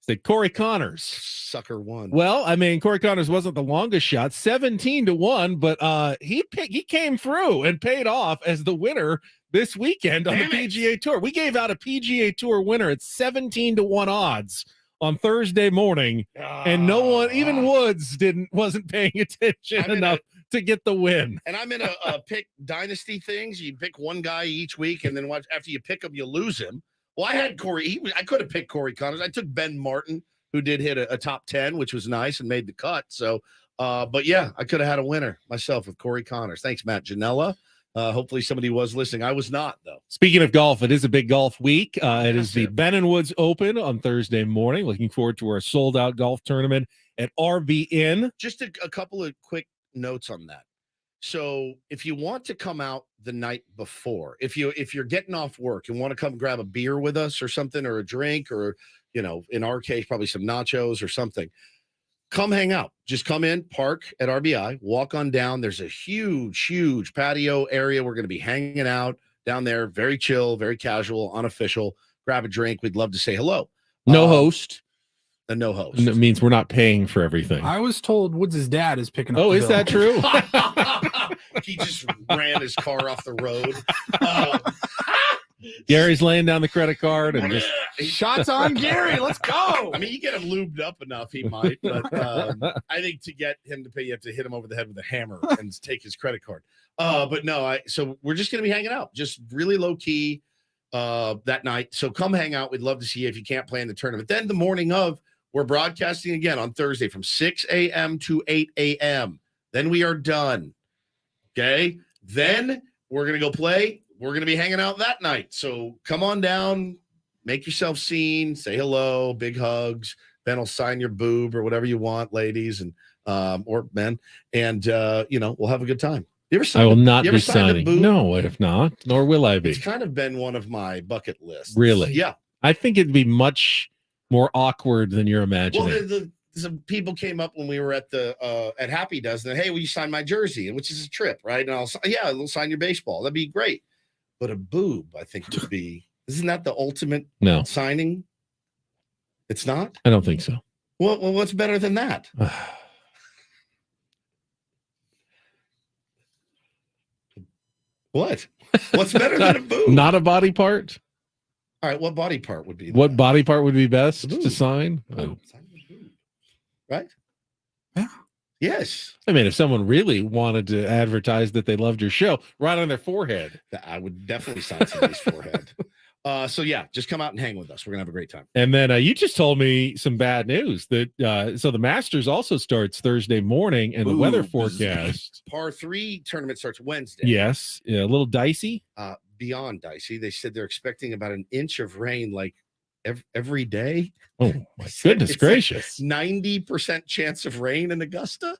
said Corey Connors. Sucker won. Well, I mean, Corey Connors wasn't the longest shot, 17-1, but he came through and paid off as the winner this weekend on the PGA Tour. We gave out a PGA Tour winner at 17-1 odds on Thursday morning, and no one, even Woods, wasn't paying attention enough to get the win. And I'm in a pick dynasty things. You pick one guy each week, and then after you pick him, you lose him. Well, I had Corey. I could have picked Corey Connors. I took Ben Martin, who did hit a top 10, which was nice and made the cut. So, but yeah, I could have had a winner myself with Corey Connors. Thanks, Matt Janella. Hopefully somebody was listening. I was not, though. Speaking of golf, it is a big golf week. It is the Ben and Woods Open on Thursday morning. Looking forward to our sold-out golf tournament at RBN. Just a couple of quick notes on that. So if you want to come out the night before, if you're getting off work and want to come grab a beer with us or something, or a drink, or, in our case, probably some nachos or something, come hang out. Just come in, park at RBI, walk on down. There's a huge patio area. We're going to be hanging out down there. Very chill, very casual, unofficial. Grab a drink. We'd love to say hello. No host. A no host. And it means we're not paying for everything. I was told Woods' dad is picking up. Oh, is that true? He just ran his car off the road. Gary's laying down the credit card and just shots on Gary. Let's go. I mean, you get him lubed up enough, he might. But I think to get him to pay, you have to hit him over the head with a hammer and take his credit card. But no, so we're just going to be hanging out, just really low key that night. So come hang out. We'd love to see you if you can't play in the tournament. Then the morning of, we're broadcasting again on Thursday from 6 a.m. to 8 a.m. Then we are done. Okay. Then we're going to go play. We're going to be hanging out that night. So come on down, make yourself seen, say hello, big hugs. Ben will sign your boob or whatever you want, ladies and or men. And, we'll have a good time. You ever I will not you be ever signed a signing. boob? No, if not, nor will I be. It's kind of been one of my bucket lists. Really? Yeah. I think it'd be much more awkward than you're imagining. Well, some people came up when we were at the at Happy Does, and hey, will you sign my jersey? Which is a trip, right? And I'll sign your baseball. That'd be great. But a boob, I think, would be. Isn't that the ultimate signing? It's not. I don't think so. Well, what's better than that? What? What's better than a boob? Not a body part? All right, what body part would be? What body part would be best to sign? Oh. Right? Yeah. Yes. I mean, if someone really wanted to advertise that they loved your show, right on their forehead. I would definitely sign somebody's forehead. So yeah, just come out and hang with us. We're gonna have a great time. And then you just told me some bad news that so the Masters also starts Thursday morning, and the weather forecast. Par 3 tournament starts Wednesday. Yes, a little dicey. Beyond dicey. They said they're expecting about an inch of rain like every day. Oh my goodness gracious. 90% chance of rain in Augusta,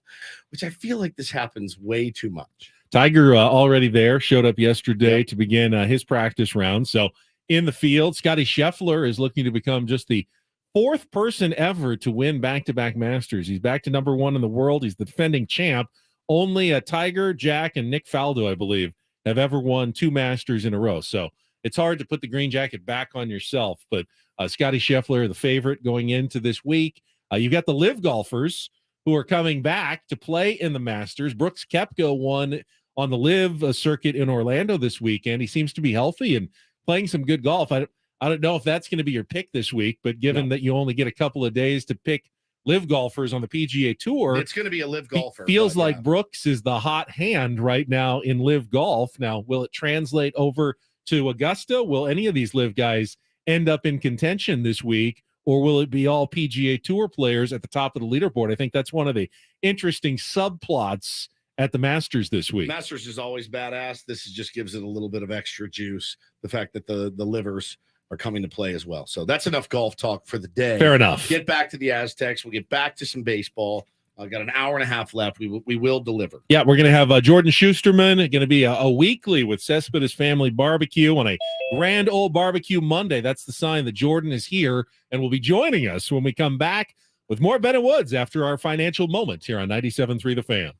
which I feel like this happens way too much. Tiger already there, showed up yesterday to begin his practice round. So in the field. Scotty Scheffler is looking to become just the fourth person ever to win back-to-back Masters. He's back to number one in the world. He's the defending champ. Only Tiger, Jack, and Nick Faldo, I believe, have ever won 2 Masters in a row. So it's hard to put the green jacket back on yourself. But Scotty Scheffler, the favorite going into this week. You've got the live golfers who are coming back to play in the Masters. Brooks Koepka won on the live circuit in Orlando this weekend. He seems to be healthy and playing some good golf. I don't know if that's going to be your pick this week, but given that you only get a couple of days to pick live golfers on the PGA Tour, it's going to be a live golfer. Feels like Brooks is the hot hand right now in live golf. Now, will it translate over to Augusta? Will any of these live guys end up in contention this week, or will it be all PGA Tour players at the top of the leaderboard? I think that's one of the interesting subplots at the Masters this week. Masters is always badass. This just gives it a little bit of extra juice. The fact that the livers are coming to play as well. So that's enough golf talk for the day. Fair enough. Get back to the Aztecs. We'll get back to some baseball. I've got an hour and a half left. We will deliver. Yeah, we're going to have Jordan Schusterman. Going to be a weekly with Cespedes Family Barbecue on a grand old barbecue Monday. That's the sign that Jordan is here and will be joining us when we come back with more Ben and Woods after our financial moment here on 97.3 The Fan.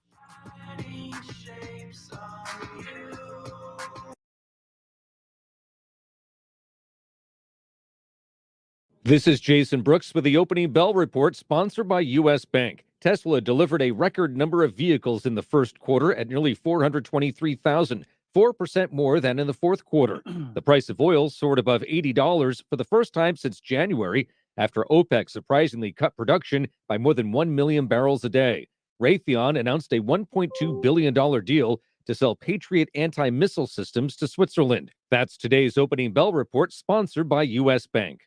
This is Jason Brooks with the Opening Bell Report, sponsored by U.S. Bank. Tesla delivered a record number of vehicles in the first quarter at nearly 423,000, 4% more than in the fourth quarter. The price of oil soared above $80 for the first time since January, after OPEC surprisingly cut production by more than 1 million barrels a day. Raytheon announced a $1.2 billion deal to sell Patriot anti-missile systems to Switzerland. That's today's Opening Bell Report, sponsored by U.S. Bank.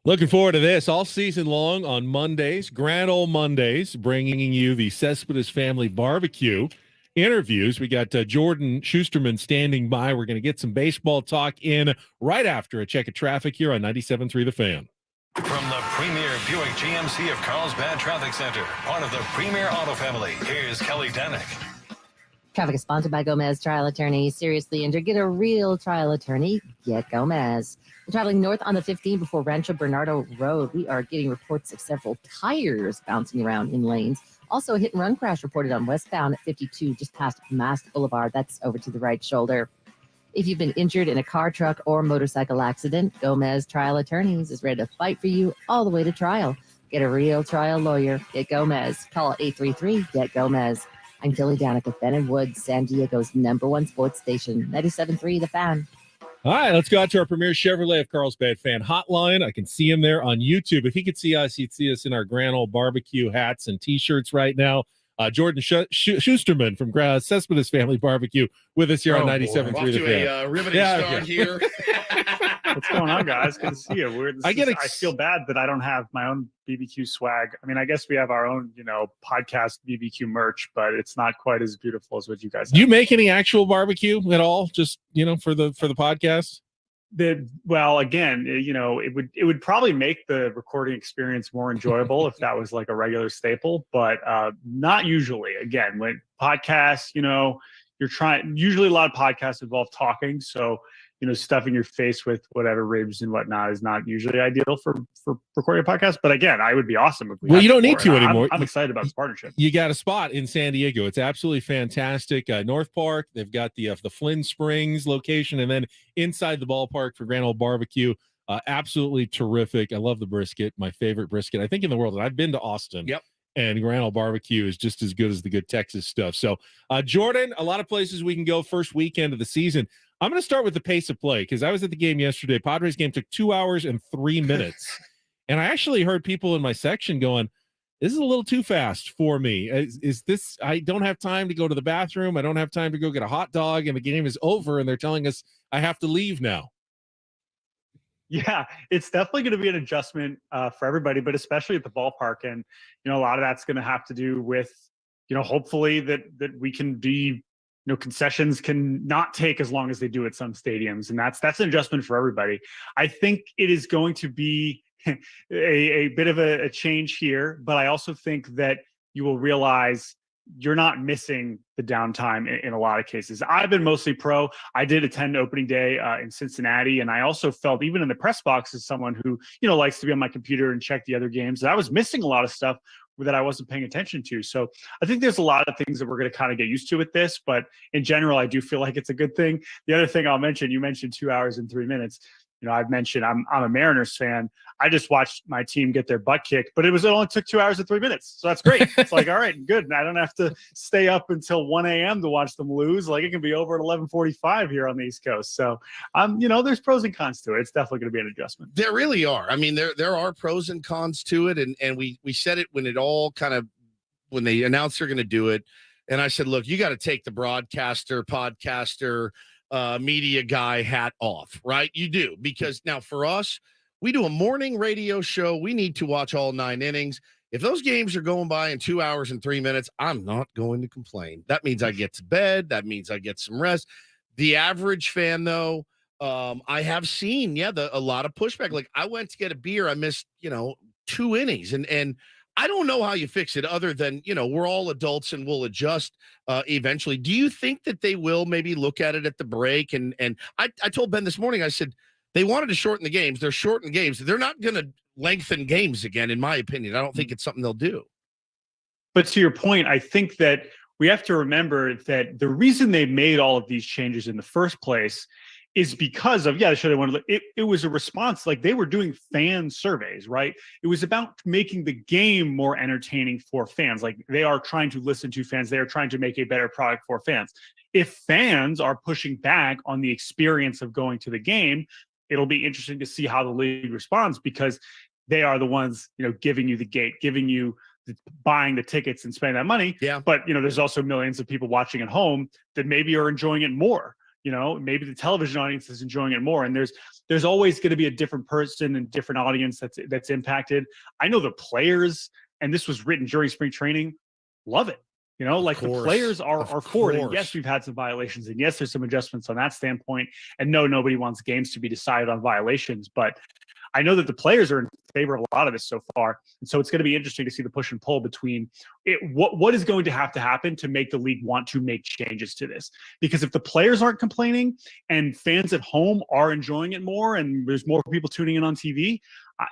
Looking forward to this all season long on Mondays, Grand Ole Mondays, bringing you the Cespedes Family Barbecue interviews. We got Jordan Schusterman standing by. We're going to get some baseball talk in right after a check of traffic here on 97.3 The Fan. From the premier Buick GMC of Carlsbad Traffic Center, part of the Premier Auto Family, here's Kelly Danick. Traffic is sponsored by Gomez Trial Attorney. Seriously injured, get a real trial attorney. Get Gomez. We're traveling north on the 15 before Rancho Bernardo Road. We are getting reports of several tires bouncing around in lanes. Also, a hit-and-run crash reported on westbound at 52 just past Mast Boulevard. That's over to the right shoulder. If you've been injured in a car, truck, or motorcycle accident, Gomez Trial Attorneys is ready to fight for you all the way to trial. Get a real trial lawyer. Get Gomez. Call 833-GET-GOMEZ. I'm Kelly Danick of Ben & Woods, San Diego's #1 sports station, 97.3 The Fan. All right, let's go out to our Premier Chevrolet of Carlsbad Fan hotline. I can see him there on YouTube. If he could see us, he'd see us in our Grand Ole Barbecue hats and T-shirts right now. Jordan Schusterman from Cespedes Family Barbecue with us here on 97.3 The Fan. A riveting start here. What's going on, guys? Good to see you. I feel bad that I don't have my own BBQ swag. I mean, I guess we have our own, podcast BBQ merch, but it's not quite as beautiful as what you guys have. Do you make any actual barbecue at all? Just, for the podcast? Again, it would probably make the recording experience more enjoyable if that was like a regular staple, but not usually. Again, when podcasts, usually a lot of podcasts involve talking. So, stuffing your face with whatever ribs and whatnot is not usually ideal for recording a podcast. But again, I would be awesome if we you don't need to anymore. I'm excited about this partnership. You got a spot in San Diego. It's absolutely fantastic. North Park, they've got the Flynn Springs location, and then inside the ballpark for Grand Ole Barbecue. Absolutely terrific. I love the brisket, my favorite brisket, I think, in the world. And I've been to Austin. Yep. And Grand Ole Barbecue is just as good as the good Texas stuff. So, Jordan, a lot of places we can go first weekend of the season. I'm going to start with the pace of play because I was at the game yesterday. Padres game took 2 hours and 3 minutes. And I actually heard people in my section going, this is a little too fast for me. Is this, I don't have time to go to the bathroom. I don't have time to go get a hot dog and the game is over and they're telling us I have to leave now. Yeah, it's definitely going to be an adjustment for everybody, but especially at the ballpark. And, a lot of that's going to have to do with, hopefully that we can be, concessions can not take as long as they do at some stadiums. And that's an adjustment for everybody. I think it is going to be a bit of a change here, but I also think that you will realize you're not missing the downtime in a lot of cases. I've been mostly pro. I did attend opening day in Cincinnati, and I also felt, even in the press box, as someone who, likes to be on my computer and check the other games, that I was missing a lot of stuff that I wasn't paying attention to. So I think there's a lot of things that we're going to kind of get used to with this, but in general, I do feel like it's a good thing. The other thing I'll mention, you mentioned 2 hours and 3 minutes. I've mentioned I'm a Mariners fan. I just watched my team get their butt kicked, but it only took 2 hours and 3 minutes. So that's great. It's like, all right, good. And I don't have to stay up until 1 a.m. to watch them lose. Like, it can be over at 11:45 here on the East Coast. So, there's pros and cons to it. It's definitely going to be an adjustment. There really are. I mean, there are pros and cons to it. And we said it when when they announced they're going to do it. And I said, look, you got to take the broadcaster, podcaster, media guy hat off, right? You do, because now for us, we do a morning radio show. We need to watch all 9 innings. If those games are going by in 2 hours and 3 minutes, I'm not going to complain. That means I get to bed. That means I get some rest. The average fan, though, I have seen, a lot of pushback. Like, I went to get a beer. I missed, 2 innings. And I don't know how you fix it other than, we're all adults and we'll adjust eventually. Do you think that they will maybe look at it at the break? And I told Ben this morning, I said, they wanted to shorten the games. They're shortening games. They're not going to lengthen games again, in my opinion. I don't think it's something they'll do. But to your point, I think that we have to remember that the reason they made all of these changes in the first place is because of, it was a response. Like, they were doing fan surveys, right? It was about making the game more entertaining for fans. Like, they are trying to listen to fans. They are trying to make a better product for fans. If fans are pushing back on the experience of going to the game, it'll be interesting to see how the league responds, because they are the ones, giving you the gate, giving you buying the tickets and spending that money. Yeah. But, there's also millions of people watching at home that maybe are enjoying it more. maybe the television audience is enjoying it more. And there's always going to be a different person and different audience that's impacted. I know the players, and this was written during spring training, love it. The players are for it. And yes, we've had some violations, and yes, there's some adjustments on that standpoint. And no, nobody wants games to be decided on violations, but I know that the players are in favor of a lot of this so far. And so it's going to be interesting to see the push and pull between what is going to happen to make the league want to make changes to this. Because if the players aren't complaining and fans at home are enjoying it more and there's more people tuning in on TV,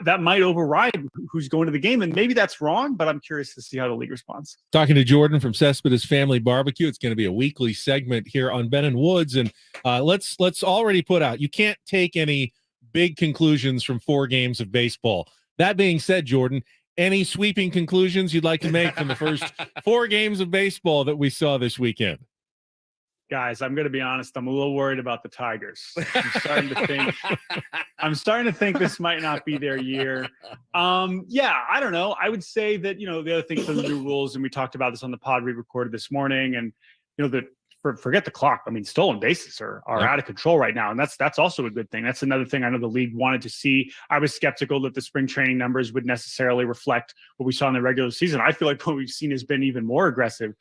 that might override who's going to the game. And maybe that's wrong, but I'm curious to see how the league responds. Talking to Jordan from Cespedes Family Barbecue. It's going to be a weekly segment here on Ben and Woods. And let's already put out, you can't take any big conclusions from 4 games of baseball. That being said, Jordan, any sweeping conclusions you'd like to make from the first 4 games of baseball that we saw this weekend? Guys, I'm going to be honest. I'm a little worried about the Tigers. I'm starting to think this might not be their year. Yeah, I don't know. I would say that, the other thing for the new rules, and we talked about this on the pod we recorded this morning, and, forget the clock. I mean, stolen bases are out of control right now. And that's also a good thing. That's another thing I know the league wanted to see. I was skeptical that the spring training numbers would necessarily reflect what we saw in the regular season. I feel like what we've seen has been even more aggressive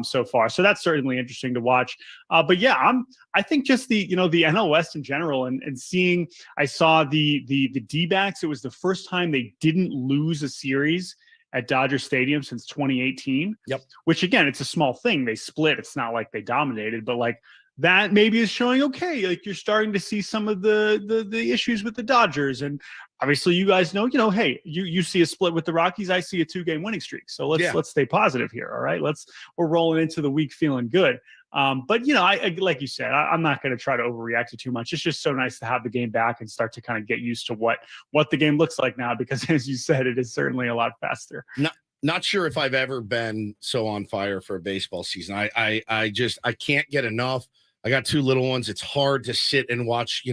so far. So that's certainly interesting to watch. But yeah, I think just the NL West in general and seeing, I saw the D-backs. It was the first time they didn't lose a series at Dodger Stadium since 2018. Yep. Which again, it's a small thing. They split. It's not like they dominated, but like that maybe is showing, okay, like you're starting to see some of the issues with the Dodgers. And obviously you guys know, hey, you see a split with the Rockies. I see a 2-game winning streak. So let's stay positive here. All right. We're rolling into the week feeling good. But I like you said, I'm not going to try to overreact to too much. It's just so nice to have the game back and start to kind of get used to what the game looks like now, because as you said, it is certainly a lot faster. Not sure if I've ever been so on fire for a baseball season. I can't get enough. I got 2 little ones. It's hard to sit and watch,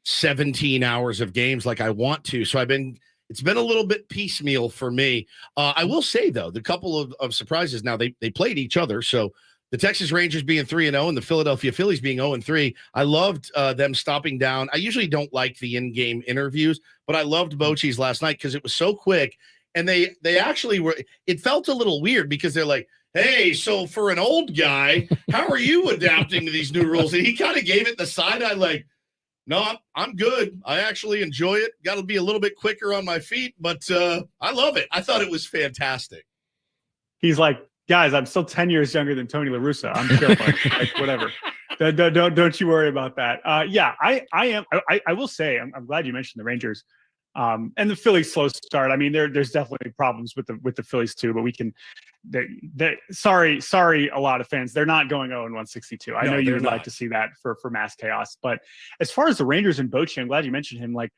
17 hours of games like I want to. So it's been a little bit piecemeal for me. I will say though, the couple of surprises now, they played each other. So the Texas Rangers being 3-0 and the Philadelphia Phillies being 0-3. I loved them stopping down. I usually don't like the in-game interviews, but I loved Bochy's last night because it was so quick. And they actually were, it felt a little weird because they're like, hey, so for an old guy, how are you adapting to these new rules? And he kind of gave it the side eye like, no, I'm good. I actually enjoy it. Got to be a little bit quicker on my feet, but I love it. I thought it was fantastic. He's like, guys, I'm still 10 years younger than Tony La Russa. I'm chill, like whatever. Don't you worry about that. Yeah, I am. I will say, I'm glad you mentioned the Rangers and the Phillies' slow start. I mean, there's definitely problems with the Phillies too, but we can. Sorry, a lot of fans. They're not going 0-162. I know you would like to see that for mass chaos. But as far as the Rangers and Bochy, I'm glad you mentioned him. Like,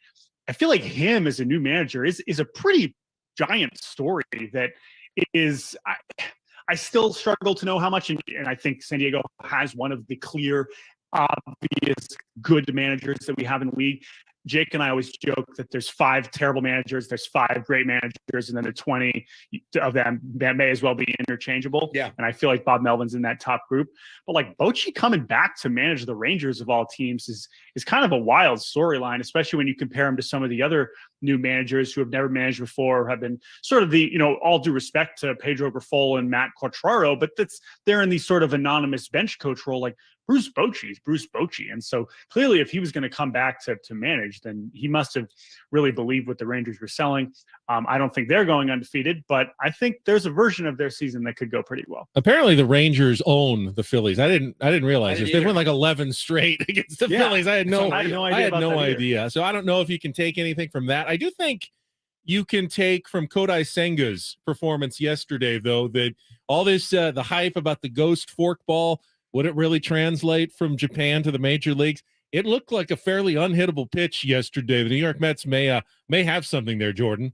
I feel like him as a new manager is a pretty giant story that is. I still struggle to know how much, and I think San Diego has one of the clear, obvious good managers that we have in the league. Jake and I always joke that there's 5 terrible managers, there's 5 great managers, and then the 20 of them that may as well be interchangeable. Yeah. And I feel like Bob Melvin's in that top group. But like Bochy coming back to manage the Rangers of all teams is kind of a wild storyline, especially when you compare him to some of the other new managers who have never managed before, have been sort of the, all due respect to Pedro Grifol and Matt Quatraro, but they're in the sort of anonymous bench coach role. Like Bruce Bochy is Bruce Bochy. And so clearly if he was going to come back to manage, then he must have really believed what the Rangers were selling. I don't think they're going undefeated, but I think there's a version of their season that could go pretty well. Apparently the Rangers own the Phillies. I didn't realize this. They won like 11 straight against the Phillies. I had no idea. So I don't know if you can take anything from that. I do think you can take from Kodai Senga's performance yesterday, though, that all this, the hype about the ghost forkball, would it really translate from Japan to the major leagues? It looked like a fairly unhittable pitch yesterday. The New York Mets may have something there, Jordan.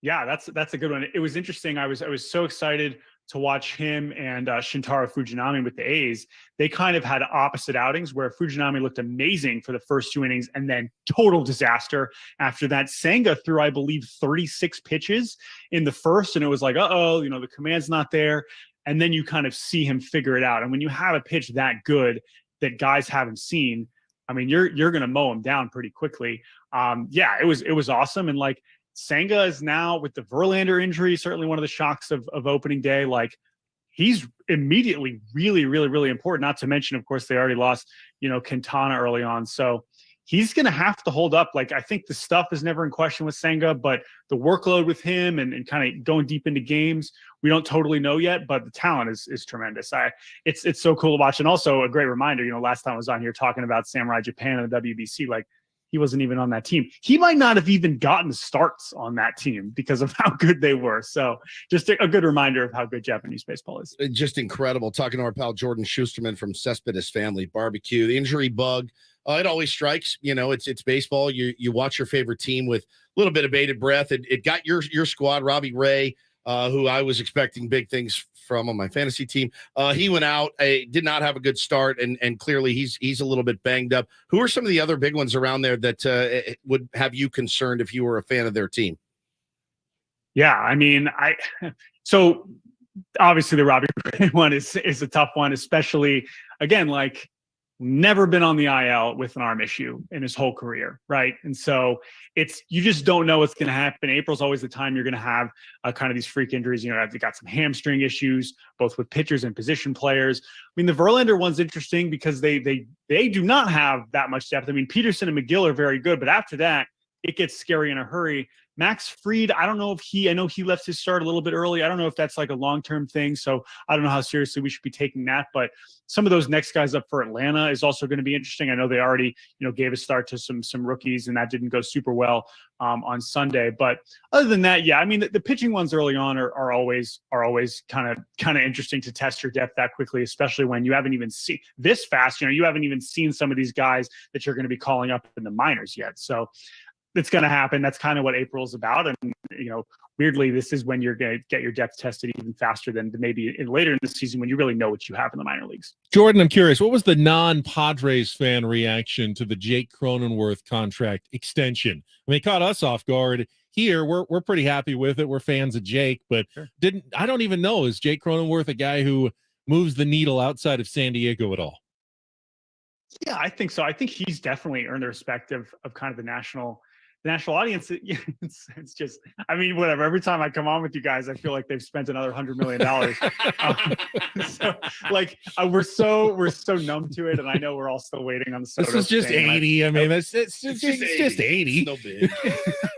Yeah, that's a good one. It was interesting. I was so excited to watch him and Shintaro Fujinami with the A's. They kind of had opposite outings where Fujinami looked amazing for the first 2 innings and then total disaster after that. Senga threw, I believe, 36 pitches in the first, and it was like, the command's not there. And then you kind of see him figure it out. And when you have a pitch that good that guys haven't seen, I mean, you're going to mow him down pretty quickly. Yeah, it was awesome. And like Senga is now with the Verlander injury, certainly one of the shocks of opening day. Like he's immediately really, really, really important. Not to mention, of course, they already lost, Quintana early on. So he's going to have to hold up. Like, I think the stuff is never in question with Senga, but the workload with him and kind of going deep into games, we don't totally know yet, but the talent is tremendous. It's so cool to watch. And also a great reminder, last time I was on here talking about Samurai Japan and the WBC, like he wasn't even on that team. He might not have even gotten starts on that team because of how good they were. So just a good reminder of how good Japanese baseball is. Just incredible. Talking to our pal Jordan Schusterman from Cespedes Family Barbecue, the injury bug, it always strikes. It's baseball. You watch your favorite team with a little bit of bated breath. It got your squad, Robbie Ray, who I was expecting big things from on my fantasy team. He went out, did not have a good start, and clearly he's a little bit banged up. Who are some of the other big ones around there that would have you concerned if you were a fan of their team? Yeah, I mean, so obviously the Robbie Ray one is a tough one, especially again, like never been on the IL with an arm issue in his whole career, right? And so you just don't know what's going to happen. April's always the time you're going to have kind of these freak injuries. They got some hamstring issues, both with pitchers and position players. I mean, the Verlander one's interesting because they do not have that much depth. I mean, Peterson and McGill are very good, but after that, it gets scary in a hurry. Max Fried, I don't know I know he left his start a little bit early. I don't know if that's like a long-term thing. So I don't know how seriously we should be taking that, but some of those next guys up for Atlanta is also going to be interesting. I know they already, gave a start to some rookies and that didn't go super well on Sunday. But other than that, yeah, I mean, the pitching ones early on are always kind of interesting to test your depth that quickly, especially when you haven't even seen this fast, you haven't even seen some of these guys that you're going to be calling up in the minors yet. So it's going to happen. That's kind of what April is about. And, weirdly, this is when you're going to get your depth tested even faster than maybe later in the season when you really know what you have in the minor leagues. Jordan, I'm curious, what was the non-Padres fan reaction to the Jake Cronenworth contract extension? I mean, it caught us off guard. Here, we're pretty happy with it. We're fans of Jake, but I don't even know, is Jake Cronenworth a guy who moves the needle outside of San Diego at all? Yeah, I think so. I think he's definitely earned the respect of kind of the national audience. It's just, I mean, whatever. Every time I come on with you guys, I feel like they've spent another $100 million. So like we're so numb to it, and I know we're all still waiting on the Soto. This is just 80. I mean, it's just 80. No big.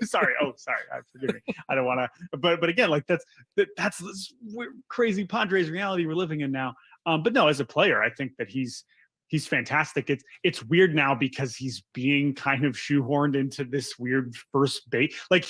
Sorry. Forgive me. I don't want to. But again, like that's this crazy Padres reality we're living in now. But no, as a player, I think that he's fantastic. It's weird now because he's being kind of shoehorned into this weird first base. Like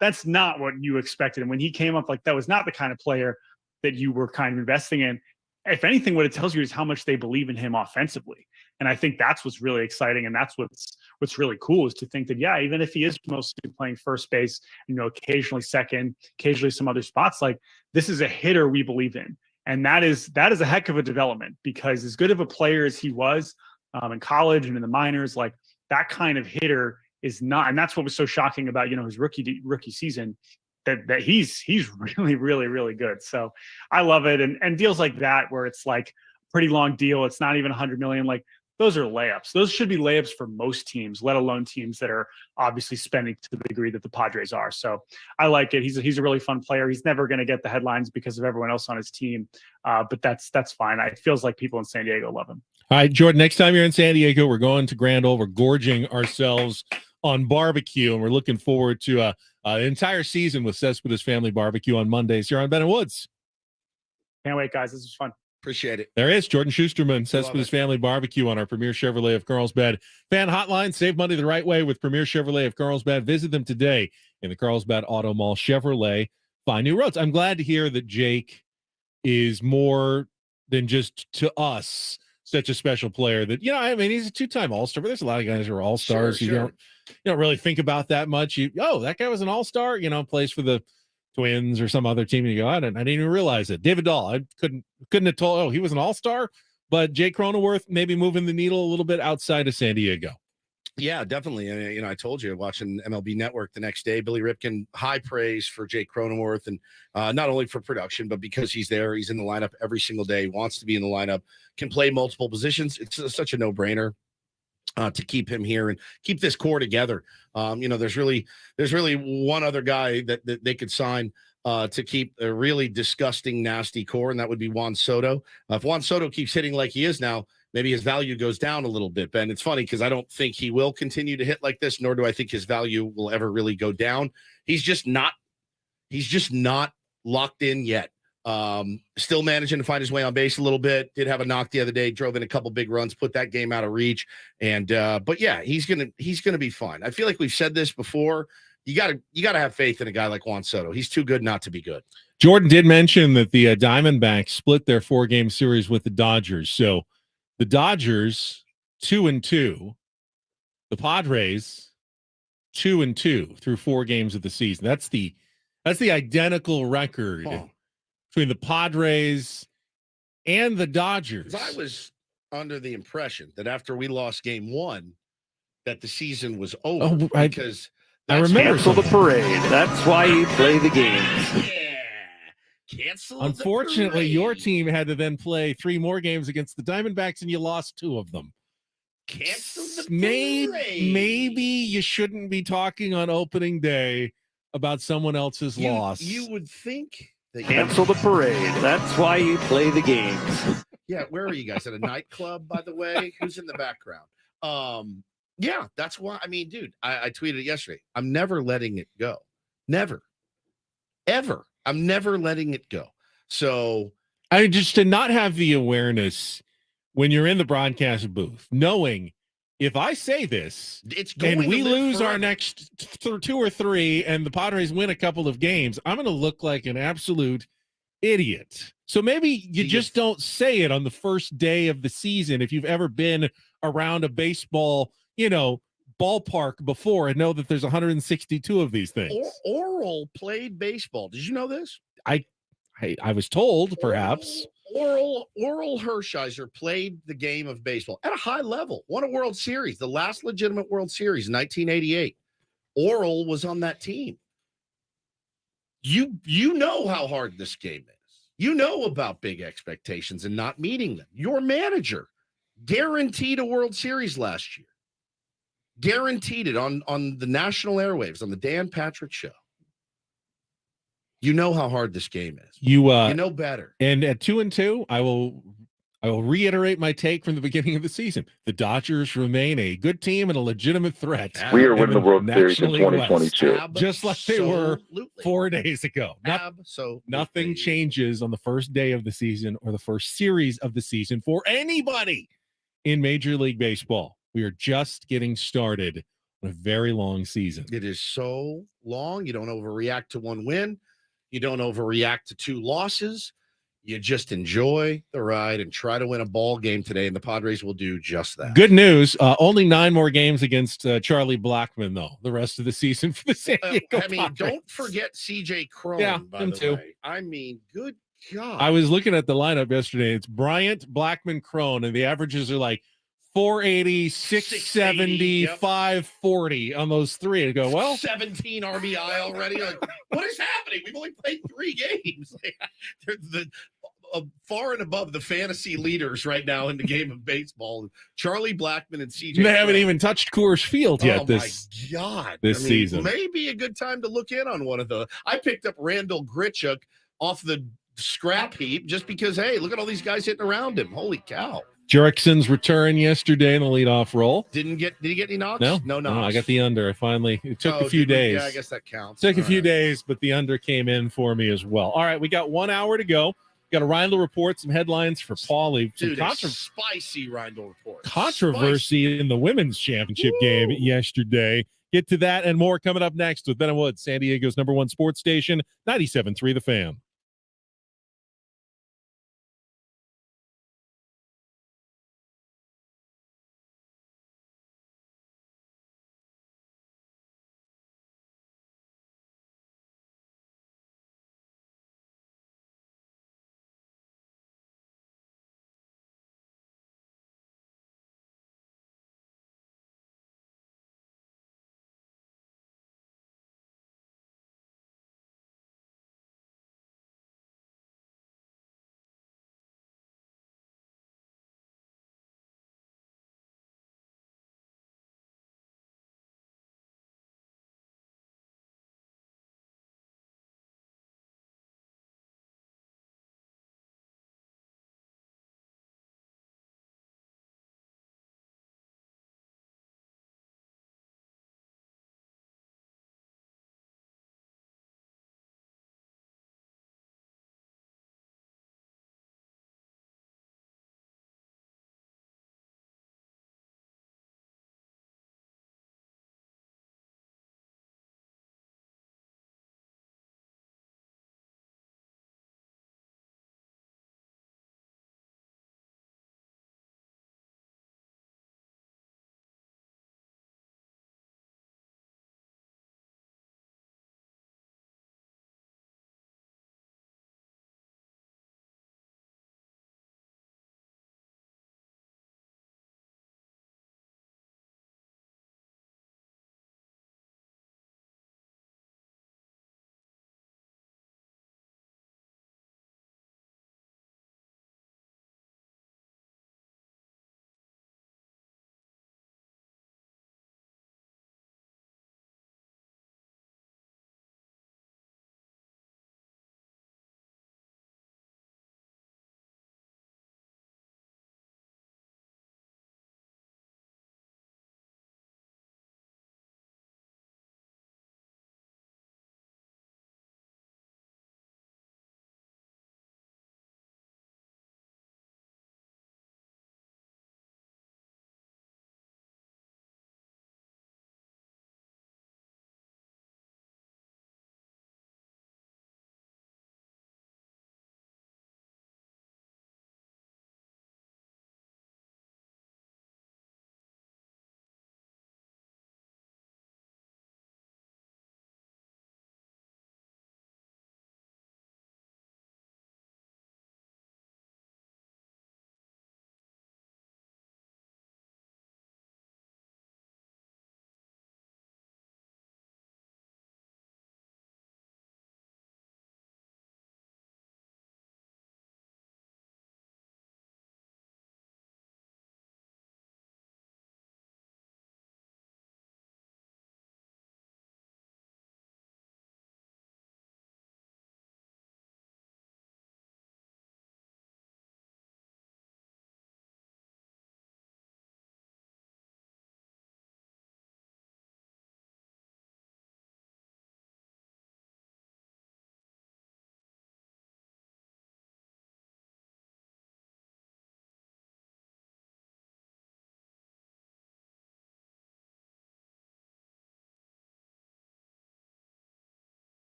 that's not what you expected. And when he came up, like that was not the kind of player that you were kind of investing in. If anything, what it tells you is how much they believe in him offensively. And I think that's what's really exciting. And that's what's really cool is to think that, yeah, even if he is mostly playing first base, occasionally second, occasionally some other spots, like this is a hitter we believe in. And that is a heck of a development, because as good of a player as he was in college and in the minors, like that kind of hitter is not, and that's what was so shocking about, his rookie season, that he's really, really, really good. So I love it. And deals like that, where it's like a pretty long deal, it's not even $100 million, like those are layups. Those should be layups for most teams, let alone teams that are obviously spending to the degree that the Padres are. So I like it. He's a really fun player. He's never going to get the headlines because of everyone else on his team, but that's fine. It feels like people in San Diego love him. All right, Jordan, next time you're in San Diego, we're going to Grand Ole. We're gorging ourselves on barbecue, and we're looking forward to an entire season with Cespedes Family Barbecue on Mondays here on Ben and Woods. Can't wait, guys. This is fun. Appreciate it. There is Jordan Schusterman, Cespedes Family Barbecue on our Premier Chevrolet of Carlsbad fan hotline. Save money the right way with Premier Chevrolet of Carlsbad. Visit them today in the Carlsbad Auto Mall. Chevrolet, find new roads. I'm glad to hear that Jake is more than just to us such a special player. That I mean, he's a two-time All-Star, but there's a lot of guys who are All-Stars. Sure. You don't really think about that much. That guy was an All-Star. Plays for the Twins or some other team, and you go, I didn't even realize it. David Dahl, I couldn't have told. He was an All-Star, but Jake Cronenworth maybe moving the needle a little bit outside of San Diego. Yeah, definitely. And I told you, watching MLB Network the next day, Billy Ripken, high praise for Jake Cronenworth, and not only for production, but because he's there, he's in the lineup every single day, wants to be in the lineup, can play multiple positions. It's such a no-brainer to keep him here and keep this core together. There's really one other guy that they could sign to keep a really disgusting, nasty core, and that would be Juan Soto. If Juan Soto keeps hitting like he is now, maybe his value goes down a little bit, Ben. It's funny because I don't think he will continue to hit like this, nor do I think his value will ever really go down. He's just not locked in yet. Still managing to find his way on base a little bit. Did have a knock the other day, drove in a couple big runs, put that game out of reach. And but yeah, he's gonna be fine. I feel like we've said this before. You gotta have faith in a guy like Juan Soto. He's too good not to be good. Jordan did mention that the Diamondbacks split their 4-game series with the Dodgers. So the Dodgers 2-2, the Padres 2-2 through 4 games of the season. That's the identical record between the Padres and the Dodgers. I was under the impression that after we lost game 1, that the season was over because I remember cancel the parade. That's why you play the games. Cancel. Unfortunately, your team had to then play 3 more games against the Diamondbacks, and you lost 2 of them. Cancel the Maybe you shouldn't be talking on opening day about someone else's loss. You would think that cancel the parade. That's why you play the games. Yeah, where are you guys at a nightclub? By the way, who's in the background? Yeah, that's why. I mean, dude, I tweeted it yesterday. I'm never letting it go. Never, ever. I'm never letting it go. So just to not have the awareness when you're in the broadcast booth, knowing if I say this and we lose our next 2 or 3 and the Padres win a couple of games, I'm going to look like an absolute idiot. So maybe you just don't say it on the first day of the season if you've ever been around a baseball, ballpark before and know that there's 162 of these things. Oral played baseball. Did you know this? I was told, perhaps. Oral Hershiser played the game of baseball at a high level. Won a World Series, the last legitimate World Series in 1988. Oral was on that team. You know how hard this game is. You know about big expectations and not meeting them. Your manager guaranteed a World Series last year. Guaranteed it on the national airwaves on the Dan Patrick Show. You know how hard this game is. You know better. And at 2-2, I will reiterate my take from the beginning of the season. The Dodgers remain a good team and a legitimate threat. We are winning the World Series in 2022. Just like they were 4 days ago. Nothing changes on the first day of the season or the first series of the season for anybody in Major League Baseball. We are just getting started on a very long season. It is so long. You don't overreact to 1 win. You don't overreact to 2 losses. You just enjoy the ride and try to win a ball game today, and the Padres will do just that. Good news. Only 9 more games against Charlie Blackmon, though, the rest of the season for the San Diego Padres. Don't forget C.J. Cron, him too. way. I mean, good God. I was looking at the lineup yesterday. It's Bryant, Blackmon, Cron, and the averages are like 480, 670, 540 on those 3. I go, well, 17 RBI already. Like, what is happening? We've only played 3 games. They're far and above the fantasy leaders right now in the game of baseball. Charlie Blackmon and CJ. They haven't even touched Coors Field yet this season. Maybe a good time to look in on one of the. I picked up Randall Grichuk off the scrap heap just because, hey, look at all these guys hitting around him. Holy cow. Jerickson's return yesterday in the leadoff role. Did he get any knocks? No knocks. I got the under. It took a few days. Yeah, I guess that counts. Took a few days, but the under came in for me as well. All right, we got 1 hour to go. Got a Reindl report, some headlines for Paulie. Spicy Reindl report. Controversy in the women's championship game yesterday. Get to that and more coming up next with Ben and Wood, San Diego's #1 sports station, 97.3 The Fan.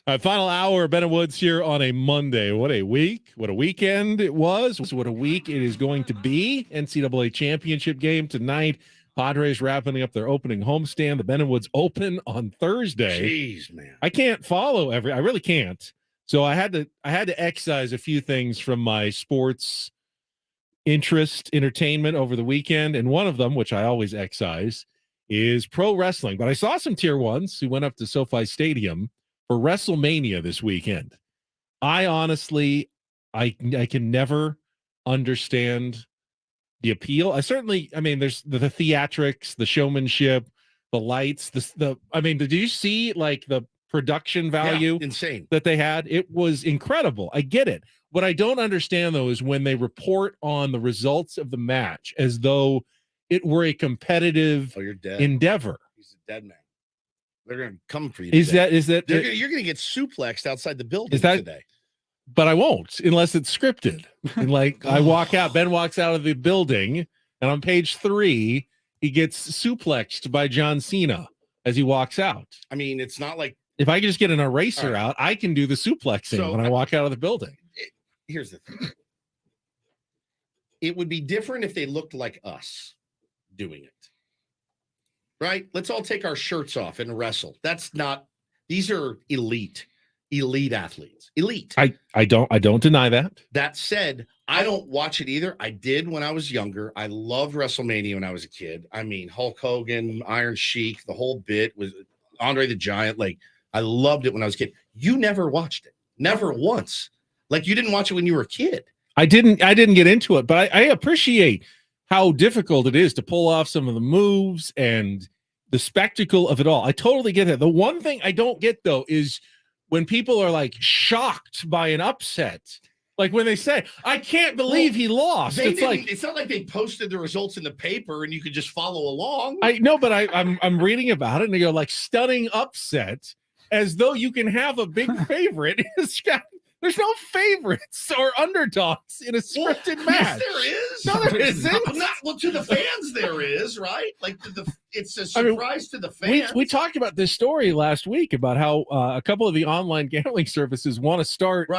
All right, final hour, Ben and Woods here on a Monday. What a week. What a weekend it was. What a week it is going to be. NCAA championship game tonight. Padres wrapping up their opening homestand. The Ben and Woods Open on Thursday. Jeez, man. I can't follow I really can't. So I had to excise a few things from my sports interest, entertainment over the weekend. And one of them, which I always excise, is pro wrestling. But I saw some tier ones who went up to SoFi Stadium for WrestleMania this weekend. I honestly, I can never understand the appeal. I mean, there's the theatrics, the showmanship, the lights, did you see like the production value? Yeah, insane. That they had? It was incredible. I get it. What I don't understand though is when they report on the results of the match as though it were a competitive endeavor. He's a dead man. They're going to come for you. You're going to get suplexed outside the building today. But I won't unless it's scripted. And like I walk out, Ben walks out of the building, and on page 3, he gets suplexed by John Cena as he walks out. I mean, it's not like if I can just get an eraser out, I can do the suplexing when I walk out of the building. Here's the thing. It would be different if they looked like us doing it. Right? Let's all take our shirts off and wrestle. These are elite athletes. Elite. I don't deny that. That said, I don't watch it either. I did when I was younger. I loved WrestleMania when I was a kid. I mean, Hulk Hogan, Iron Sheik, the whole bit was Andre the Giant. Like, I loved it when I was a kid. You never watched it. Never once. Like, you didn't watch it when you were a kid. I didn't get into it, but I appreciate how difficult it is to pull off some of the moves and the spectacle of it all. I totally get that. The one thing I don't get, though, is when people are like shocked by an upset. Like when they say, I can't believe he lost. It's not like they posted the results in the paper and you could just follow along. I know, but I'm reading about it and they go like stunning upset as though you can have a big favorite. There's no favorites or underdogs in a scripted match. Yes, there is. No, there isn't. Well, to the fans, there is, right? Like it's a surprise to the fans. We talked about this story last week about how a couple of the online gambling services want to start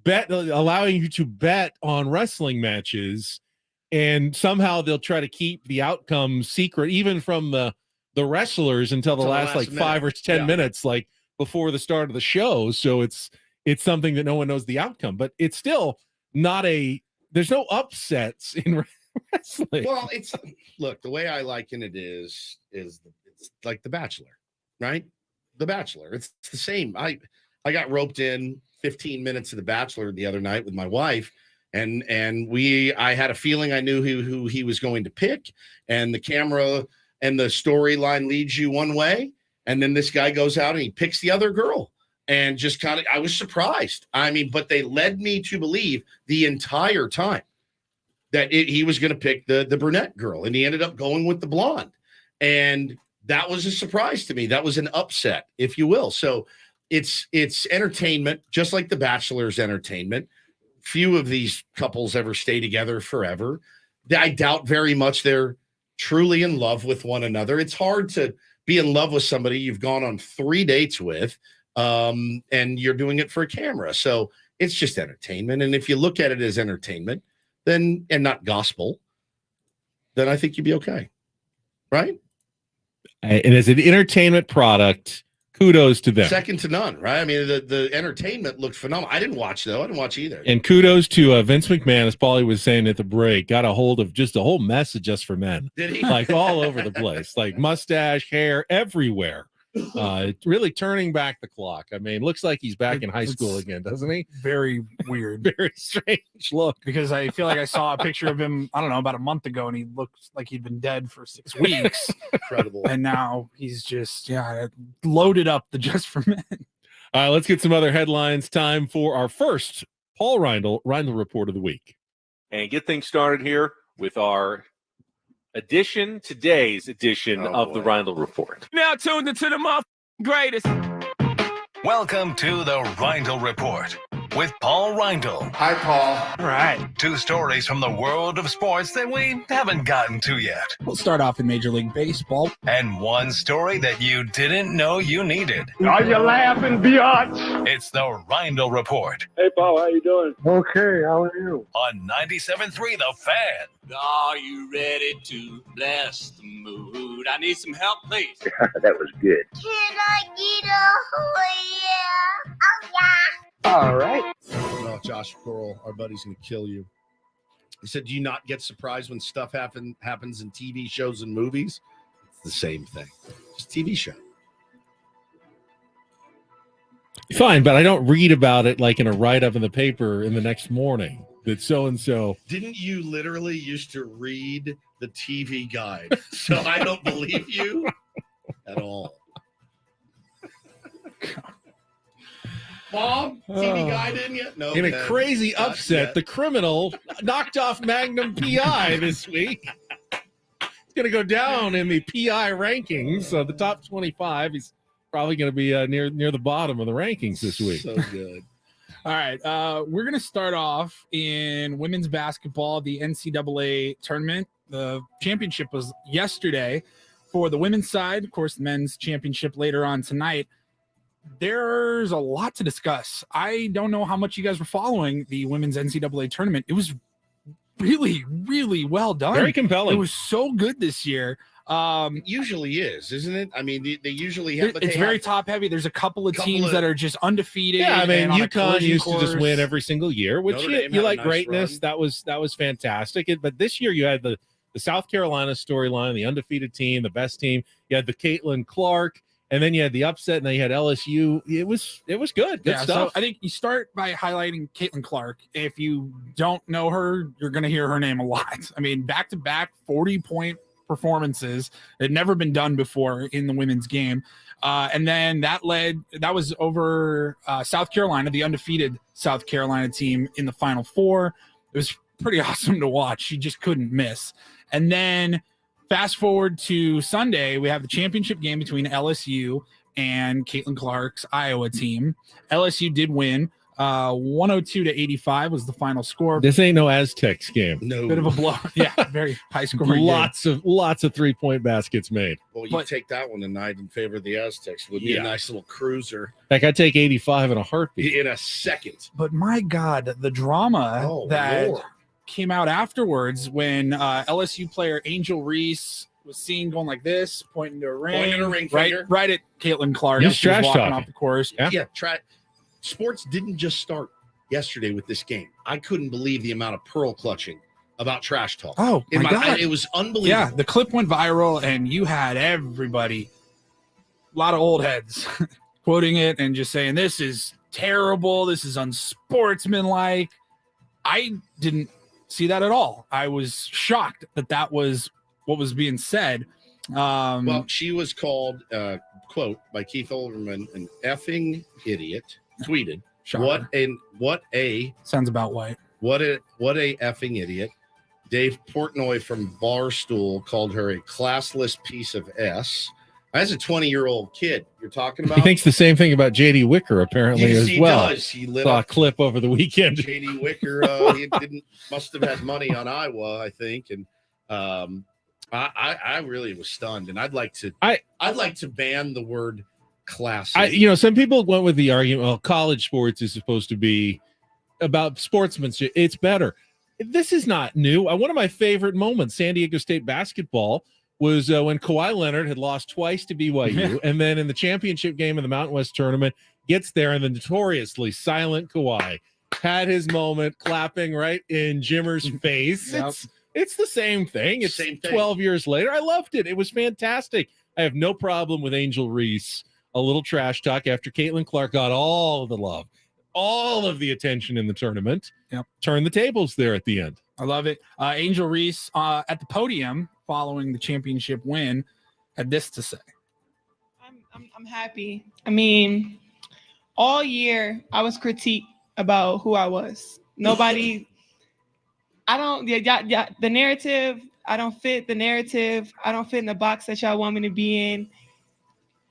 allowing you to bet on wrestling matches, and somehow they'll try to keep the outcome secret, even from the wrestlers until the last like minute. 5 or 10 minutes, like before the start of the show. So it's something that no one knows the outcome, but it's still not there's no upsets in wrestling. Well, look, the way I liken it is it's like The Bachelor, right? The Bachelor. It's the same. I got roped in 15 minutes of The Bachelor the other night with my wife, and I had a feeling I knew who he was going to pick, and the camera and the storyline leads you one way, and then this guy goes out and he picks the other girl. And just I was surprised. I mean, but they led me to believe the entire time that he was going to pick the brunette girl, and he ended up going with the blonde. And that was a surprise to me. That was an upset, if you will. So it's entertainment, just like The Bachelor's entertainment. Few of these couples ever stay together forever. I doubt very much they're truly in love with one another. It's hard to be in love with somebody you've gone on 3 dates with. And you're doing it for a camera. So it's just entertainment. And if you look at it as entertainment, and not gospel, then I think you'd be okay. Right? And as an entertainment product, kudos to them. Second to none, right? I mean, the entertainment looked phenomenal. I didn't watch, though. I didn't watch either. And kudos to Vince McMahon, as Paulie was saying at the break, got a hold of just a whole mess of Just for Men. Did he? Like all over the place, like mustache, hair, everywhere. Really turning back the clock. I mean, looks like he's back in high school again, doesn't he? Very weird. Very strange look. Because I feel like I saw a picture of him, I don't know, about a month ago, and he looked like he'd been dead for 6 weeks. Incredible. And now he's just, loaded up the Just for Men. All right, let's get some other headlines. Time for our first Paul Reindl report of the week. And get things started here with our today's edition of the Reindl Report. Now tuned into the greatest. Welcome to the Reindl Report, with Paul Reindl. Hi, Paul. All right. 2 stories from the world of sports that we haven't gotten to yet. We'll start off in Major League Baseball. And 1 story that you didn't know you needed. Are you laughing, biatch? It's the Reindl Report Hey, Paul, how you doing? Okay, how are you? on 97.3 The Fan. Are you ready to bless the mood? I need some help, please. That was good. Can I get a yeah? All right. Oh, Josh Coral, our buddy's gonna kill you. He said, "Do you not get surprised when stuff happens in TV shows and movies?" It's the same thing. It's a TV show. Fine, but I don't read about it like in a write-up in the paper in the next morning that so-and-so. Didn't you literally used to read the TV guide? So I don't believe you at all. Mom, TV guide in yet? No. In a crazy upset, the criminal knocked off Magnum PI this week. He's going to go down in the PI rankings. So the top 25, he's probably going to be near the bottom of the rankings this week. So good. All right. We're going to start off in women's basketball, the NCAA tournament. The championship was yesterday for the women's side. Of course, the men's championship later on tonight. There's a lot to discuss. I don't know how much you guys were following the women's NCAA tournament. It was really, really well done. Very compelling. It was so good this year. Usually is, isn't it? I mean, they usually have. It's very top heavy. There's a couple of teams that are just undefeated. Yeah, I mean, and on a UConn collision used to just course. win every single year, which Notre Dame you had a like nice greatness. run. That was fantastic. But this year you had the South Carolina storyline, the undefeated team, the best team. You had the Caitlin Clark. And then you had the upset, and then you had LSU. It was good. Good stuff. So I think you start by highlighting Caitlin Clark. If you don't know her, you're going to hear her name a lot. I mean, back-to-back 40-point performances. It had never been done before in the women's game. And then that was over South Carolina, the undefeated South Carolina team in the Final Four. It was pretty awesome to watch. She just couldn't miss. And then fast forward to Sunday, we have the championship game between LSU and Caitlin Clark's Iowa team. LSU did win. 102-85 was the final score. This ain't no Aztecs game. No. Bit of a blow. Yeah, very high scoring. Lots of 3-point baskets made. Well, you take that one tonight in favor of the Aztecs. Would be a nice little cruiser. Like I take 85 in a heartbeat. In a second. But my God, the drama that Lord. came out afterwards when LSU player Angel Reese was seen going like this, pointing to a ring, Pointing a ring finger. right at Caitlin Clark. He's as she was trash walking talking. off the course. Yeah. Sports didn't just start yesterday with this game. I couldn't believe the amount of pearl clutching about trash talk. Oh, my God. It was unbelievable. Yeah, the clip went viral, and you had everybody, a lot of old heads, quoting it and just saying, this is terrible. This is unsportsmanlike. I didn't see that at all. I was shocked that was what was being said. Well, she was called, quote, by Keith Olbermann, an effing idiot. Tweeted, Shocker. what a sounds about white. What a effing idiot. Dave Portnoy from Barstool called her a classless piece of S. As a 20-year-old kid, you're talking about. He thinks the same thing about J.D. Wicker apparently Yes, as he well. does. He lit Saw up a clip over the weekend. J.D. Wicker. He must have had money on Iowa, I think, and I really was stunned. And I'd like to ban the word classy. Some people went with the argument, well, college sports is supposed to be about sportsmanship. It's better. This is not new. One of my favorite moments, San Diego State basketball, was when Kawhi Leonard had lost twice to BYU, and then in the championship game of the Mountain West tournament, gets there, and the notoriously silent Kawhi had his moment, clapping right in Jimmer's face. Yep. It's the same thing. It's Same thing. 12 years later. I loved it. It was fantastic. I have no problem with Angel Reese. A little trash talk after Caitlin Clark got all of the love, all of the attention in the tournament. Yep. Turn the tables there at the end. I love it. Angel Reese at the podium following the championship win had this to say. I'm happy. I mean, all year I was critiqued about who I was. Nobody, the narrative, I don't fit the narrative. I don't fit in the box that y'all want me to be in.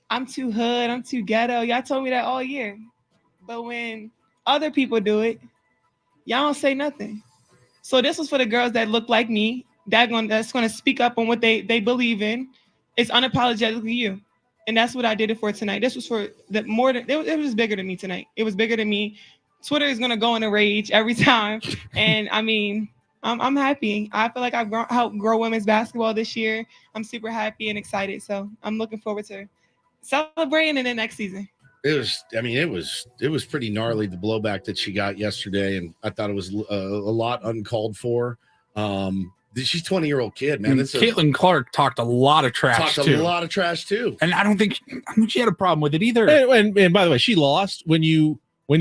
I'm too hood. I'm too ghetto. Y'all told me that all year. But when other people do it, y'all don't say nothing. So this was for the girls that look like me, that's gonna speak up on what they believe in. It's unapologetically you. And that's what I did it for tonight. This was for it was bigger than me tonight. It was bigger than me. Twitter is gonna go in a rage every time. And I mean, I'm happy. I feel like I've helped grow women's basketball this year. I'm super happy and excited. So I'm looking forward to celebrating in the next season. It was pretty gnarly, the blowback that she got yesterday, and I thought it was a lot uncalled for. She's a 20-year-old kid, man. Caitlin Clark talked a lot of trash too. And I don't think she had a problem with it either. And by the way, she lost when you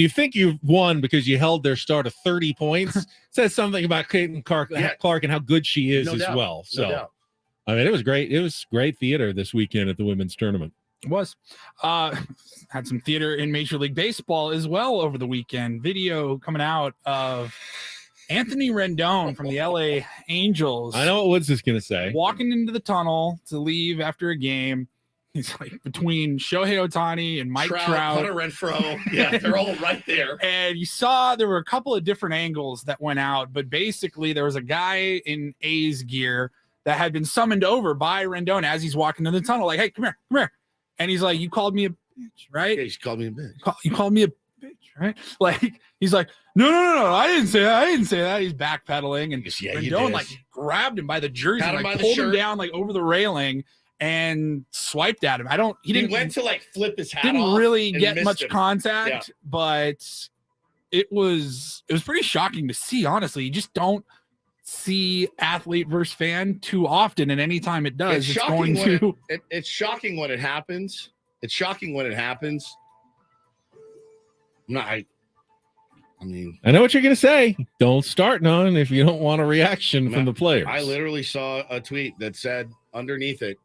think you've won because you held their star to 30 points. Says something about Caitlin Clark and how good she is well. So, I mean, it was great. It was great theater this weekend at the women's tournament. It was. Had some theater in Major League Baseball as well over the weekend. Video coming out of Anthony Rendon from the LA Angels. I know what Woods is going to say. Walking into the tunnel to leave after a game. He's like between Shohei Ohtani and Mike Trout. Hunter Renfroe. Yeah, they're all right there. And you saw there were a couple of different angles that went out, but basically there was a guy in A's gear that had been summoned over by Rendon as he's walking in the tunnel. Like, hey, come here. And he's like, you called me a bitch, right? Yeah, he's called me a bitch. You called me a bitch, right? Like, he's like, no, I didn't say that. He's backpedaling, and Rendon like grabbed him by the jersey, like pulled him down like over the railing and swiped at him. He went to like flip his hat didn't off really and get missed much him. contact, but it was pretty shocking to see. Honestly, you just don't see athlete versus fan too often, and anytime it does, it's going to. It's shocking when it happens. It's shocking when it happens. I mean, I know what you're going to say. Don't start none if you don't want a reaction from the players. I literally saw a tweet that said underneath it,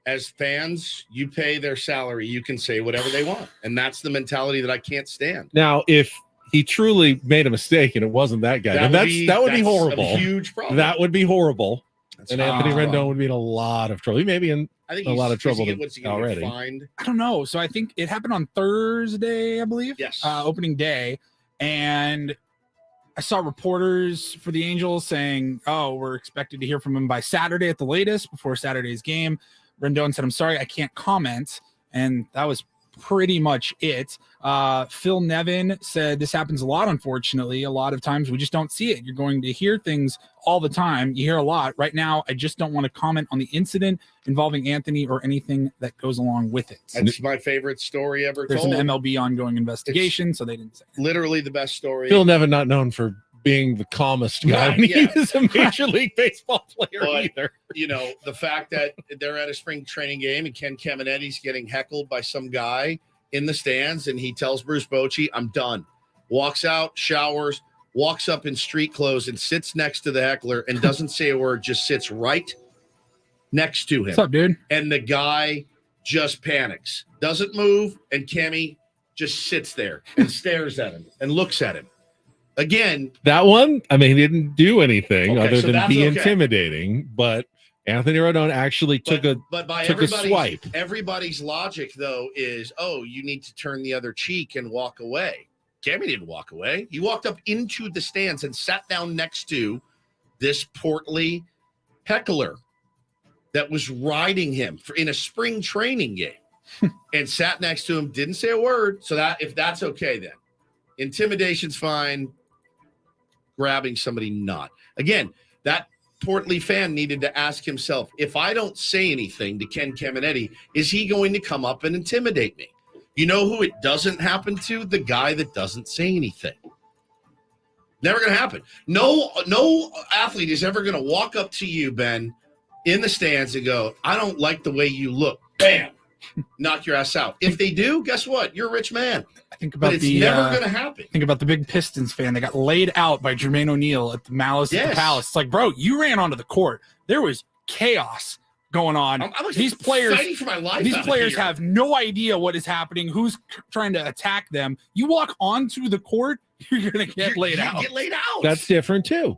as fans, you pay their salary, you can say whatever they want. And that's the mentality that I can't stand. Now, if he truly made a mistake and it wasn't that guy, that would be horrible. A huge problem. That would be horrible. That's Anthony Rendon would be in a lot of trouble. He may be in a lot of trouble already. I don't know. So I think it happened on Thursday, I believe. Yes. Opening day. And I saw reporters for the Angels saying, we're expected to hear from him by Saturday at the latest, before Saturday's game. Rendon said, I'm sorry, I can't comment. And that was pretty much it. Phil Nevin said this happens a lot, unfortunately. A lot of times we just don't see it. You're going to hear things all the time. You hear a lot. Right now, I just don't want to comment on the incident involving Anthony or anything that goes along with it. That's my favorite story ever There's told. an MLB ongoing investigation, so they didn't say it. Literally the best story. Phil Nevin, not known for being the calmest guy. He was a Major League Baseball player either. You know, the fact that they're at a spring training game and Ken Caminetti's getting heckled by some guy in the stands, and he tells Bruce Bochy, I'm done. Walks out, showers, walks up in street clothes and sits next to the heckler and doesn't say a word, just sits right next to him. What's up, dude? And the guy just panics, doesn't move, and Cammy just sits there and stares at him and looks at him. Again, that one, I mean, he didn't do anything other than be okay. intimidating, but Anthony Rendon actually took a swipe. Everybody's logic, though, is, you need to turn the other cheek and walk away. Cammy didn't walk away. He walked up into the stands and sat down next to this portly heckler that was riding him in a spring training game and sat next to him, didn't say a word. So that if that's okay, then intimidation's fine. Grabbing somebody, not. Again, that portly fan needed to ask himself, if I don't say anything to Ken Camineti, is he going to come up and intimidate me? You know who it doesn't happen to? The guy that doesn't say anything. Never going to happen. No athlete is ever going to walk up to you, Ben, in the stands and go, I don't like the way you look. Bam. Knock your ass out. If they do, guess what? You're a rich man. Think about but it's never going to happen. Think about the big Pistons fan that got laid out by Jermaine O'Neal at the Malice at the Palace. It's like, bro, you ran onto the court. There was chaos going on. I'm these players fighting for my life. These players have no idea what is happening, who's trying to attack them. You walk onto the court, you're going to get laid out. Get laid out. That's different too.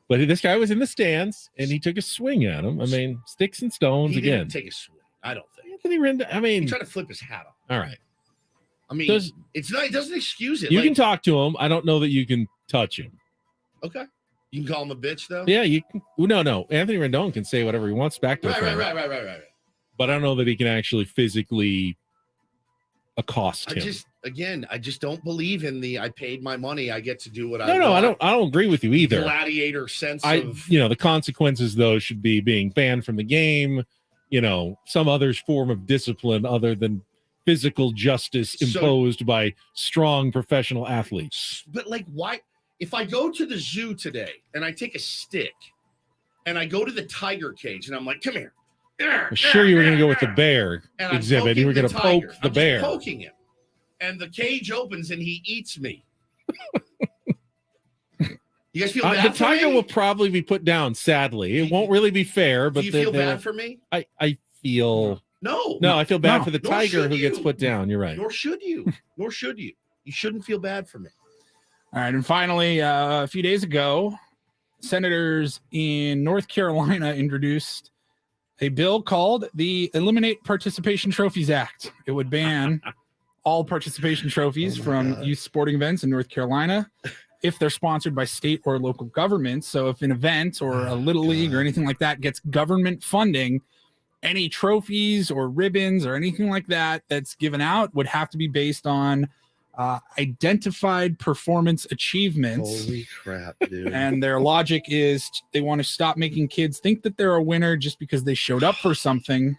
But this guy was in the stands and he took a swing at him. I mean, sticks and stones he again. Didn't take a swing. I don't think. Anthony Rendon, I mean, he tried to flip his hat off. All right. I mean, it's not. It doesn't excuse it. You can talk to him. I don't know that you can touch him. Okay. You can call him a bitch, though. Yeah, you can. No. Anthony Rendon can say whatever he wants back to a fan. Right. But I don't know that he can actually physically accost him. I just don't believe in the I paid my money, I get to do what I want. No, I don't agree with you either. Gladiator sense of the consequences though should be being banned from the game, some other form of discipline other than physical justice imposed by strong professional athletes. But like why if I go to the zoo today and I take a stick and I go to the tiger cage and I'm like, come here. I'm sure you were going to go with the bear exhibit. You were going to poke the bear. Poking him. And the cage opens and he eats me. You guys feel bad the tiger for me? will probably be put down, sadly. It won't really be fair. But do you feel bad for me? I feel... No, I feel bad for the tiger who gets put down. You're right. Nor should you. Nor should you. You shouldn't feel bad for me. All right. And finally, a few days ago, senators in North Carolina introduced a bill called the Eliminate Participation Trophies Act. It would ban all participation trophies from youth sporting events in North Carolina if they're sponsored by state or local governments. So if an event or a little league or anything like that gets government funding, any trophies or ribbons or anything like that that's given out would have to be based on identified performance achievements. Holy crap, dude. And their logic is they want to stop making kids think that they're a winner just because they showed up for something.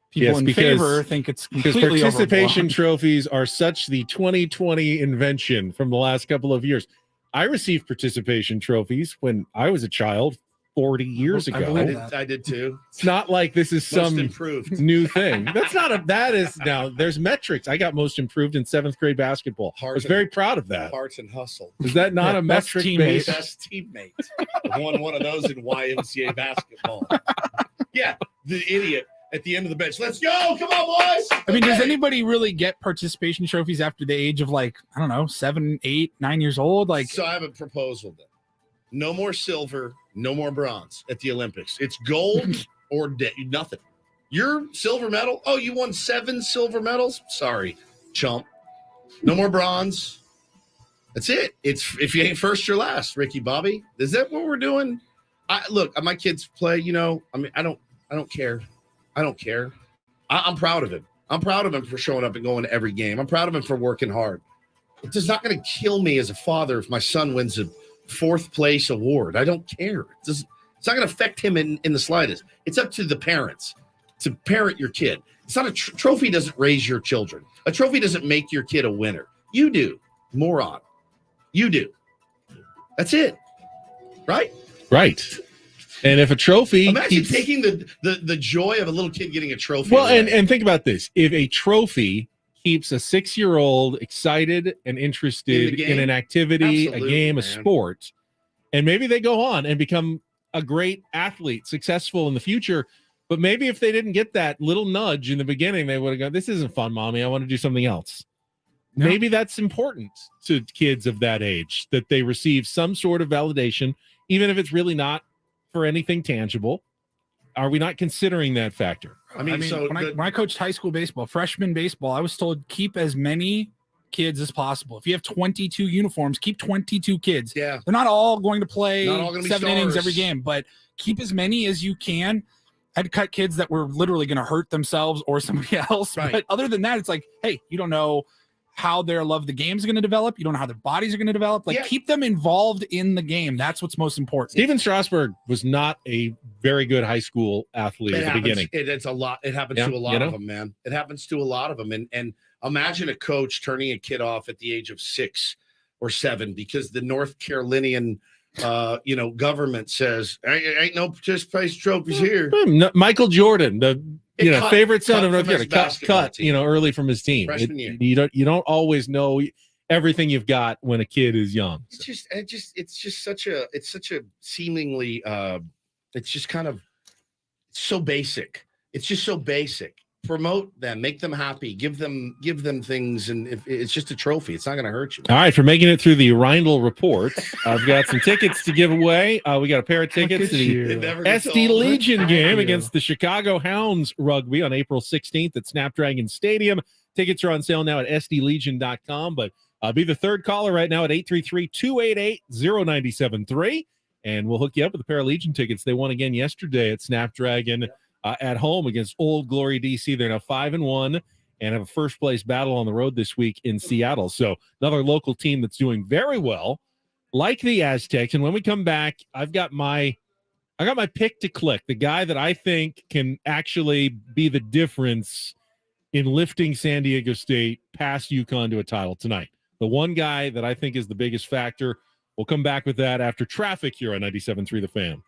People in favor think it's completely participation overblown. Trophies are such the 2020 invention from the last couple of years. I received participation trophies when I was a child 40 years ago. I did too. It's not like this is some improved new thing. That is now there's metrics. I got most improved in 7th grade basketball. I was very proud of that. Hearts and hustle. Is that not a metric based? Best teammate. Won one of those in YMCA basketball. Yeah, the idiot at the end of the bench. Let's go. Come on, boys. I mean, does anybody really get participation trophies after the age of 7, 8, 9 years old? So I have a proposal then. No more silver, no more bronze at the Olympics. It's gold or nothing. Your silver medal? Oh, you won 7 silver medals? Sorry, chump. No more bronze. That's it. It's if you ain't first, you're last, Ricky Bobby. Is that what we're doing? Look, my kids play, I don't care. I don't care. I'm proud of him. I'm proud of him for showing up and going to every game. I'm proud of him for working hard. It's not going to kill me as a father if my son wins a 4th place award. I don't care. It's not going to affect him in the slightest. It's up to the parents to parent your kid. It's not a trophy doesn't raise your children. A trophy doesn't make your kid a winner. You do, moron. You do. That's it. Right? Right. And if a trophy imagine taking the joy of a little kid getting a trophy. Well, and think about this. If a trophy keeps a 6-year-old excited and interested in an activity, a game, a sport, and maybe they go on and become a great athlete, successful in the future. But maybe if they didn't get that little nudge in the beginning, they would have gone, this isn't fun, mommy. I want to do something else. No. Maybe that's important to kids of that age, that they receive some sort of validation, even if it's really not for anything tangible. Are we not considering that factor? I mean, when I coached high school baseball, freshman baseball, I was told keep as many kids as possible. If you have 22 uniforms, keep 22 kids. Yeah. They're not all going to play 7 innings stars every game, but keep as many as you can. I'd cut kids that were literally going to hurt themselves or somebody else. Right. But other than that, it's like, hey, you don't know how their love of the game is going to develop. You don't know how their bodies are going to develop. Keep them involved in the game. That's what's most important. Steven Strasburg was not a very good high school athlete at the beginning. It's a lot. It happens to a lot of them, man. It happens to a lot of them. And imagine a coach turning a kid off at the age of 6 or 7 because the North Carolinian government says ain't no participation trophies here. Michael Jordan, the favorite son of North Carolina, cut early from his team. Freshman year. You don't always know everything you've got when a kid is young. So. It's just such a seemingly it's just kind of so basic. It's just so basic promote them, make them happy, give them things, and if it's just a trophy, it's not going to hurt you. All right, for making it through the Reindl Report, I've got some tickets to give away. We got a pair of tickets to the SD Legion game against the Chicago Hounds rugby on April 16th at Snapdragon Stadium. Tickets are on sale now at sdlegion.com, but be the third caller right now at 833-288-0973, and we'll hook you up with a pair of Legion tickets. They won again yesterday at Snapdragon at home against Old Glory DC. They're now 5-1 and have a first place battle on the road this week in Seattle. So another local team that's doing very well, like the Aztecs. And when we come back, I got my pick to click, the guy that I think can actually be the difference in lifting San Diego State past UConn to a title tonight. The one guy that I think is the biggest factor. We'll come back with that after traffic here on 97.3 The Fan.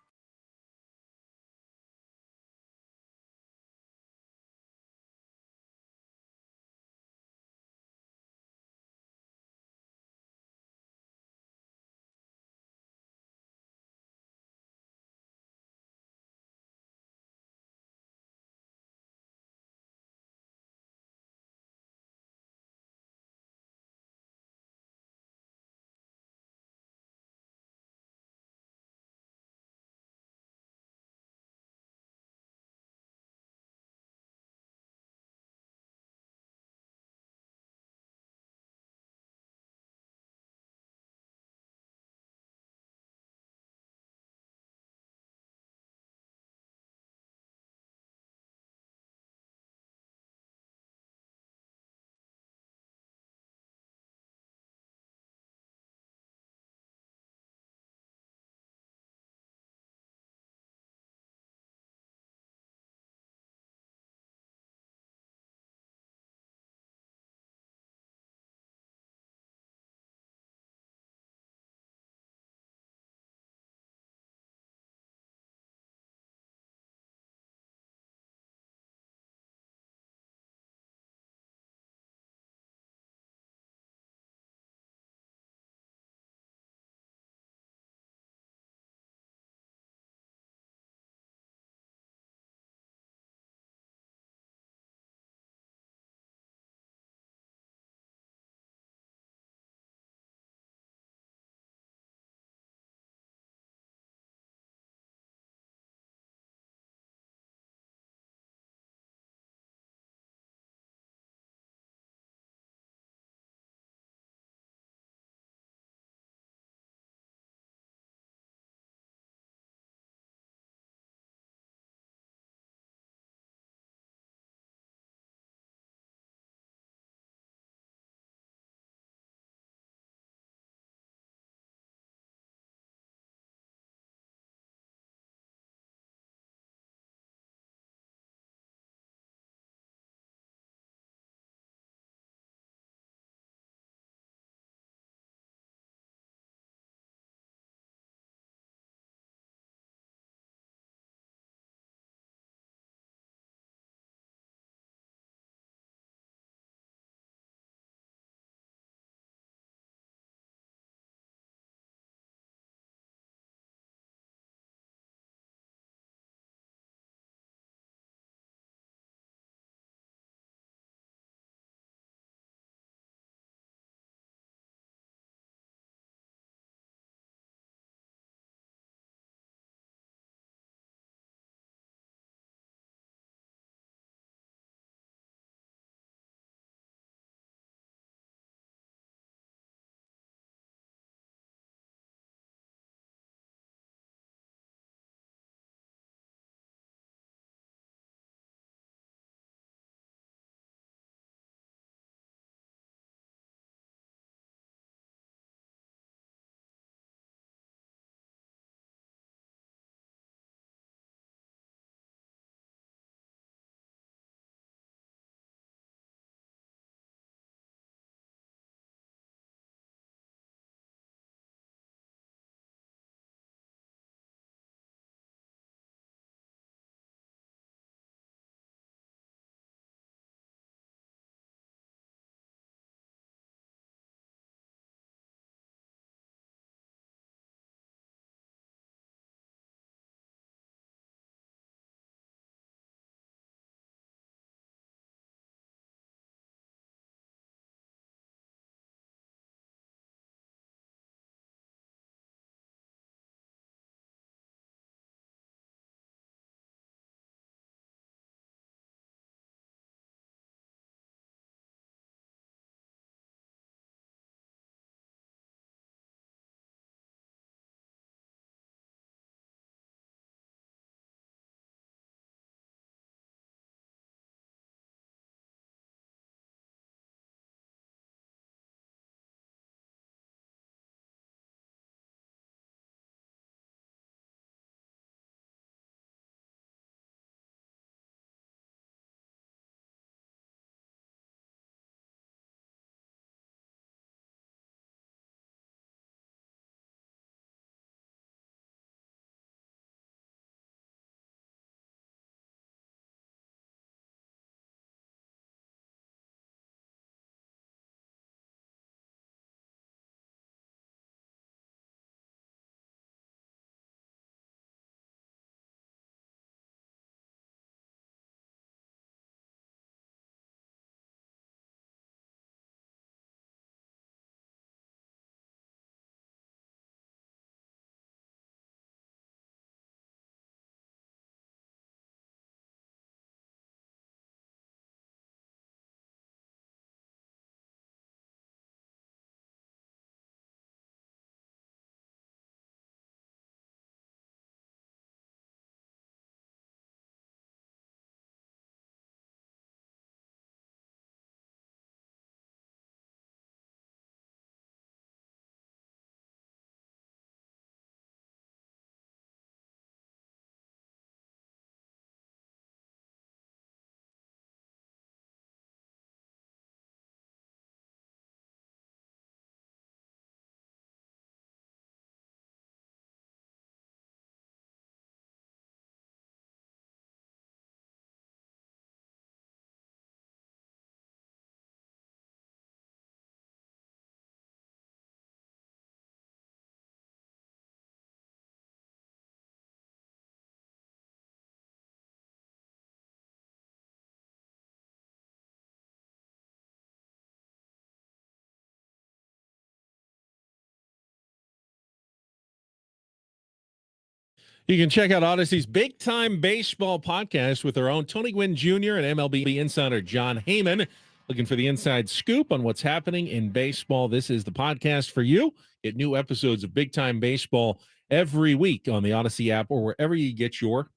You can check out Odyssey's Big Time Baseball podcast with our own Tony Gwynn Jr. and MLB insider John Heyman. Looking for the inside scoop on what's happening in baseball. This is the podcast for you. Get new episodes of Big Time Baseball every week on the Odyssey app or wherever you get your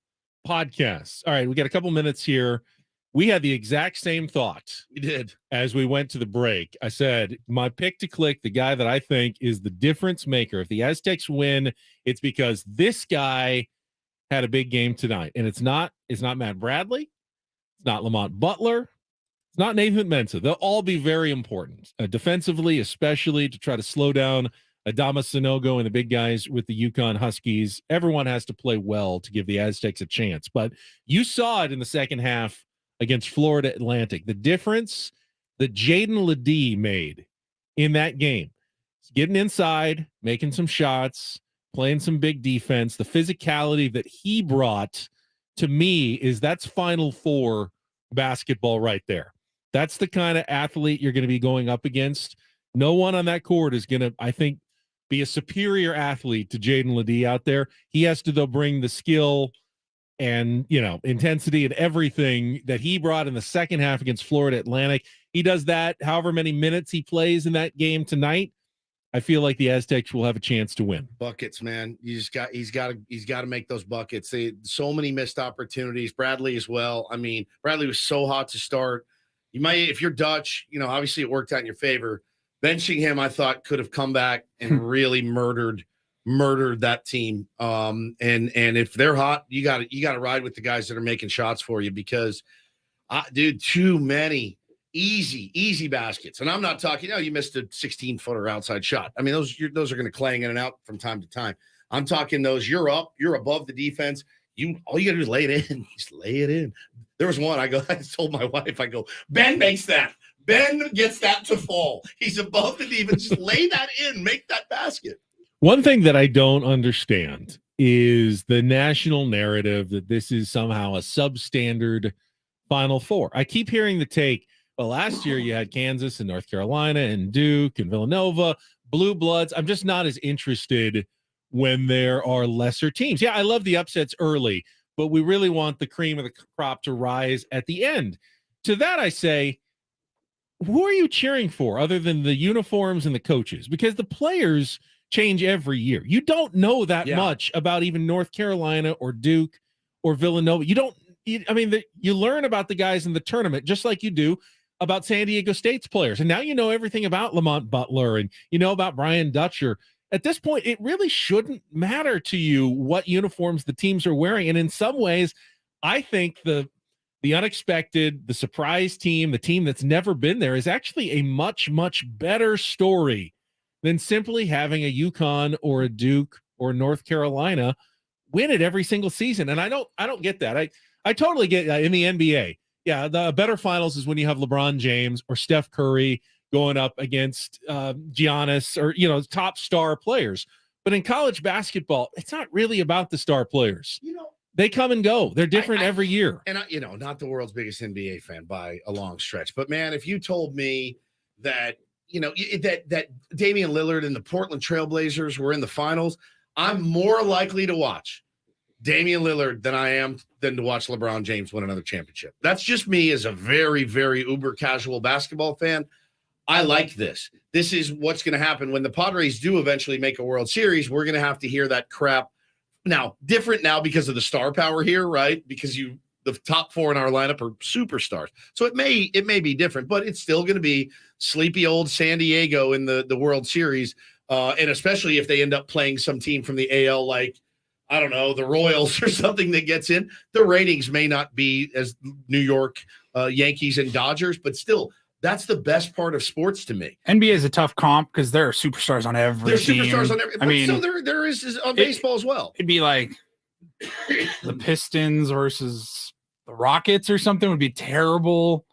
podcasts. All right, we got a couple minutes here. We had the exact same thought. We did. As we went to the break, I said, my pick to click, the guy that I think is the difference maker. If the Aztecs win, it's because this guy had a big game tonight. And it's not Matt Bradley. It's not Lamont Butler. It's not Nathan Mensah. They'll all be very important, defensively, especially to try to slow down Adama Sanogo and the big guys with the Yukon Huskies. Everyone has to play well to give the Aztecs a chance. But you saw it in the second half against Florida Atlantic. The difference that Jaden Ledee made in that game, getting inside, making some shots, playing some big defense, the physicality that he brought to me that's Final Four basketball right there. That's the kind of athlete you're going to be going up against. No one on that court is going to, I think, be a superior athlete to Jaden Ledee out there. He has to, though, bring the skill and, intensity and everything that he brought in the second half against Florida Atlantic. He does that however many minutes he plays in that game tonight. I feel like the Aztecs will have a chance to win. Buckets, man. He's got to make those buckets. So many missed opportunities. Bradley as well. I mean, Bradley was so hot to start. You might, if you're Dutch, obviously it worked out in your favor. Benching him, I thought, could have come back and really murdered that team. And if they're hot, you got to ride with the guys that are making shots for you because, dude, too many easy baskets. And I'm not talking, you missed a 16-footer outside shot. I mean, those are going to clang in and out from time to time. I'm talking those. You're up, you're above the defense. All you got to do is lay it in. Just lay it in. There was one. I told my wife, Ben makes that. Ben gets that to fall. He's above the defense. Just lay that in. Make that basket. One thing that I don't understand is the national narrative that this is somehow a substandard Final Four. I keep hearing the take, well, last year you had Kansas and North Carolina and Duke and Villanova, Blue Bloods. I'm just not as interested when there are lesser teams. Yeah, I love the upsets early, but we really want the cream of the crop to rise at the end. To that I say, who are you cheering for other than the uniforms and the coaches? Because the players change every year. You don't know that much about even North Carolina or Duke or Villanova. You learn about the guys in the tournament just like you do about San Diego State's players. And now you know everything about Lamont Butler and you know about Brian Dutcher. At this point, it really shouldn't matter to you what uniforms the teams are wearing. And in some ways, I think the unexpected, the surprise team, the team that's never been there is actually a much, much better story than simply having a Yukon or a Duke or North Carolina win it every single season. And I don't get that. I totally get in the NBA. Yeah, the better finals is when you have LeBron James or Steph Curry going up against Giannis or, top star players. But in college basketball, it's not really about the star players. They come and go. They're different every year. And, not the world's biggest NBA fan by a long stretch. But, man, if you told me that, that Damian Lillard and the Portland Trailblazers were in the finals, I'm more likely to watch Damian Lillard than to watch LeBron James win another championship. That's just me as a very, very uber casual basketball fan. I like this. This is what's going to happen when the Padres do eventually make a World Series. We're going to have to hear that crap. Now, different now because of the star power here, right? Because the top four in our lineup are superstars. So it may be different, but it's still going to be sleepy old San Diego in the World Series. And especially if they end up playing some team from the AL, like, I don't know, the Royals or something that gets in, the ratings may not be as New York Yankees and Dodgers, but still, that's the best part of sports to me. NBA is a tough comp because there are superstars on every team. Superstars on every. So there is on baseball as well. It'd be like the Pistons versus the Rockets or something would be terrible.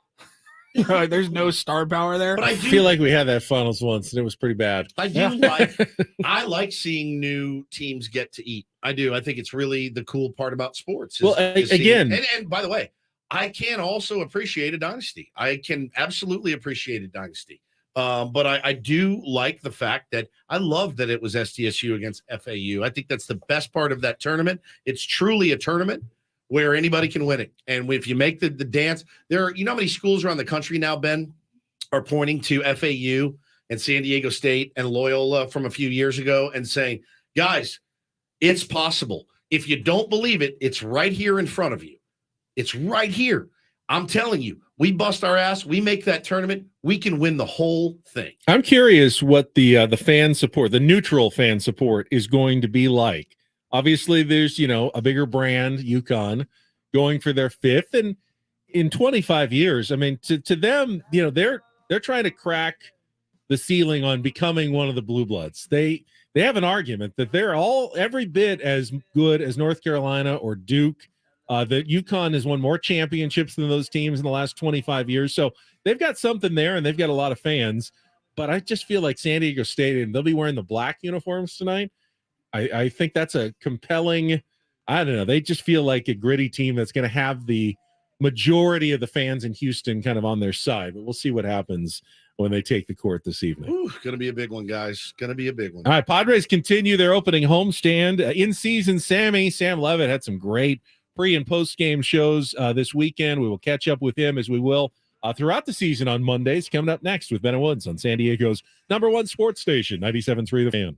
There's no star power there. But I feel like we had that finals once and it was pretty bad. I like seeing new teams get to eat. I do. I think it's really the cool part about sports. And by the way, I can also appreciate a dynasty. I can absolutely appreciate a dynasty. But I do like the fact that I love that it was SDSU against FAU. I think that's the best part of that tournament. It's truly a tournament where anybody can win it. And if you make the dance, you know how many schools around the country now, Ben, are pointing to FAU and San Diego State and Loyola from a few years ago and saying, guys, it's possible. If you don't believe it, it's right here in front of you. It's right here. I'm telling you, we bust our ass. We make that tournament. We can win the whole thing. I'm curious what the fan support, the neutral fan support, is going to be like. Obviously, there's a bigger brand, UConn, going for their 5th, and in 25 years, I mean, to them, they're trying to crack the ceiling on becoming one of the Blue Bloods. They have an argument that they're every bit as good as North Carolina or Duke. That UConn has won more championships than those teams in the last 25 years. So they've got something there, and they've got a lot of fans. But I just feel like San Diego State, and they'll be wearing the black uniforms tonight. I think that's a compelling, I don't know, they just feel like a gritty team that's going to have the majority of the fans in Houston kind of on their side. But we'll see what happens when they take the court this evening. Going to be a big one, guys. Going to be a big one. All right, Padres continue their opening homestand. In-season Sam Levitt had some great pre- and post-game shows this weekend. We will catch up with him as we will throughout the season on Mondays. Coming up next with Ben and Woods on San Diego's #1 sports station, 97.3 The Fan.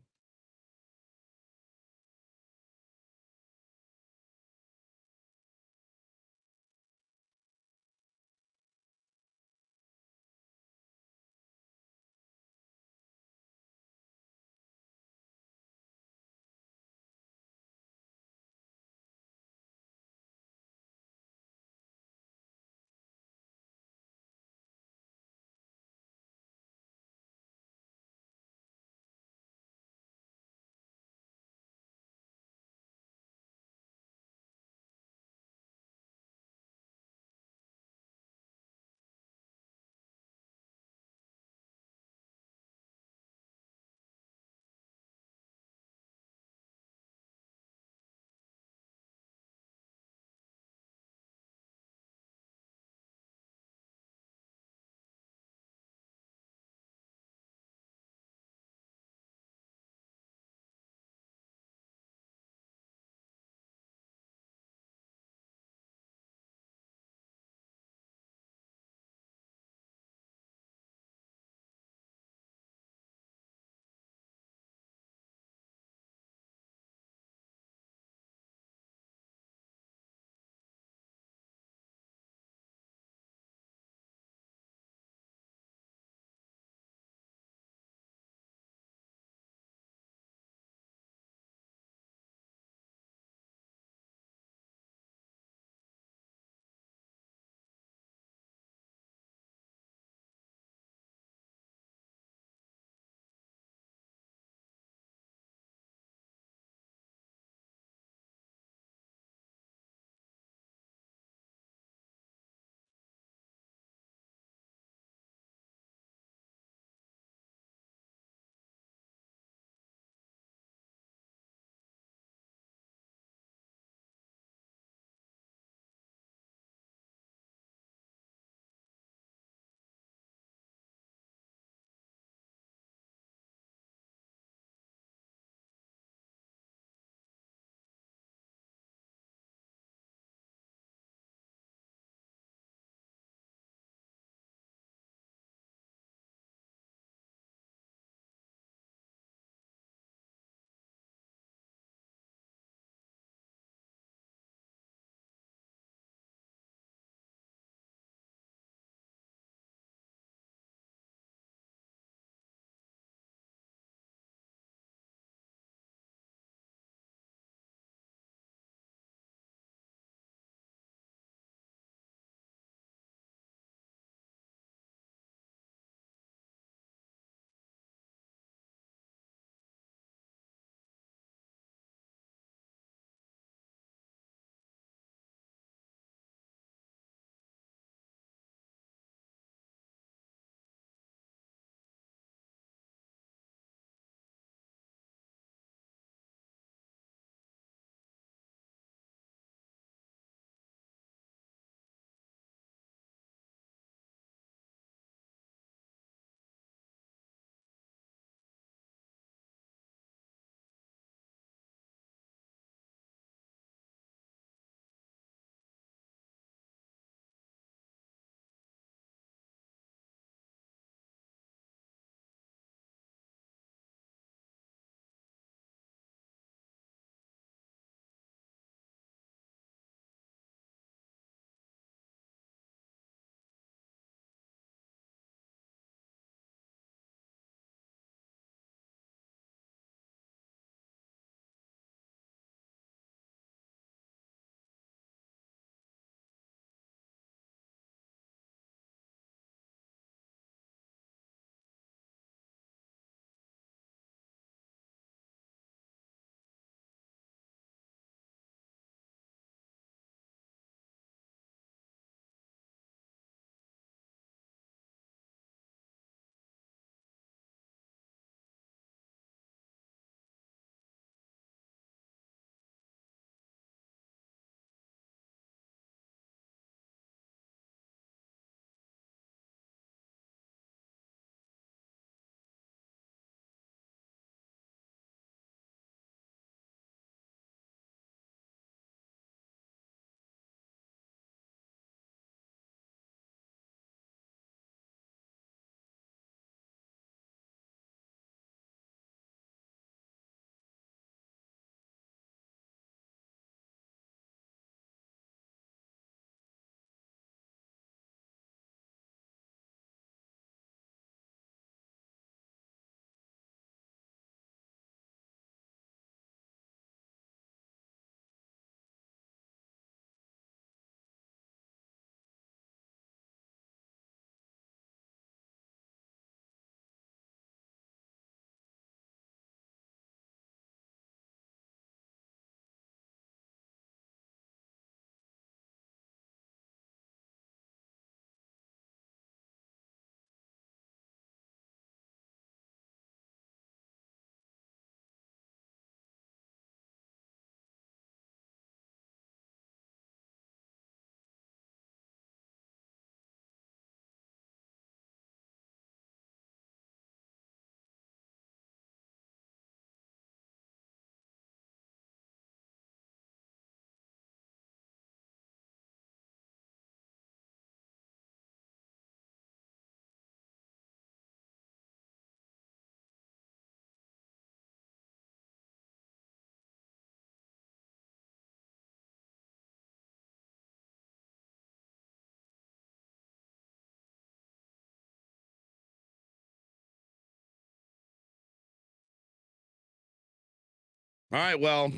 All right. Well,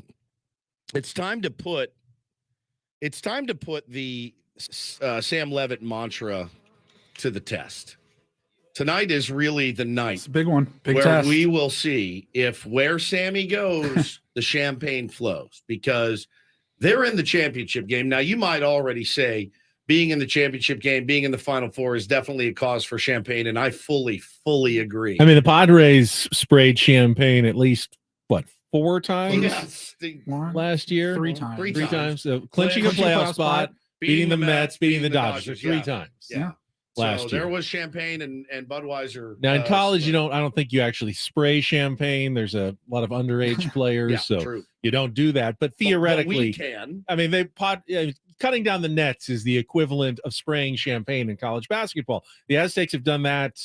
it's time to put the Sam Levitt mantra to the test. Tonight is really the night. It's a big one. Big where test. we will see if where Sammy goes, the champagne flows, because they're in the championship game. Now, you might already say being in the championship game, being in the Final Four is definitely a cause for champagne, and I fully agree. I mean, the Padres sprayed champagne at least, 4 times Yes, last year? 3 times. Three Three times. times. So clinching a playoff spot, beating the Mets, beating the Dodgers. yeah. 3 times. Yeah. Last So year. there was champagne and Budweiser. Now in college, I don't think you actually spray champagne. There's a lot of underage players, Yeah, so true. you don't do that. But theoretically, we can. I mean, cutting down the nets is the equivalent of spraying champagne in college basketball. The Aztecs have done that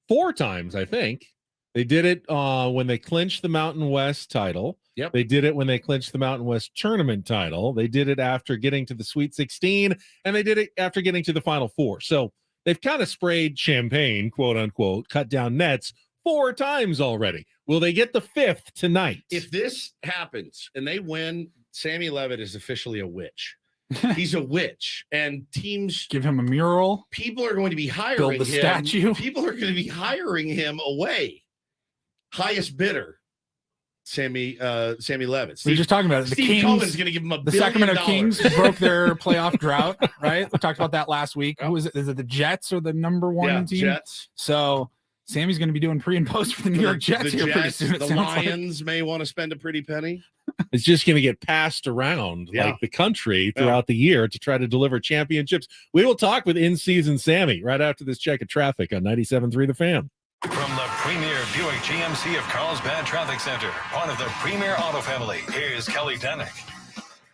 4 times, I think. They did it when they clinched the Mountain West title. Yep. They did it when they clinched the Mountain West tournament title. They did it after getting to the Sweet 16, and they did it after getting to the Final Four. So they've kind of sprayed champagne, quote unquote, cut down nets 4 times already. Will they get the 5th tonight? If this happens and they win, Sammy Levitt is officially a witch. He's a witch, and teams give him a mural. People are going to be hiring Build the him. statue. People are going to be hiring him away. Highest bidder, Sammy Levitt. We were just talking about it. The Steve Kings, Cohen's going to give him the Sacramento Kings broke their playoff drought, right? We talked about that last week. Who is it? Is it the Jets or the number 1 team? Jets. So Sammy's going to be doing pre and post for the New York Jets here pretty soon. The Lions may want to spend a pretty penny. It's just going to get passed around like the country throughout the year to try to deliver championships. We will talk with in-season Sammy right after this check of traffic on 97.3 The Fan. From the premier Buick GMC of Carlsbad Traffic Center, part of the Premier Auto Family, here's Kelly Denick.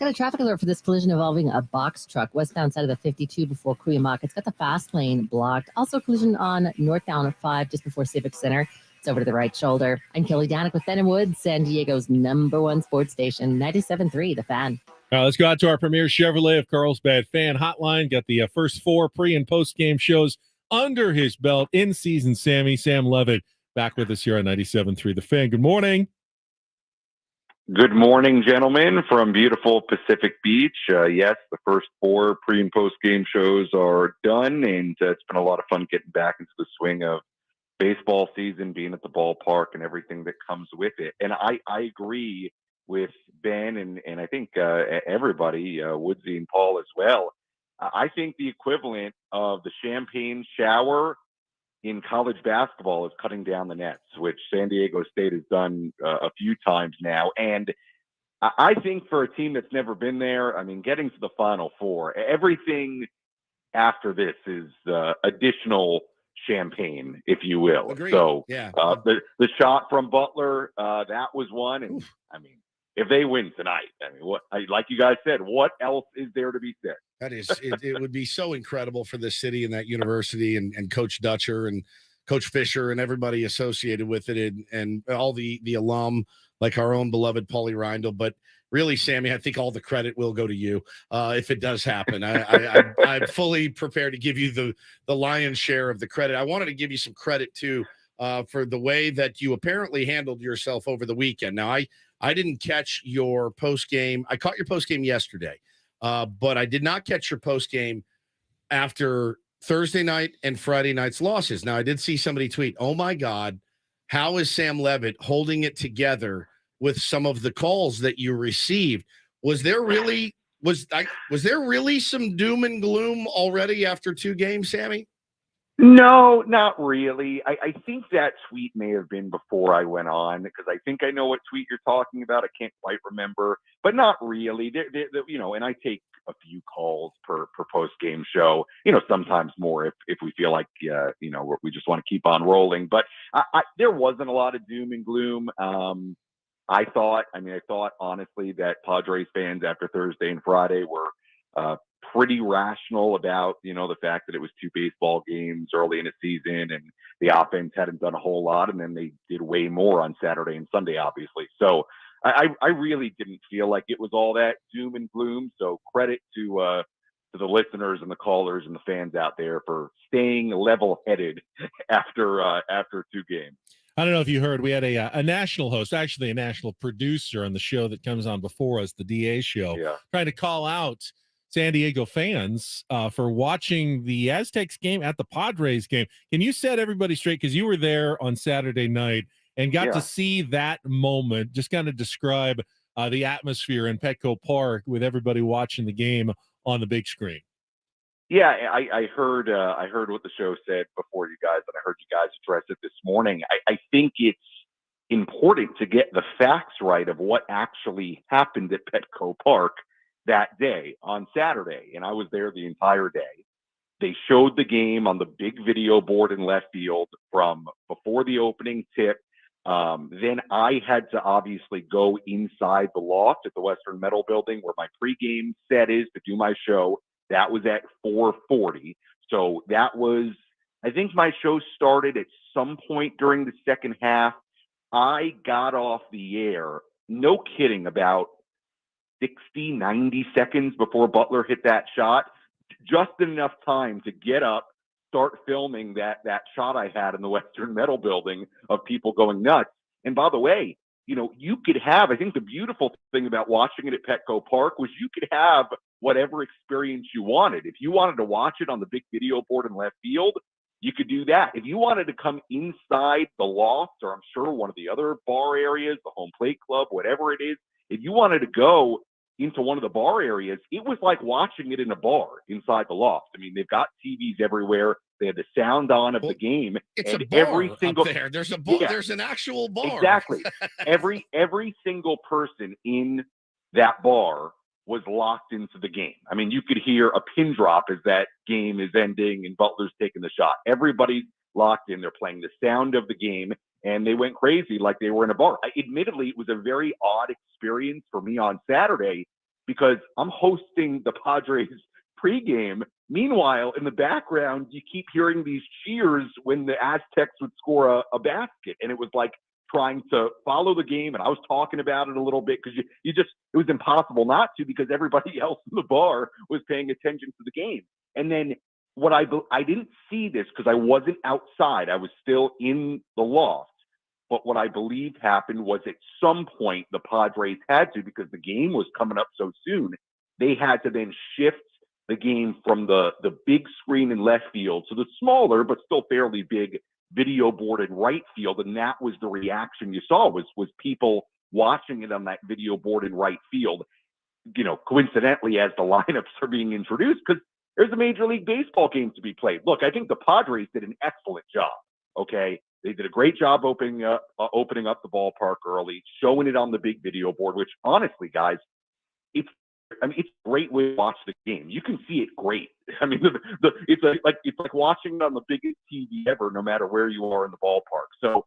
Got a traffic alert for this collision involving a box truck westbound side of the 52 before Cuyamaca. It's got the fast lane blocked. Also collision on northbound 5 just before Civic Center. It's over to the right shoulder. I'm Kelly Danick with Ben and Woods, San Diego's #1 sports station, 97.3 The Fan. All right, let's go out to our premier Chevrolet of Carlsbad fan hotline. Got the first 4 pre- and post-game shows under his belt. In-season Sammy, Sam Levitt, back with us here on 97.3 The Fan. Good morning. Good morning, gentlemen, from beautiful Pacific Beach. Yes, the first 4 pre- and post-game shows are done, and it's been a lot of fun getting back into the swing of baseball season, being at the ballpark, and everything that comes with it. And I agree with Ben and I think everybody, Woodsy and Paul as well. I think the equivalent of the champagne shower in college basketball is cutting down the nets, which San Diego State has done a few times now. And I think for a team that's never been there, I mean, getting to the Final Four, everything after this is additional champagne, if you will. Agreed. So Yeah. The shot from Butler, that was one. And I mean, if they win tonight, I mean, like you guys said, what else is there to be said? That is, it would be so incredible for this city and that university and Coach Dutcher and Coach Fisher and everybody associated with it and all the alum, like our own beloved Paulie Reindl. But really, Sammy, I think all the credit will go to you if it does happen. I'm fully prepared to give you the lion's share of the credit. I wanted to give you some credit, too, for the way that you apparently handled yourself over the weekend. Now, I didn't catch your post-game. I caught your post-game yesterday. But I did not catch your post game after Thursday night and Friday night's losses. Now, I did see somebody tweet, "Oh my God, how is Sam Levitt holding it together with some of the calls that you received?" Was there really some doom and gloom already after 2 games, Sammy? No, not really. I think that tweet may have been before I went on, because I think I know what tweet you're talking about. I can't quite remember, but not really. And I take a few calls per post-game show, sometimes more if we feel like, we just want to keep on rolling. But there wasn't a lot of doom and gloom. I thought honestly that Padres fans after Thursday and Friday were pretty rational about, the fact that it was 2 baseball games early in the season and the offense hadn't done a whole lot. And then they did way more on Saturday and Sunday, obviously. So I really didn't feel like it was all that doom and gloom. So credit to the listeners and the callers and the fans out there for staying level-headed after 2 games. I don't know if you heard, we had a national host, actually a national producer on the show that comes on before us, the DA show, trying to call out San Diego fans for watching the Aztecs game at the Padres game. Can you set everybody straight? Because you were there on Saturday night and got to see that moment. Just kind of describe the atmosphere in Petco Park with everybody watching the game on the big screen. Yeah, I heard what the show said before you guys, and I heard you guys address it this morning. I think it's important to get the facts right of what actually happened at Petco Park that day on Saturday, and I was there the entire day. They showed the game on the big video board in left field from before the opening tip. Then I had to obviously go inside the loft at the Western Metal Building where my pregame set is to do my show. That was at 4:40. So that was, I think my show started at some point during the second half. I got off the air, no kidding, about 60, 90 seconds before Butler hit that shot. Just enough time to get up, start filming that shot I had in the Western Metal Building of people going nuts. And by the way, you could have, I think the beautiful thing about watching it at Petco Park was you could have whatever experience you wanted. If you wanted to watch it on the big video board in left field, you could do that. If you wanted to come inside the loft, or I'm sure one of the other bar areas, the home plate club, whatever it is, if you wanted to go into one of the bar areas, it was like watching it in a bar inside the loft. I mean, they've got TVs everywhere. They had the sound on of the game. It's and a bar every single up there. There's a bar. Yeah, there's an actual bar. exactly. every single person in that bar was locked into the game. I mean, you could hear a pin drop as that game is ending and Butler's taking the shot. Everybody's locked in. They're playing the sound of the game, and they went crazy like they were in a bar. Admittedly, it was a very odd experience for me on Saturday because I'm hosting the Padres pregame. Meanwhile, in the background, you keep hearing these cheers when the Aztecs would score a basket, and it was like trying to follow the game. And I was talking about it a little bit because it was impossible not to, because everybody else in the bar was paying attention to the game. And then what I didn't see this because I wasn't outside. I was still in the loft. But what I believe happened was at some point the Padres had to, because the game was coming up so soon, they had to then shift the game from the big screen in left field to the smaller but still fairly big video board in right field. And that was the reaction you saw was people watching it on that video board in right field, coincidentally as the lineups are being introduced, because there's a Major League Baseball game to be played. Look, I think the Padres did an excellent job. Okay. They did a great job opening up the ballpark early, showing it on the big video board, which honestly, guys, it's a great way to watch the game. You can see it great. I mean, it's like watching it on the biggest TV ever, no matter where you are in the ballpark. So,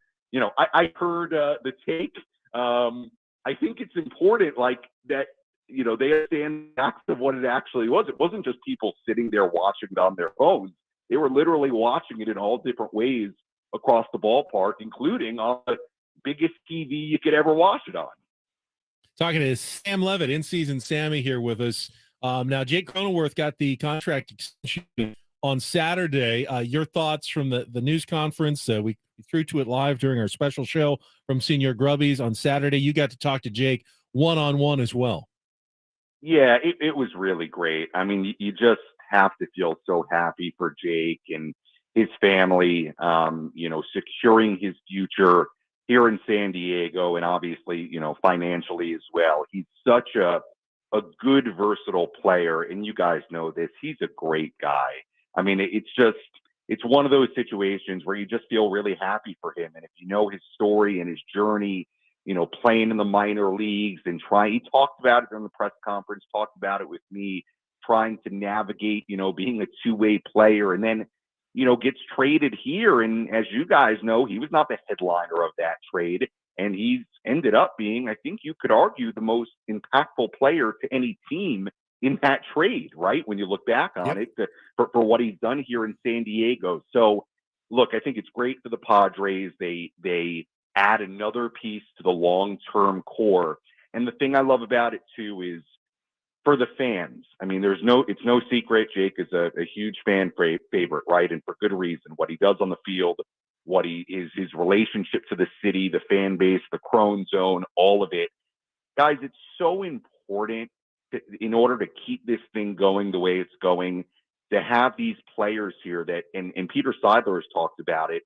I heard the take. I think it's important, like that. They understand the facts of what it actually was. It wasn't just people sitting there watching it on their phones. They were literally watching it in all different ways across the ballpark, including on the biggest TV you could ever watch it on. Talking to Sam Levitt, in-season Sammy, here with us. Now, Jake Cronenworth got the contract extension on Saturday. Your thoughts from the news conference? We threw to it live during our special show from Senior Grubbies on Saturday. You got to talk to Jake one-on-one as well. Yeah, it was really great. I mean, you just have to feel so happy for Jake and his family, securing his future here in San Diego, and obviously, financially as well. He's such a good, versatile player, and you guys know this. He's a great guy. I mean, it's one of those situations where you just feel really happy for him. And if you know his story and his journey, playing in the minor leagues and he talked about it during the press conference, talked about it with me, trying to navigate, being a two-way player, and then gets traded here. And as you guys know, he was not the headliner of that trade. And he's ended up being, I think you could argue, the most impactful player to any team in that trade, right? When you look back on it, for what he's done here in San Diego. So, look, I think it's great for the Padres. They add another piece to the long-term core. And the thing I love about it, too, is for the fans. I mean, it's no secret Jake is a huge fan favorite, right? And for good reason. What he does on the field, what he is, his relationship to the city, the fan base, the Crone Zone, all of it. Guys, it's so important in order to keep this thing going the way it's going, to have these players here that, and Peter Seidler has talked about it,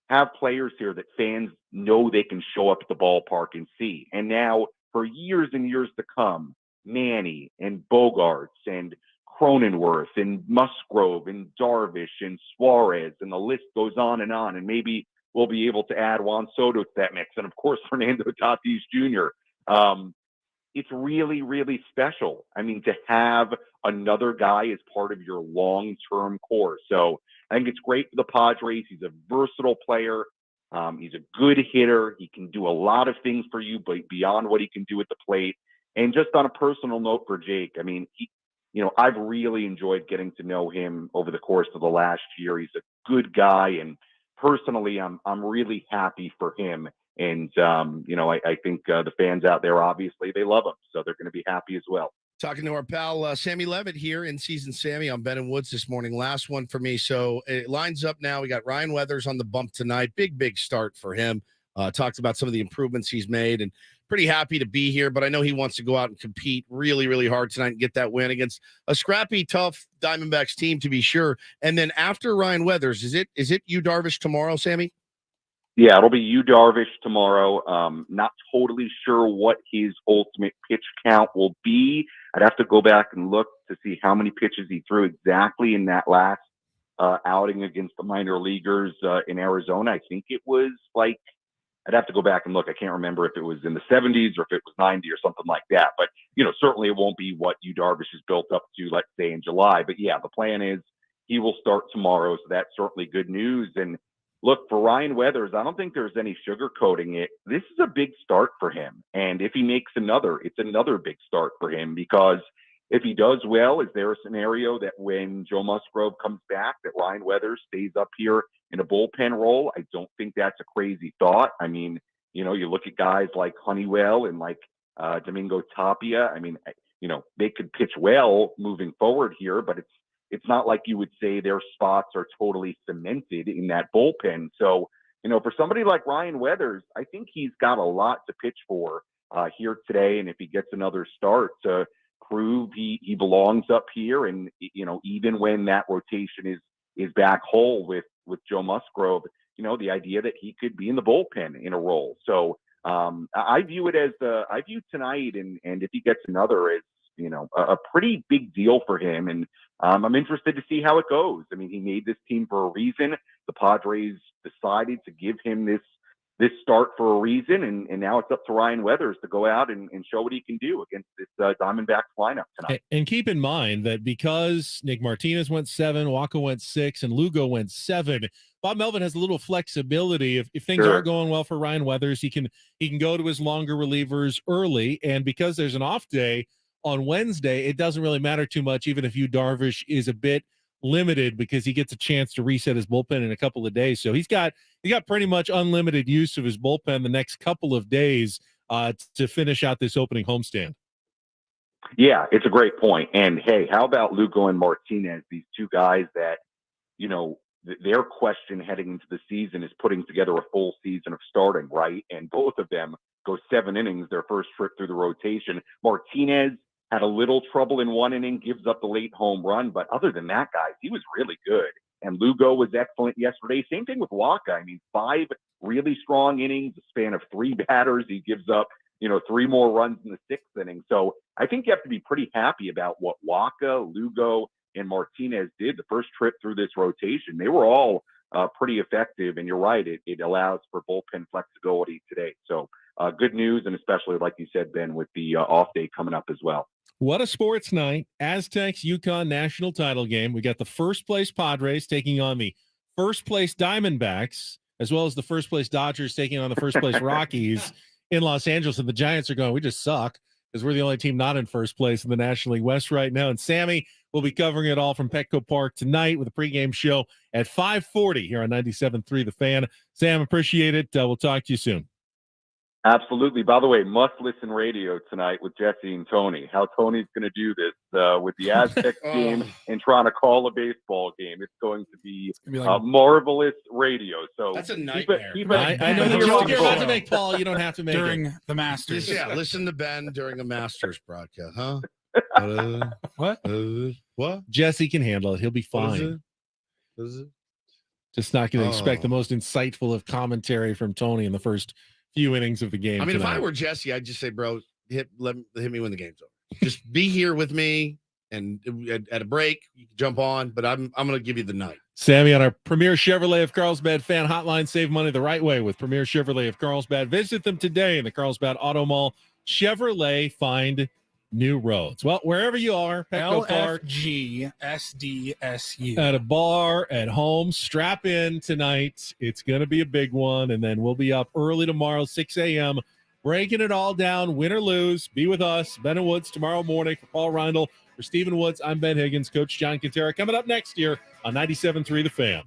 have players here that fans know they can show up at the ballpark and see. And now, for years and years to come, Manny and Bogarts and Cronenworth and Musgrove and Darvish and Suarez, and the list goes on. And maybe we'll be able to add Juan Soto to that mix. And of course, Fernando Tatis Jr. It's really, really special. I mean, to have another guy as part of your long-term core. So I think it's great for the Padres. He's a versatile player. He's a good hitter. He can do a lot of things for you, but beyond what he can do at the plate. And just on a personal note for Jake, I mean, I've really enjoyed getting to know him over the course of the last year. He's a good guy, and personally, I'm really happy for him. And I think the fans out there, obviously, they love him, so they're going to be happy as well. Talking to our pal Sammy Levitt here in Season Sammy on Ben and Woods this morning. Last one for me. So it lines up now. We got Ryan Weathers on the bump tonight. Big start for him. Talked about some of the improvements he's made, and pretty happy to be here. But I know he wants to go out and compete really, really hard tonight and get that win against a scrappy, tough Diamondbacks team, to be sure. And then after Ryan Weathers, is it Yu Darvish tomorrow, Sammy? Yeah, it'll be Yu Darvish tomorrow. Not totally sure what his ultimate pitch count will be. I'd have to go back and look to see how many pitches he threw exactly in that last outing against the minor leaguers in Arizona. I think it was like, I'd have to go back and look. I can't remember if it was in the 70s or if it was 90 or something like that. But, certainly it won't be what Yu Darvish is built up to, let's say, in July. But, yeah, the plan is he will start tomorrow, so that's certainly good news. And, look, for Ryan Weathers, I don't think there's any sugarcoating it. This is a big start for him. And if he makes another, it's another big start for him, because if he does well, is there a scenario that when Joe Musgrove comes back, that Ryan Weathers stays up here in a bullpen role? I don't think that's a crazy thought. I mean, you look at guys like Honeywell and like Domingo Tapia. I mean, they could pitch well moving forward here, but it's not like you would say their spots are totally cemented in that bullpen. So, for somebody like Ryan Weathers, I think he's got a lot to pitch for here today. And if he gets another start to prove he belongs up here, and, even when that rotation is back whole with Joe Musgrove, the idea that he could be in the bullpen in a role. So I view it as I view tonight, and if he gets another, as a pretty big deal for him. And I'm interested to see how it goes. I mean, he made this team for a reason. The Padres decided to give him this start for a reason, and now it's up to Ryan Weathers to go out and show what he can do against this Diamondbacks lineup tonight. And keep in mind that because Nick Martinez went 7, Waka went 6, and Lugo went 7, Bob Melvin has a little flexibility. If things aren't going well for Ryan Weathers, he can go to his longer relievers early. And because there's an off day on Wednesday, it doesn't really matter too much, even if Yu Darvish is a bit limited, because he gets a chance to reset his bullpen in a couple of days. So he got pretty much unlimited use of his bullpen the next couple of days to finish out this opening homestand. Yeah, it's a great point. And hey, how about Lugo and Martinez, these two guys that, their question heading into the season is putting together a full season of starting, right? And both of them go 7 innings, their first trip through the rotation. Martinez had a little trouble in 1 inning, gives up the late home run. But other than that, guys, he was really good. And Lugo was excellent yesterday. Same thing with Waka. I mean, 5 really strong innings, a span of 3 batters. He gives up, 3 more runs in the 6th inning. So I think you have to be pretty happy about what Waka, Lugo, and Martinez did the first trip through this rotation. They were all pretty effective. And you're right, it allows for bullpen flexibility today. So good news, and especially, like you said, Ben, with the off day coming up as well. What a sports night. Aztecs UConn national title game. We got the first place Padres taking on the first place Diamondbacks, as well as the first place Dodgers taking on the first place Rockies in Los Angeles. And the Giants are going, we just suck, because we're the only team not in first place in the National League West right now. And Sammy will be covering it all from Petco Park tonight with a pregame show at 5:40 here on 97.3 The Fan. Sam, appreciate it. We'll talk to you soon. Absolutely. By the way, must listen radio tonight with Jesse and Tony. How Tony's going to do this with the Aztecs game and trying to call a baseball game. It's going to be like marvelous radio. So that's a nightmare. I know the joke you're about to make, Paul. You don't have to make during it. the Masters. Yeah, listen to Ben during a Masters broadcast, huh? What? What? Jesse can handle it. He'll be fine. What is it? Just not going to expect the most insightful of commentary from Tony in the first few innings of the game. I mean, tonight. if I were Jesse, I'd just say, bro, hit me when the game's over. Just be here with me, and at a break, you can jump on. But I'm going to give you the night. Sammy on our Premier Chevrolet of Carlsbad fan hotline. Save money the right way with Premier Chevrolet of Carlsbad. Visit them today in the Carlsbad Auto Mall. Chevrolet, find new roads. Well, wherever you are, Petco Park, LFGSDSU. at a bar, at home, strap in tonight. It's going to be a big one. And then we'll be up early tomorrow, 6 a.m., breaking it all down, win or lose. Be with us, Ben and Woods, tomorrow morning. For Paul Reindl, for Stephen Woods, I'm Ben Higgins. Coach John Quintero coming up next year on 97.3 The Fan.